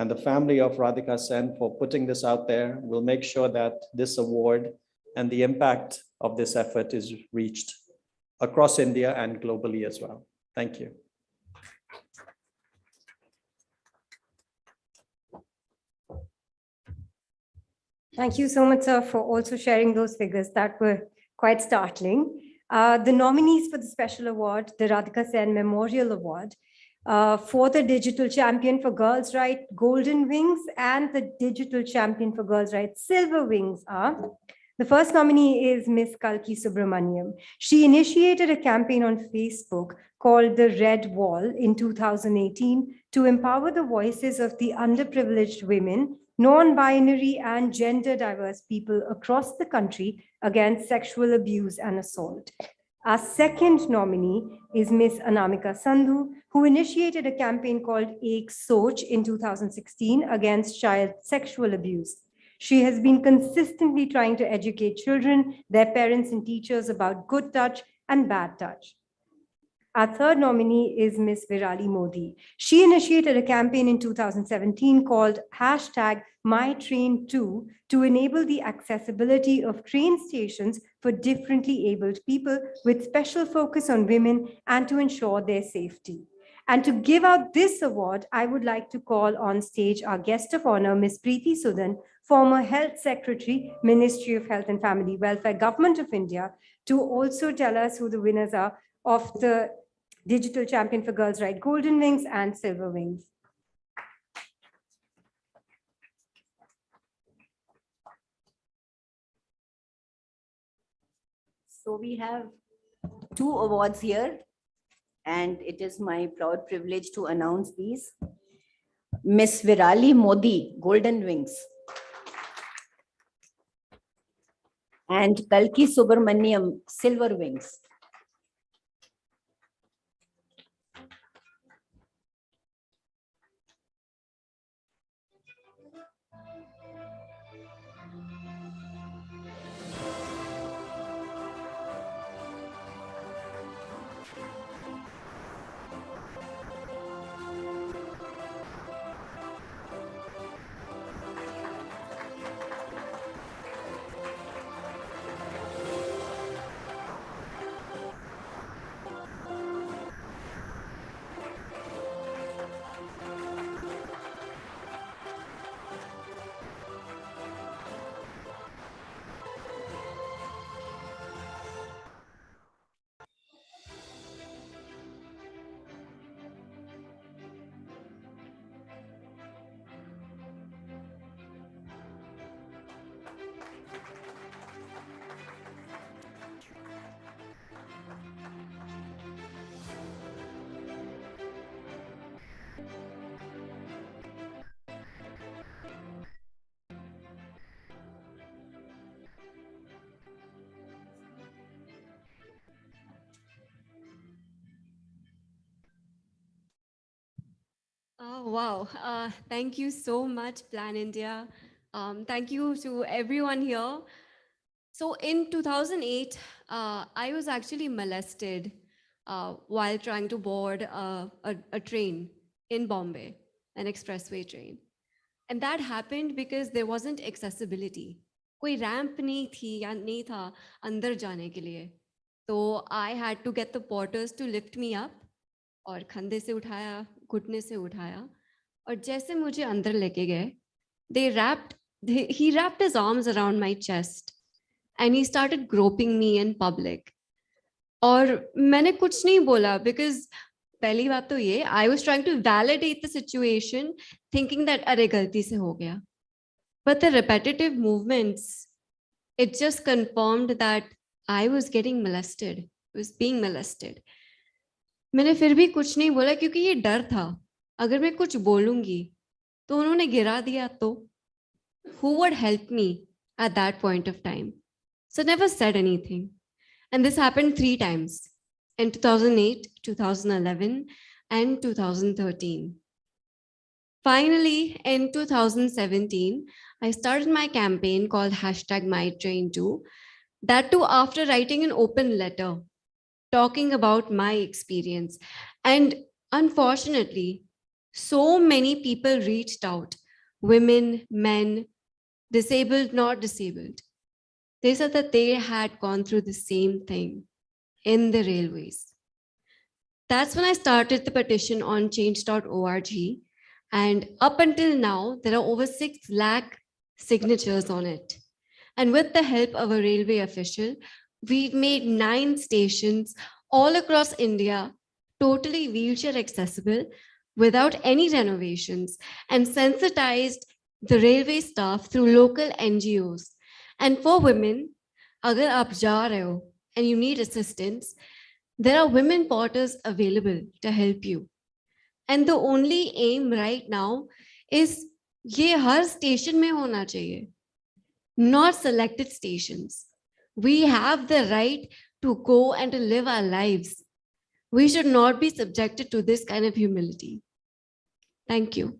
and the family of Radhika Sen for putting this out there. We'll make sure that this award and the impact of this effort is reached across India and globally as well. Thank you. Thank you so much, sir, for also sharing those figures that were quite startling. The nominees for the special award, the Radhika Sen Memorial Award, for the Digital Champion for Girls' Rights, Golden Wings, and the Digital Champion for Girls' Rights, Silver Wings are. The first nominee is Miss Kalki Subramaniam. She initiated a campaign on Facebook called the Red Wall in 2018 to empower the voices of the underprivileged women, non-binary and gender diverse people across the country against sexual abuse and assault. Our second nominee is Miss Anamika Sandhu, who initiated a campaign called Ek Soch in 2016 against child sexual abuse. She has been consistently trying to educate children, their parents, and teachers about good touch and bad touch. Our third nominee is Miss Virali Modi. She initiated a campaign in 2017 called #MyTrain2 to enable the accessibility of train stations for differently abled people with special focus on women and to ensure their safety. And to give out this award, I would like to call on stage our guest of honor, Ms. Preeti Sudan, former Health Secretary, Ministry of Health and Family Welfare, Government of India, to also tell us who the winners are of the Digital Champion for Girls' Rights, Golden Wings and Silver Wings. So we have 2 awards here, and it is my proud privilege to announce these. Miss Virali Modi, Golden Wings. And Kalki Subramaniam, Silver Wings. Oh, wow. Thank you so much, Plan India. Thank you to everyone here. So in 2008, I was actually molested while trying to board a train in Bombay, an expressway train. And that happened because there wasn't accessibility. कोई ramp नहीं थी या नहीं था अंदर जाने के लिए. तो I had to get the porters to lift me up और कंधे से उठाया, घुटने से उठाया और जैसे मुझे अंदर लेके गए, he wrapped his arms around my chest and he started groping me in public. और मैंने कुछ नहीं बोला because पहली बात तो ये, I was trying to validate the situation, thinking that अरे गलती से हो गया. But the repetitive movements, it just confirmed that I was getting molested, was being molested. मैंने फिर भी कुछ नहीं बोला क्योंकि ये डर था. अगर मैं कुछ बोलूंगी तो उन्होंने गिरा दिया तो who would help me at that point of time? So never said anything. And this happened 3 times. In 2008, 2011, and 2013. Finally, in 2017, I started my campaign called #MyTrain2. That too after writing an open letter, talking about my experience. And unfortunately, so many people reached out, women, men, disabled, not disabled. They said that they had gone through the same thing in the railways. That's when I started the petition on change.org. And up until now, there are over 6 lakh signatures on it. And with the help of a railway official, we've made 9 stations all across India, totally wheelchair accessible, without any renovations, and sensitized the railway staff through local NGOs. And for women, agar aap ja rahe ho and you need assistance, there are women porters available to help you. And the only aim right now is ye har station mein hona chahiye, not selected stations. We have the right to go and to live our lives. We should not be subjected to this kind of humility. Thank you.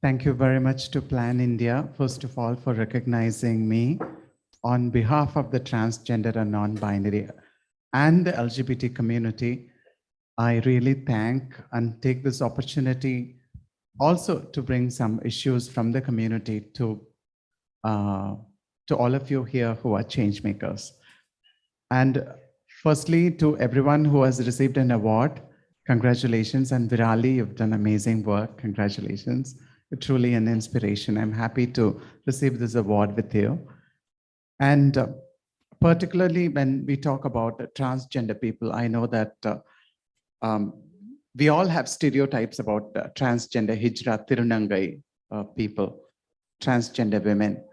Thank you very much to Plan India, first of all, for recognizing me on behalf of the transgender and non-binary and the LGBT community. I really thank and take this opportunity also to bring some issues from the community to all of you here who are change makers. And firstly, to everyone who has received an award, congratulations. And Virali, you've done amazing work. Congratulations. You're truly an inspiration. I'm happy to receive this award with you. And particularly when we talk about transgender people, I know that we all have stereotypes about transgender hijra tirunangai people, transgender women,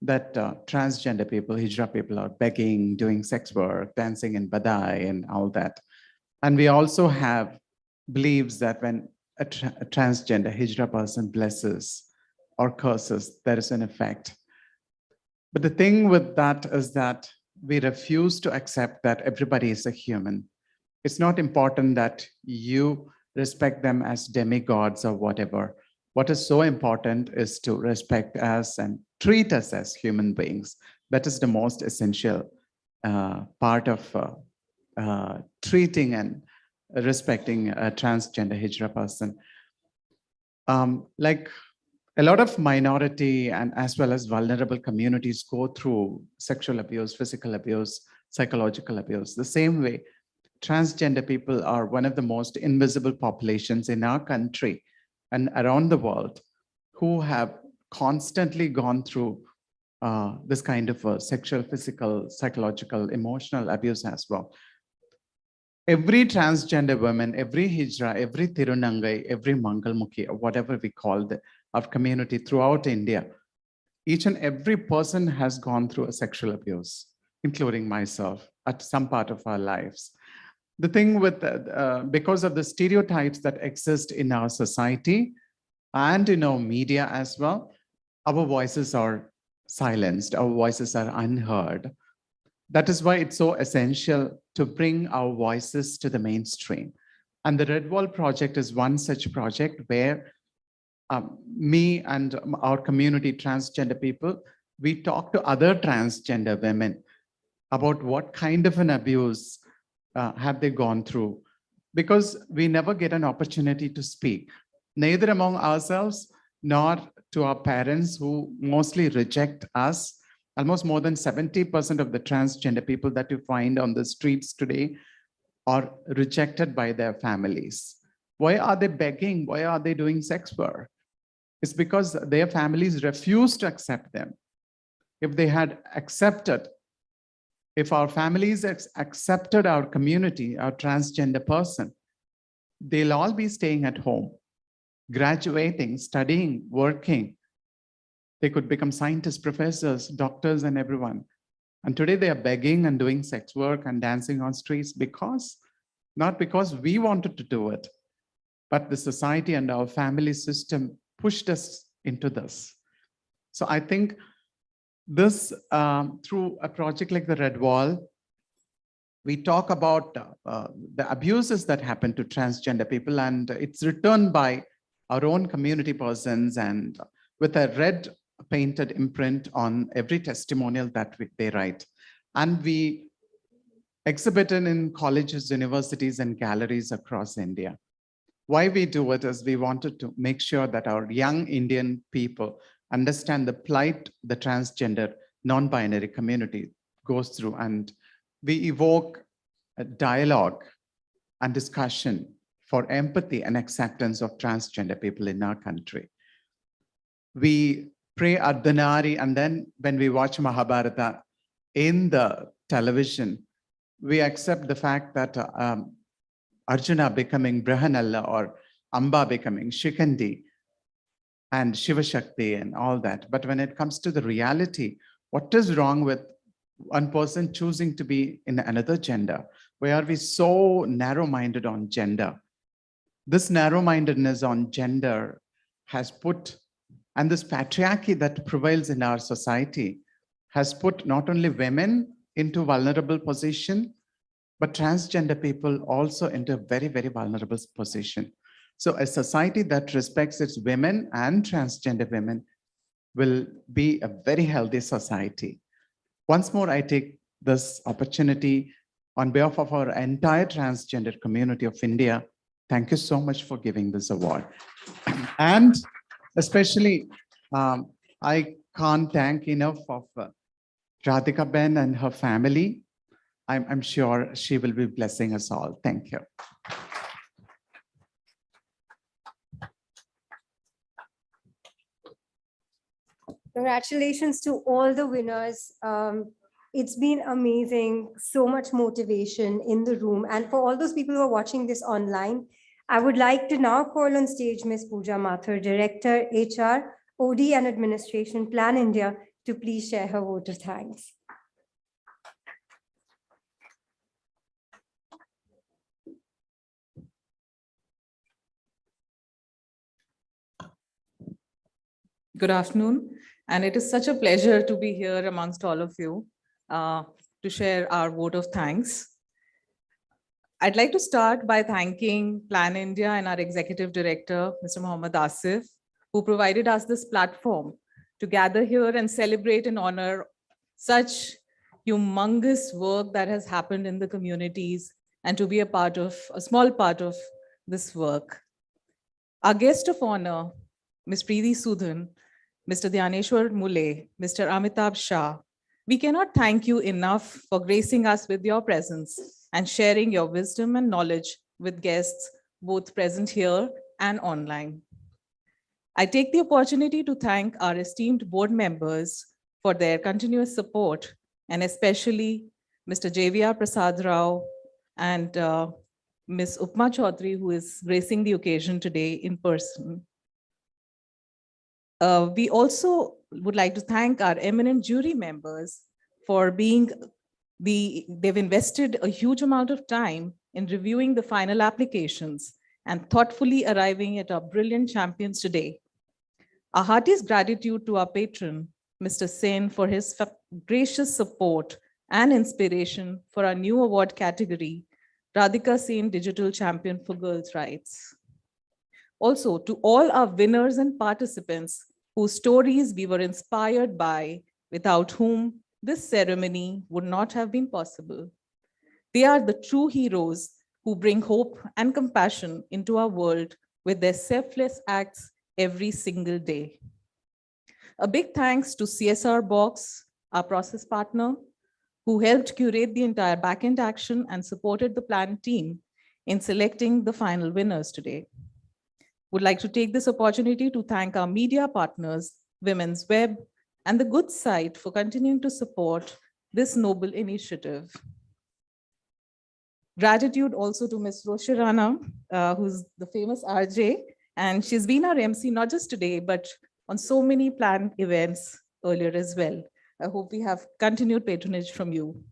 that transgender people, hijra people are begging, doing sex work, dancing in badai and all that. And we also have beliefs that when a transgender hijra person blesses or curses, there is an effect. But the thing with that is that we refuse to accept that everybody is a human. It's not important that you respect them as demigods or whatever. What is so important is to respect us and treat us as human beings. That is the most essential part of treating and respecting a transgender hijra person. Like a lot of minority and as well as vulnerable communities go through sexual abuse, physical abuse, psychological abuse. The same way, transgender people are one of the most invisible populations in our country and around the world who have constantly gone through this kind of sexual, physical, psychological, emotional abuse as well. Every transgender woman, every hijra, every tirunangai, every mangalmukhi, or whatever we call our community throughout India, each and every person has gone through a sexual abuse, including myself, at some part of our lives. The thing with, because of the stereotypes that exist in our society and in our media as well, our voices are silenced, our voices are unheard. That is why it's so essential to bring our voices to the mainstream. And the Red Wall project is one such project where me and our community, transgender people, we talk to other transgender women about what kind of an abuse have they gone through, because we never get an opportunity to speak, neither among ourselves nor to our parents who mostly reject us. Almost more than 70% of the transgender people that you find on the streets today are rejected by their families. Why are they begging? Why are they doing sex work? It's because their families refuse to accept them. If they had accepted, if our families accepted our community, our transgender person, they'll all be staying at home, graduating, studying, working. They could become scientists, professors, doctors, and everyone. And today they are begging and doing sex work and dancing on streets because, not because we wanted to do it, but the society and our family system pushed us into this. So I think this, through a project like the Red Wall, we talk about the abuses that happen to transgender people, and it's written by our own community persons and with a red painted imprint on every testimonial that they write. And we exhibit it in colleges, universities, and galleries across India. Why we do it is we wanted to make sure that our young Indian people understand the plight the transgender, non-binary community goes through, and we evoke a dialogue and discussion for empathy and acceptance of transgender people in our country. We pray Ardhanari, and then when we watch Mahabharata in the television, we accept the fact that Arjuna becoming Brihanalla or Amba becoming Shikandi and Shiva Shakti and all that. But when it comes to the reality, what is wrong with one person choosing to be in another gender? Why are we so narrow-minded on gender? This narrow-mindedness on gender has put, and this patriarchy that prevails in our society has put not only women into vulnerable position, but transgender people also into a very, very vulnerable position. So a society that respects its women and transgender women will be a very healthy society. Once more, I take this opportunity on behalf of our entire transgender community of India. Thank you so much for giving this award. And especially, I can't thank enough of Radhika Ben and her family. I'm sure she will be blessing us all. Thank you. Congratulations to all the winners. It's been amazing, so much motivation in the room. And for all those people who are watching this online, I would like to now call on stage Ms. Pooja Mathur, Director, HR, OD and Administration, Plan India, to please share her vote of thanks. Good afternoon, and it is such a pleasure to be here amongst all of you to share our vote of thanks. I'd like to start by thanking Plan India and our Executive Director, Mr. Mohammad Asif, who provided us this platform to gather here and celebrate and honor such humongous work that has happened in the communities and to be a small part of this work. Our guest of honor, Ms. Preeti Sudhan, Mr. Dhyaneshwar Mule, Mr. Amitabh Shah, we cannot thank you enough for gracing us with your presence and sharing your wisdom and knowledge with guests both present here and online. I take the opportunity to thank our esteemed board members for their continuous support, and especially Mr. JVR Prasad Rao and Ms. Upma Chaudhary, who is gracing the occasion today in person. We also would like to thank our eminent jury members for they've invested a huge amount of time in reviewing the final applications and thoughtfully arriving at our brilliant champions today. Our heartiest gratitude to our patron, Mr. Sen, for his gracious support and inspiration for our new award category, Radhika Sen Digital Champion for Girls' Rights. Also, to all our winners and participants whose stories we were inspired by, without whom this ceremony would not have been possible. They are the true heroes who bring hope and compassion into our world with their selfless acts every single day. A big thanks to CSR Box, our process partner, who helped curate the entire backend action and supported the plan team in selecting the final winners today. Would like to take this opportunity to thank our media partners, Women's Web, and the Good Site for continuing to support this noble initiative. Gratitude also to Ms. Roshi Rana, who's the famous RJ, and she's been our MC not just today, but on so many planned events earlier as well. I hope we have continued patronage from you.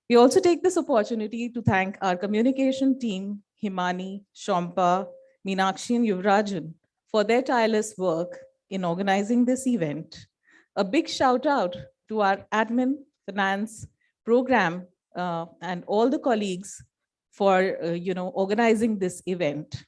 We also take this opportunity to thank our communication team, Himani, Shampa, Meenakshi and Yuvrajan, for their tireless work in organizing this event. A big shout out to our admin, finance, program, and all the colleagues for organizing this event.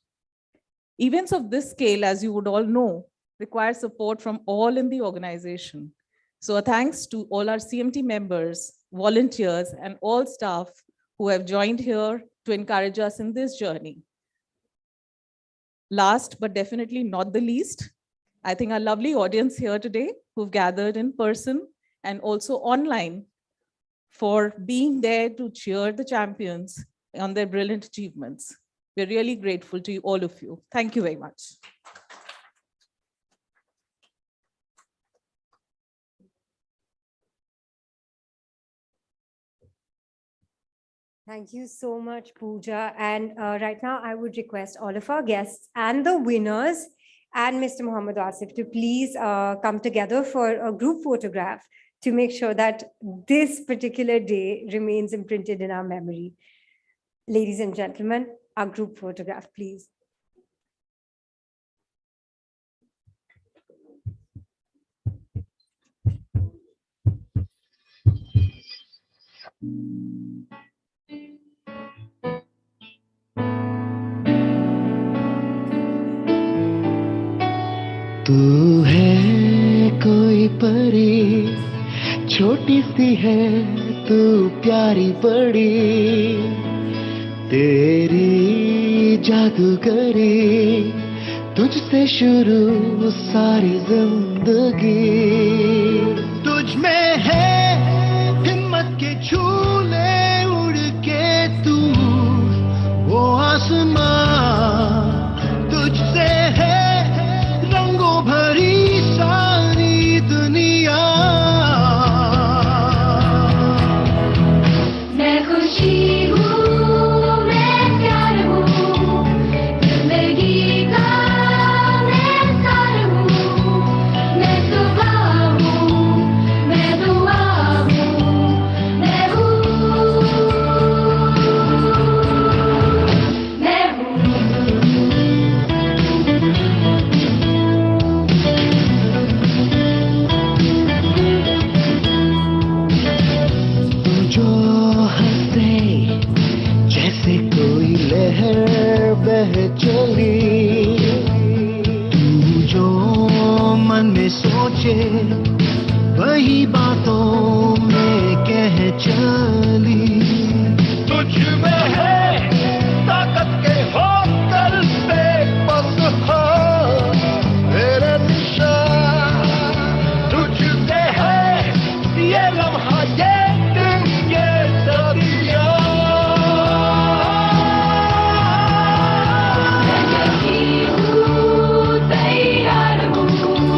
Events of this scale, as you would all know, require support from all in the organization. So a thanks to all our CMT members, volunteers, and all staff who have joined here to encourage us in this journey. Last, but definitely not the least, I think our lovely audience here today who've gathered in person and also online for being there to cheer the champions on their brilliant achievements. We're really grateful to you, all of you. Thank you very much. Thank you so much, Pooja. And right now, I would request all of our guests and the winners and Mr. Mohammad Asif to please come together for a group photograph to make sure that this particular day remains imprinted in our memory. Ladies and gentlemen, our group photograph, please. तू है कोई परी, छोटी सी है तू प्यारी बड़ी, तेरी जादूगरी, तुझसे शुरू सारी जिंदगी। तुझ में है हिम्मत के झूले उड़ के तू वो आसमां, तुझसे है रंगों भरी सारी दुनिया। मैं खुशी हूँ, मैं प्यार हूँ, जिंदगी का मैं सार हूँ, मैं सुबह हूँ, मैं दुआ हूँ, मैं हूँ, मैं हूँ। तू जो हंसे जैसे कोई लहर बह चली, तू जो मन में सोचे वही बातों में कह चली। तुझ में है ताकत के होकर से बस हो मेरे निशान, तुझसे है ये लम्हा ये दिन ये सदियां। तैयार हूँ,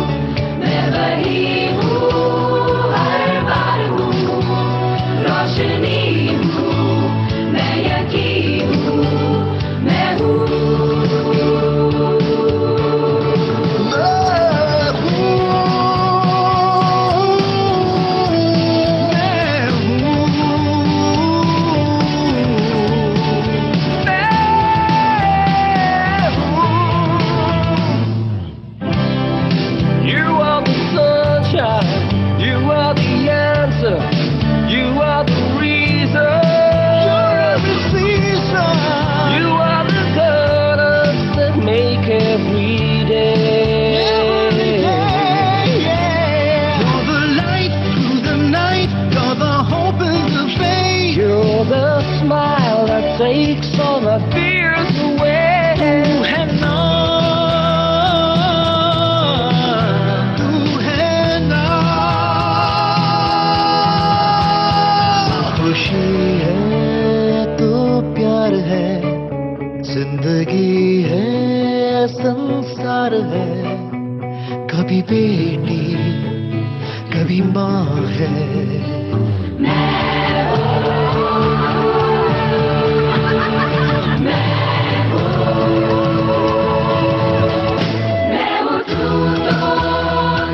मैं वही हूँ, हर बार हूँ, रोशनी हूँ, मैं यकीन हूँ, मैं हूँ, You are the sunshine, you are the answer, you are the reason, you're every season, you are the colors that make every day. You're the light through the night, you're the hope in the faith, you're the smile that takes all my fears away. तू है ना खुशी है तो प्यार है, जिंदगी है संसार है, कभी बेटी कभी माँ है। मैं हूँ तू तो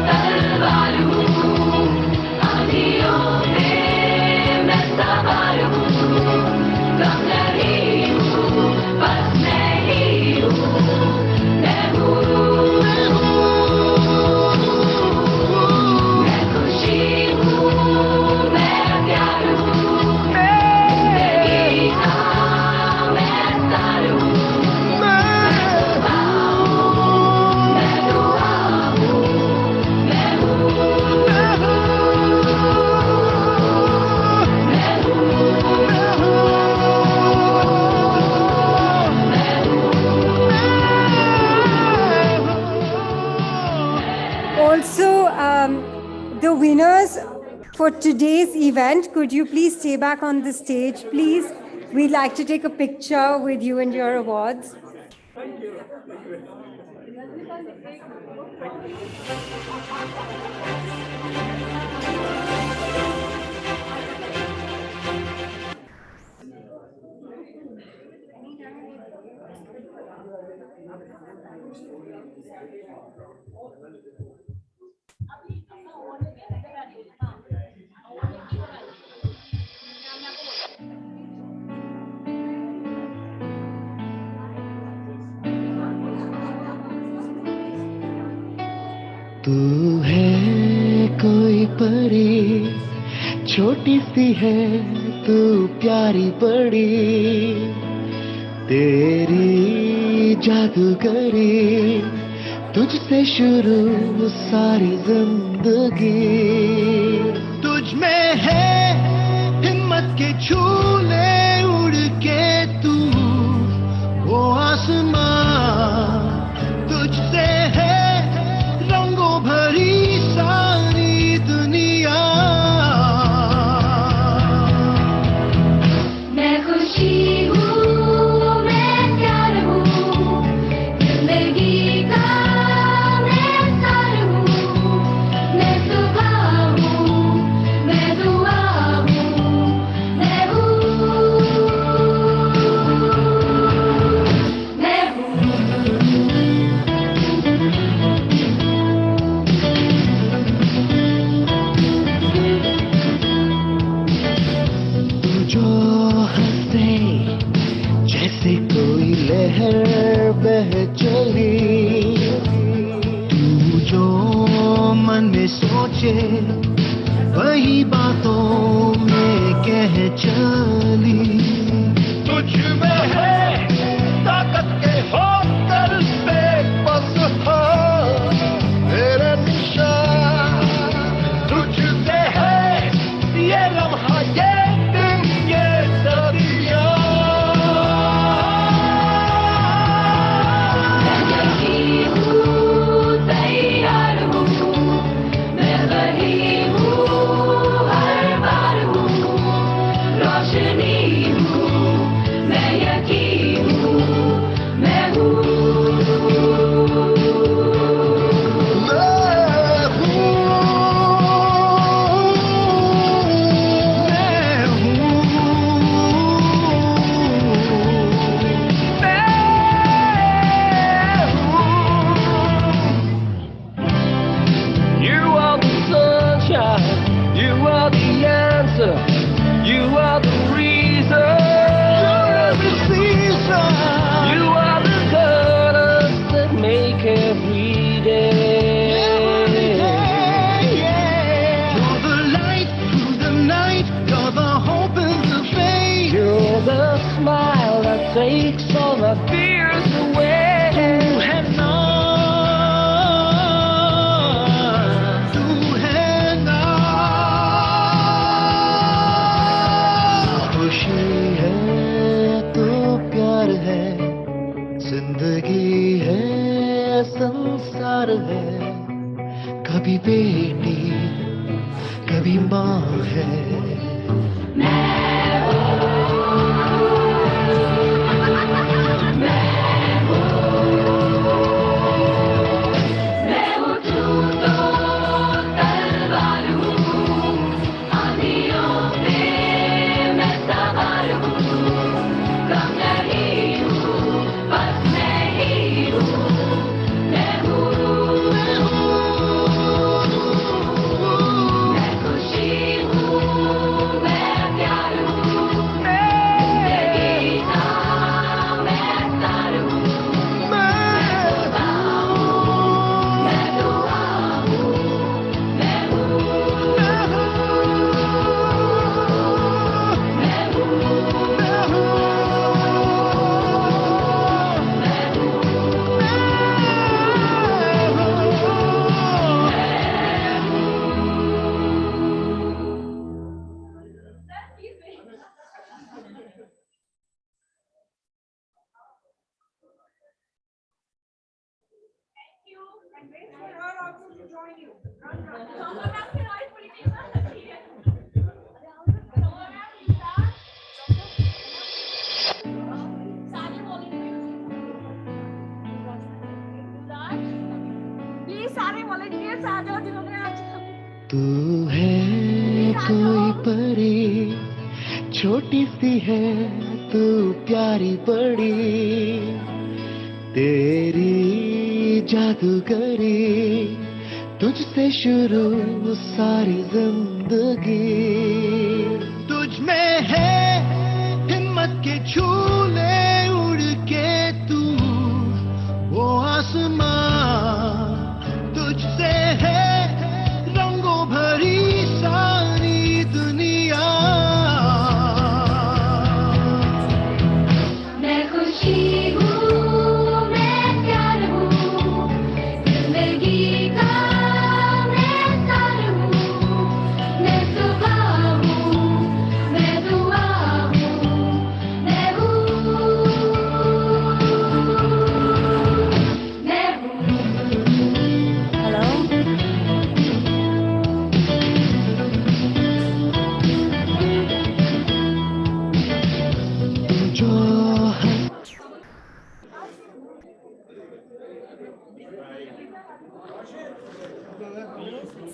तलवार हूँ, आंधियों में मैं सवार हूँ, गम नहीं हूँ, बस मैं ही हूँ, मैं हूँ, मैं खुशी हूँ, मैं प्यार हूँ, जिंदगी का मैं सार हूँ, मैं सुबह हूँ, मैं दुआ हूँ, मैं हूँ, मैं Also, the winners for today's event, could you please stay back on the stage, please? We'd like to take a picture with you and your awards. तू है कोई परी, छोटी सी है तू प्यारी बड़ी, तेरी जादूगरी, तुझसे शुरू सारी जिंदगी, तुझ में है हिम्मत के झूले उड़ के तू वो आसमां, तुझसे है रंगों भरी सारी दुनिया। मैं खुशी हूँ, मैं प्यार हूँ, जिंदगी का मैं सर हूँ, मैं सुबह हूँ, मैं दुआ हूँ, मैं हूँ, मैं तू जो हंसे जैसे कोई लहर बह चली, तू जो मन में सोचे वही बातों में कह चली, तुझ में है ताकत के होकर पे बस हो मेरे निशान, तुझसे है ये लम्हा ये दिन ये सदियां। तैयार हूँ, मैं वही हूँ, हर बार हूँ, रोशनी हूँ, मैं यकीन हूँ, मैं हूँ, You are the sunshine, you are the answer, you are the reason, you're every season, you are the colors that make every day. You're the light through the night, you're the hope in the face, you're the smile that takes all my fears away. तू है ना, तू है ना, खुशी है तो प्यार है, जिंदगी है संसार है, कभी बेटी कभी माँ है। मैं हूँ तू तो तलवार हूँ, आंधियों पे मैं सवार हूँ, कम नहीं हूँ, बस मैं ही हूँ, मैं हूँ, मैं खुशी हूँ, मैं प्यार हूँ, जिंदगी का मैं सर हूँ, मैं खुदा हूँ, मैं दुआ हूँ, मैं हूँ, मैं प्लीज सारे वॉलंटियर्स आ जाओ जिन्होंने आज तू है कोई परी, छोटी सी है तू प्यारी बड़ी, तेरी जादूगरी, तुझसे शुरू सारी जिंदगी, तुझ में है हिम्मत के झूले उड़ के तू वो आसमां, तुझसे है रंगों भरी सारी दुनिया। मैं खुशी हूँ, मैं प्यार हूँ,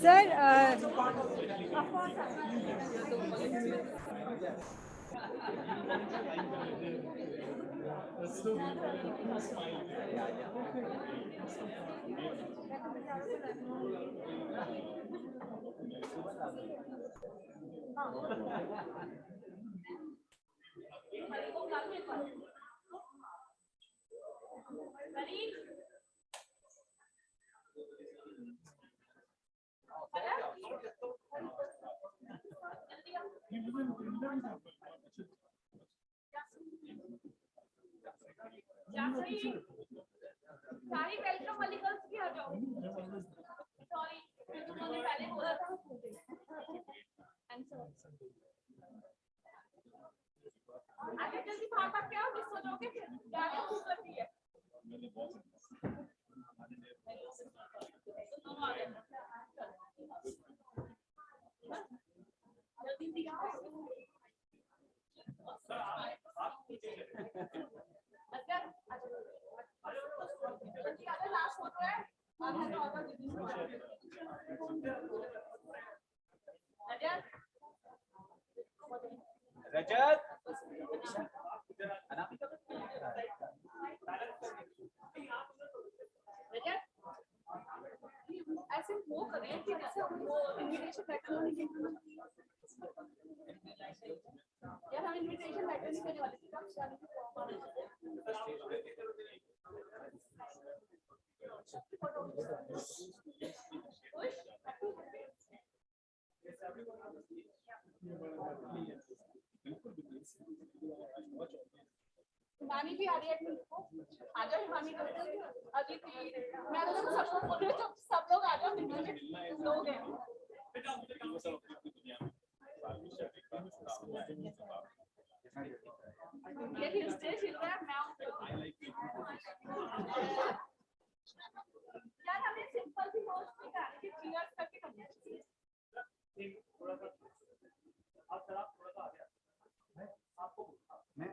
Sir, सारी वेलकम वाली गर्ल्स भी आ जाओ। सॉरी, तुमने पहले बोला था। आंसर। आगे जल्दी भाग भाग के आओ, मिस हो जाओगे फिर। गाड़ी खूब करती है। जल्दी आओ। लास्ट फोटो है। रजत ऐसे वो करें कि जैसे हम वो इनविटेशन लेटर यार हम इनविटेशन लेटर नहीं करने वाले थे हिमानी भी आ रही है आ जाओ हिमानी अदिति मैं तो सबको बोल रही हूँ सब लोग आ जाओ मिलने लोग हैं ये हिल स्टेज हिल रहा है मैं यार हमें सिंपल सी पोस्ट नहीं करनी थी चीयर्स करके करनी चाहिए थोड़ा सा आप थोड़ा सा आ गया आपको मैं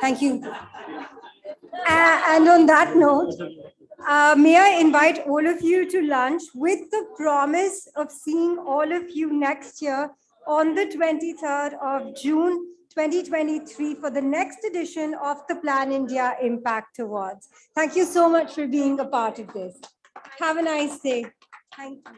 thank you. And on that note, may I invite all of you to lunch with the promise of seeing all of you next year on the 23rd of June, 2023 for the next edition of the Plan India Impact Awards. Thank you so much for being a part of this. Have a nice day. Thank you.